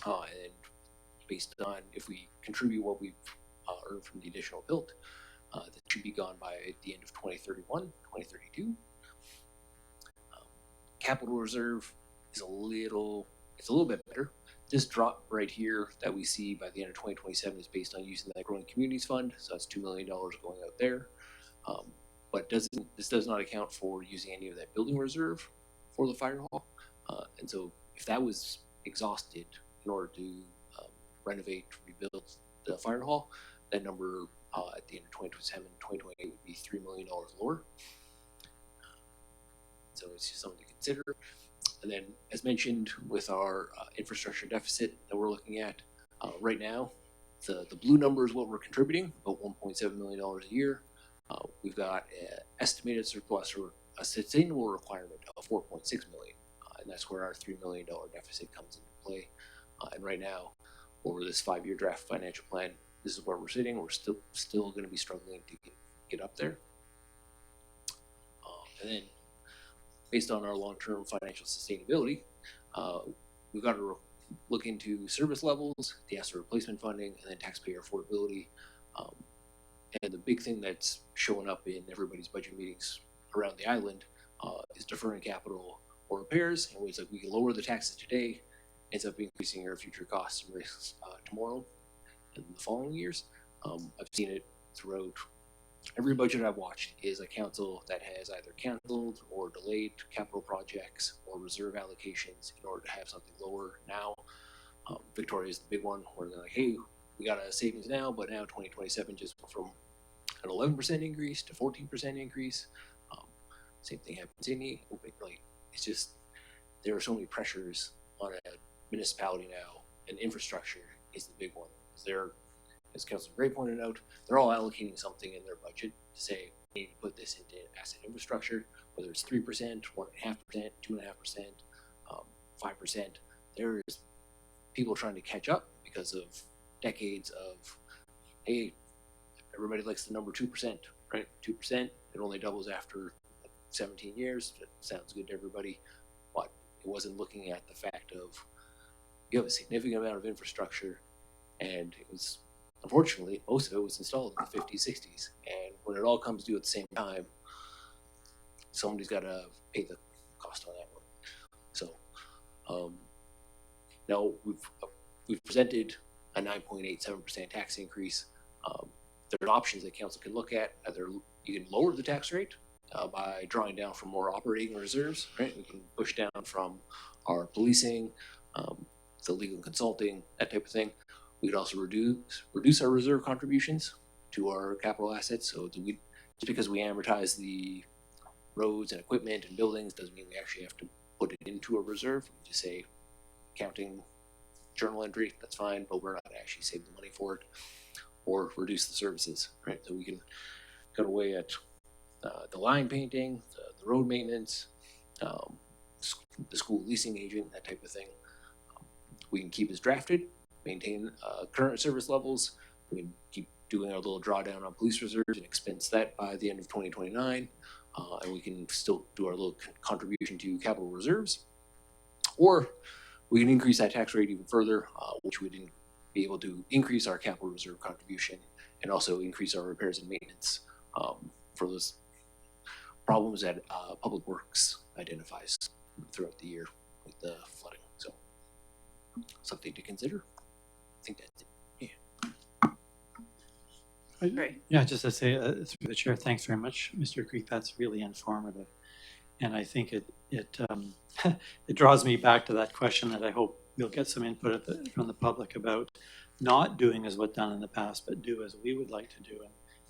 And based on if we contribute what we've earned from the additional PILT, that should be gone by the end of 2031, 2032. Capital reserve is a little bit better. This drop right here that we see by the end of 2027 is based on using that Growing Communities Fund. So that's $2 million going out there. But this does not account for using any of that building reserve for the fire hall. And so if that was exhausted in order to renovate, rebuild the fire hall, that number at the end of 2027, 2028 would be $3 million lower. So it's just something to consider. And then, as mentioned, with our infrastructure deficit that we're looking at right now, the blue number is what we're contributing, about $1.7 million a year. We've got an estimated surplus or a sustainable requirement of 4.6 million, and that's where our $3 million deficit comes into play. And right now, over this 5-year draft financial plan, this is where we're sitting. We're still going to be struggling to get up there. And then, based on our long-term financial sustainability, we've got to look into service levels, the asset replacement funding, and then taxpayer affordability. And the big thing that's showing up in everybody's budget meetings around the island is deferring capital or repairs. And it's like we can lower the taxes today, ends up increasing your future costs and risks tomorrow and the following years. I've seen it throughout every budget I've watched is a council that has either canceled or delayed capital projects or reserve allocations in order to have something lower now. Victoria is the big one where they're like, hey, we got a savings now, but now 2027 just went from an 11% increase to 14% increase. Same thing happens in the like it's just there are so many pressures on a municipality now, and infrastructure is the big one. They're, as Councilor Gray pointed out, they're all allocating something in their budget to say we need to put this into asset infrastructure, whether it's 3%, 1.5%, 2.5%, 5%. There is people trying to catch up because of decades of, hey, everybody likes the number 2%, right? 2%, it only doubles after 17 years. That sounds good to everybody, but it wasn't looking at the fact of you have a significant amount of infrastructure, and it was, unfortunately, most of it was installed in the 50s, 60s, and when it all comes due at the same time, somebody's got to pay the cost on that one. So now we've presented a 9.87% tax increase. There are options that council can look at. Either you can lower the tax rate by drawing down from more operating reserves, right? We can push down from our policing, the legal consulting, that type of thing. We could also reduce our reserve contributions to our capital assets. So just because we amortize the roads and equipment and buildings doesn't mean we actually have to put it into a reserve. We just say counting journal entry, that's fine, but we're not going to actually save the money for it, or reduce the services, right? So we can cut away at the line painting, the road maintenance, the school leasing agent, that type of thing. We can keep as drafted, maintain current service levels. We can keep doing our little drawdown on police reserves and expense that by the end of 2029. And we can still do our little contribution to capital reserves. Or we can increase that tax rate even further, which we didn't be able to increase our capital reserve contribution and also increase our repairs and maintenance for those problems that Public Works identifies throughout the year with the flooding. So something to consider. I think that's it. Yeah. Great. Yeah, just to say through the chair, thanks very much, Mr. Creek. That's really informative, and I think it it draws me back to that question that I hope we'll get some input from the public about not doing as what's done in the past, but do as we would like to do,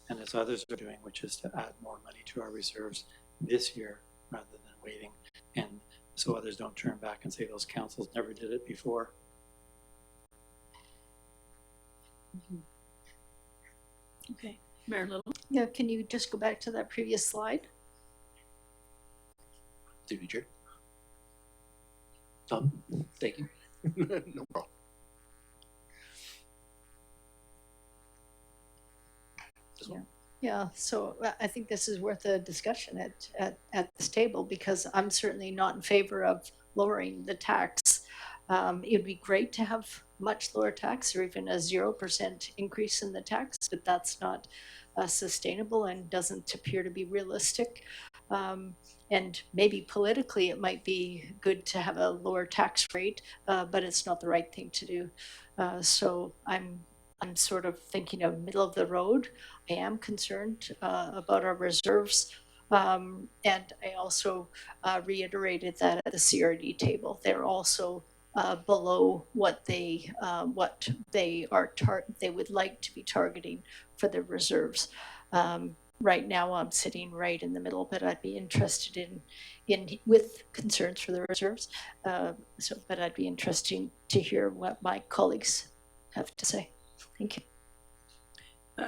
and as others are doing, which is to add more money to our reserves this year rather than waiting, and so others don't turn back and say those councils never did it before. Okay, Mayor Little. Yeah, can you just go back to that previous slide? Through the chair. Tom, thank you. No problem. Yeah, so I think this is worth a discussion at this table, because I'm certainly not in favor of lowering the tax. It would be great to have much lower tax, or even a 0% increase in the tax, but that's not sustainable and doesn't appear to be realistic. And maybe politically it might be good to have a lower tax rate, but it's not the right thing to do. So I'm sort of thinking of middle of the road. I am concerned about our reserves. And I also reiterated that at the CRD table, they're also below what they would like to be targeting for the reserves. Right now, I'm sitting right in the middle, but I'd be interested in with concerns for the reserves. But I'd be interested to hear what my colleagues have to say. Thank you.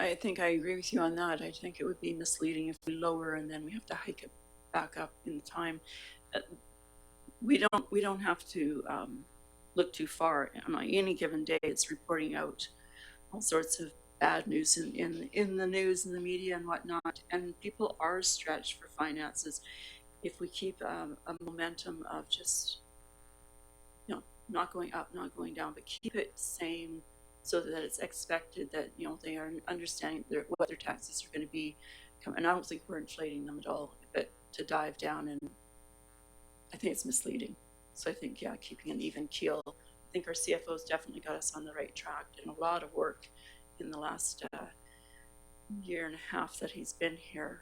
I think I agree with you on that. I think it would be misleading if we lower and then we have to hike it back up in time. We don't have to look too far. On any given day, it's reporting out all sorts of bad news in the news and the media and whatnot. And people are stretched for finances. If we keep a momentum of just, not going up, not going down, but keep it same, so that it's expected that they are understanding what their taxes are going to be, and I don't think we're inflating them at all. But to dive down, and I think it's misleading. So I think keeping an even keel. I think our CFO's definitely got us on the right track, and a lot of work in the last year and a half that he's been here,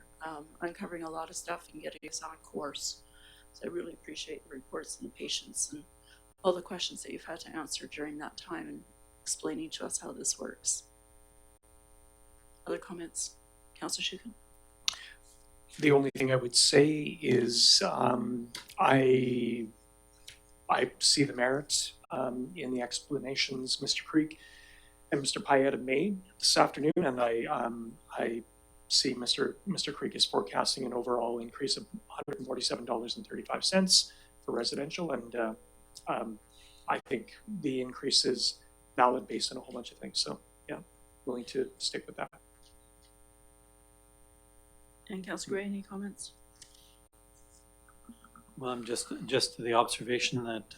uncovering a lot of stuff and getting us on a course. So I really appreciate the reports and the patience and all the questions that you've had to answer during that time and explaining to us how this works. Other comments? Councillor Shooken? The only thing I would say is I see the merits in the explanations Mr. Creek and Mr. Payette have made this afternoon, and I see Mr. Creek is forecasting an overall increase of $147.35 for residential, and I think the increase is valid based on a whole bunch of things. So yeah, willing to stick with that. And Councillor Gray, any comments? Well, I'm just the observation that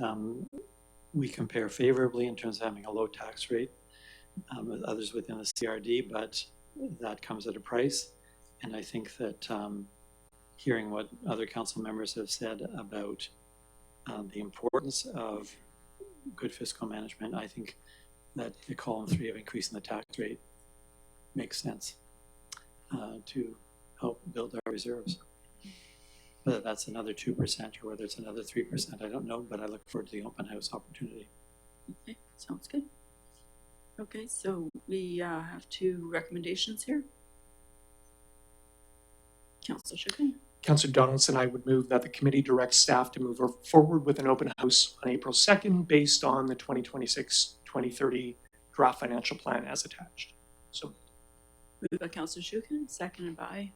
we compare favorably in terms of having a low tax rate with others within the CRD, but that comes at a price. And I think that hearing what other council members have said about the importance of good fiscal management, I think that the column 3 of increasing the tax rate makes sense to help build our reserves. Whether that's another 2% or whether it's another 3%, I don't know, but I look forward to the open house opportunity. Okay, sounds good. Okay, so we have 2 recommendations here. Councillor Shooken? Councillor Donaldson, I would move that the committee directs staff to move forward with an open house on April 2nd based on the 2026-2030 draft financial plan as attached. So moved by Councillor Shooken, seconded by?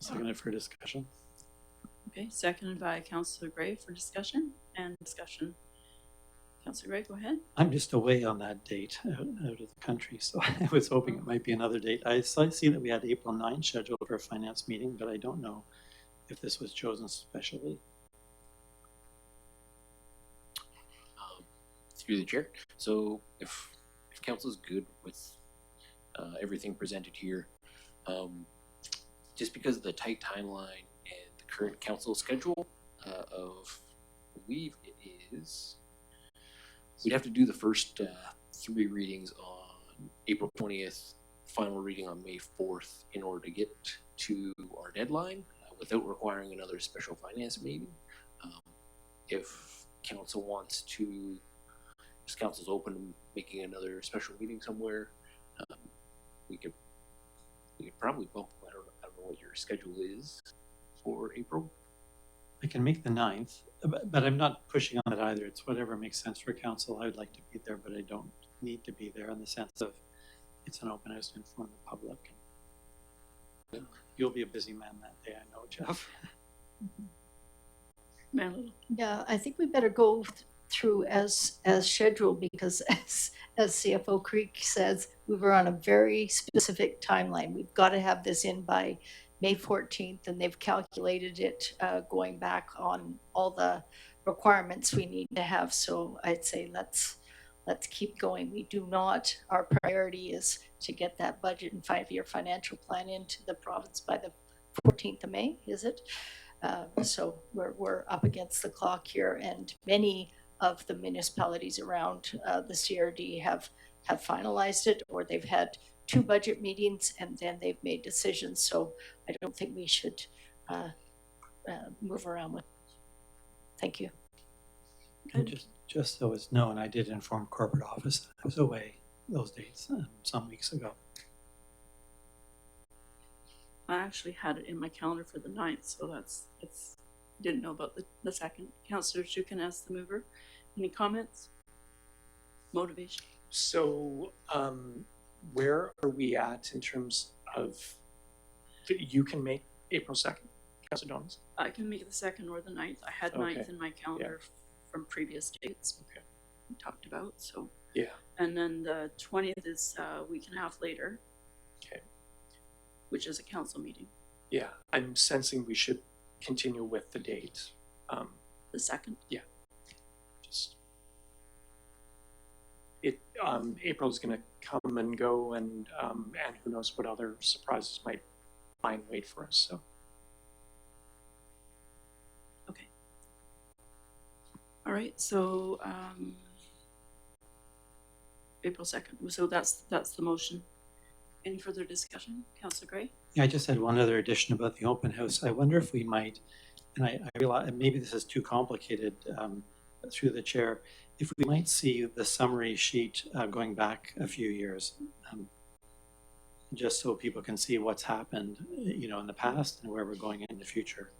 Seconded for discussion. Okay, seconded by Councillor Gray for discussion. Councillor Gray, go ahead. I'm just away on that date out of the country, so I was hoping it might be another date. I see that we had April 9th scheduled for a finance meeting, but I don't know if this was chosen specially. Through the chair. So if council is good with everything presented here, just because of the tight timeline and the current council schedule of, I believe it is, we'd have to do the first 3 readings on April 20th, final reading on May 4th in order to get to our deadline without requiring another special finance meeting. If council wants to, if council's open to making another special meeting somewhere, we could probably bump, I don't know what your schedule is for April. I can make the 9th, but I'm not pushing on it either. It's whatever makes sense for council. I would like to be there, but I don't need to be there in the sense of it's an open house to inform the public. And you'll be a busy man that day, I know, Jeff. Yeah, I think we better go through as scheduled, because as CFO Creek says, we were on a very specific timeline. We've got to have this in by May 14th, and they've calculated it going back on all the requirements we need to have. So I'd say let's keep going. We do not, our priority is to get that budget and 5-year financial plan into the province by the 14th of May, is it? So we're up against the clock here, and many of the municipalities around the CRD have finalized it, or they've had 2 budget meetings and then they've made decisions. So I don't think we should move around with. Thank you. And just so it's known, I did inform corporate office that I was away those dates some weeks ago. I actually had it in my calendar for the 9th, so it's didn't know about the 2nd. Councillor Shooken as the mover. Any comments? Motivation? So, where are we at in terms of, you can make April 2nd, Councilor Jones? I can make the 2nd or the 9th. I had 9th in my calendar from previous dates. Okay. We talked about, so. Yeah. And then the 20th is a week and a half later. Okay. Which is a council meeting. Yeah, I'm sensing we should continue with the date. The 2nd? Yeah. Just April's going to come and go, and who knows what other surprises might lie in wait for us. So. Okay. All right. So April 2nd. So that's the motion. Any further discussion, Councillor Gray? Yeah, I just had one other addition about the open house. I wonder if we might, and I realize maybe this is too complicated through the chair, if we might see the summary sheet going back a few years, just so people can see what's happened, in the past and where we're going in the future.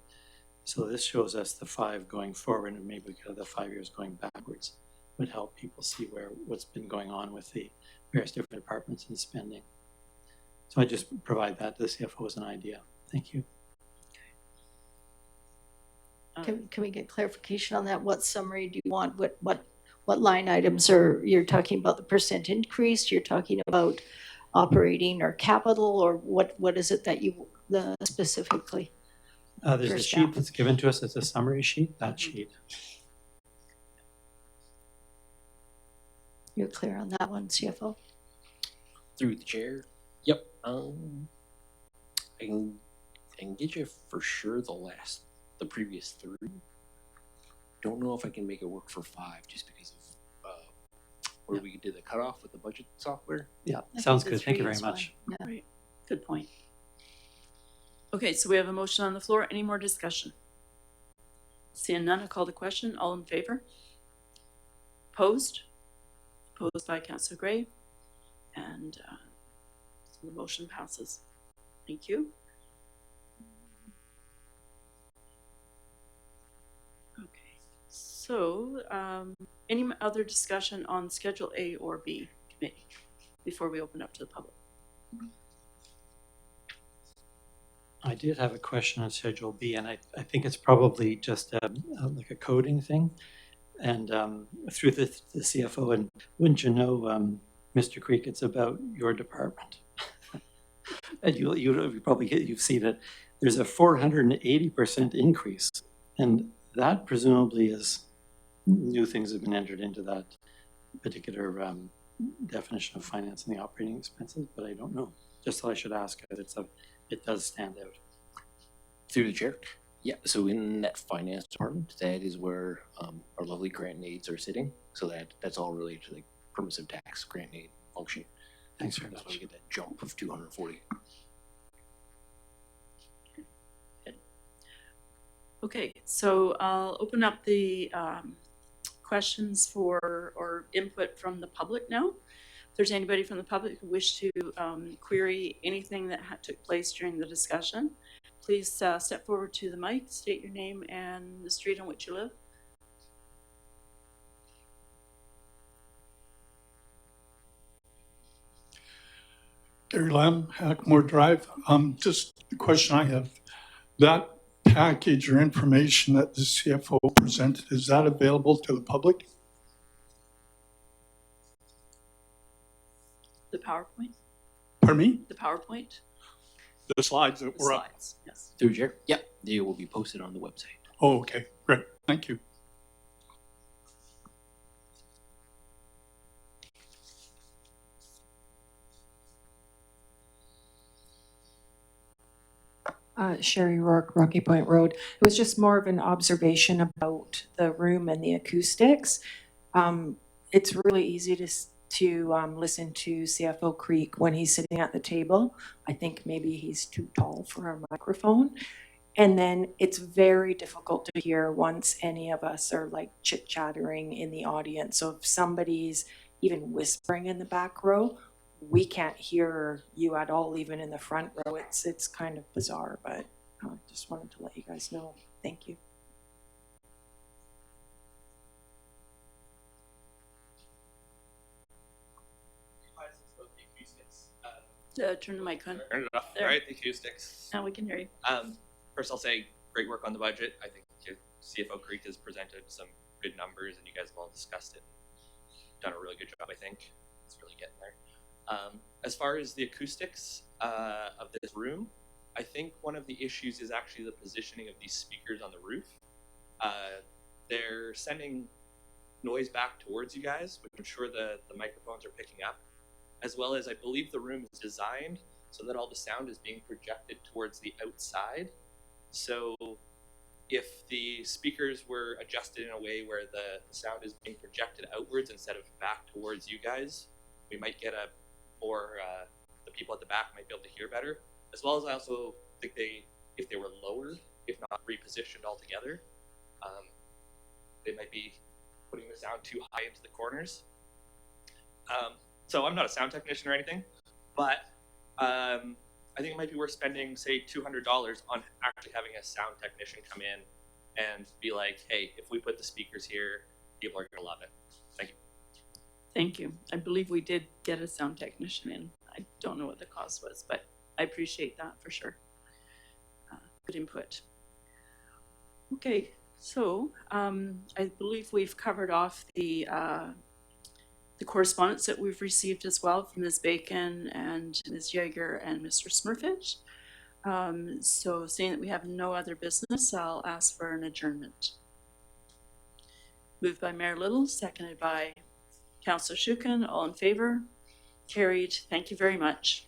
So this shows us the 5 going forward, and maybe we could have the 5 years going backwards. Would help people see what's been going on with the various different departments and spending. So I just provide that to the CFO as an idea. Thank you. Can we get clarification on that? What summary do you want? What line items are, you're talking about the percent increase? You're talking about operating or capital, or what is it that you specifically? There's a sheet that's given to us as a summary sheet, that sheet. You're clear on that one, CFO? Through the chair. Yep. I can get you for sure the previous 3. Don't know if I can make it work for 5 just because of where we did the cutoff with the budget software. Yeah, sounds good. Thank you very much. Yeah. Right. Good point. Okay, so we have a motion on the floor. Any more discussion? Seeing none, I call the question. All in favor? Opposed? Opposed by Councillor Gray. And so the motion passes. Thank you. Okay, so any other discussion on Schedule A or B committee before we open up to the public? I did have a question on Schedule B, and I think it's probably just like a coding thing. And through the CFO, and wouldn't you know, Mr. Creek, it's about your department. And you probably you've seen it. There's a 480% increase, and that presumably is new things have been entered into that particular definition of financing the operating expenses. But I don't know. Just thought I should ask it. It does stand out. Through the chair. Yeah, so in that finance department, that is where our lovely grant aids are sitting. So that's all related to the permissive tax grant aid function. Thanks very much. much. We get that jump of 240. Good. Okay, so I'll open up the questions for or input from the public now. If there's anybody from the public who wish to query anything that took place during the discussion, please step forward to the mic, state your name and the street on which you live. Gary Lamb, Hackmore Drive. Just the question I have, that package or information that the CFO presented, is that available to the public? The PowerPoint? Pardon me? The PowerPoint? The slides that were up? Slides, yes. Through chair? Yep, they will be posted on the website. Oh, okay, great, thank you. Sherry Rourke, Rocky Point Road. It was just more of an observation about the room and the acoustics. It's really easy to listen to CFO Creek when he's sitting at the table. I think maybe he's too tall for a microphone. And then it's very difficult to hear once any of us are like chit-chattering in the audience. So if somebody's even whispering in the back row, we can't hear you at all, even in the front row. It's kind of bizarre, but I just wanted to let you guys know. Thank you. Turn the mic on. Turn it off. There. All right, the acoustics. Now we can hear you. First, I'll say great work on the budget. I think CFO Creek has presented some good numbers, and you guys have all discussed it. Done a really good job, I think. It's really getting there. As far as the acoustics of this room, I think one of the issues is actually the positioning of these speakers on the roof. They're sending noise back towards you guys, which I'm sure the microphones are picking up, as well as I believe the room is designed so that all the sound is being projected towards the outside. So if the speakers were adjusted in a way where the sound is being projected outwards instead of back towards you guys, we might get a more, the people at the back might be able to hear better. As well as I also think if they were lowered, if not repositioned altogether, they might be putting the sound too high into the corners. So I'm not a sound technician or anything, but I think it might be worth spending, say, $200 on actually having a sound technician come in and be like, hey, if we put the speakers here, people are going to love it. Thank you. Thank you. I believe we did get a sound technician in. I don't know what the cost was, but I appreciate that for sure. Good input. Okay, so I believe we've covered off the correspondence that we've received as well from Ms. Bacon and Ms. Jaeger and Mr. Smurfit. So seeing that we have no other business, I'll ask for an adjournment. Moved by Mayor Little, seconded by Councillor Shooken. All in favor? Carried. Thank you very much.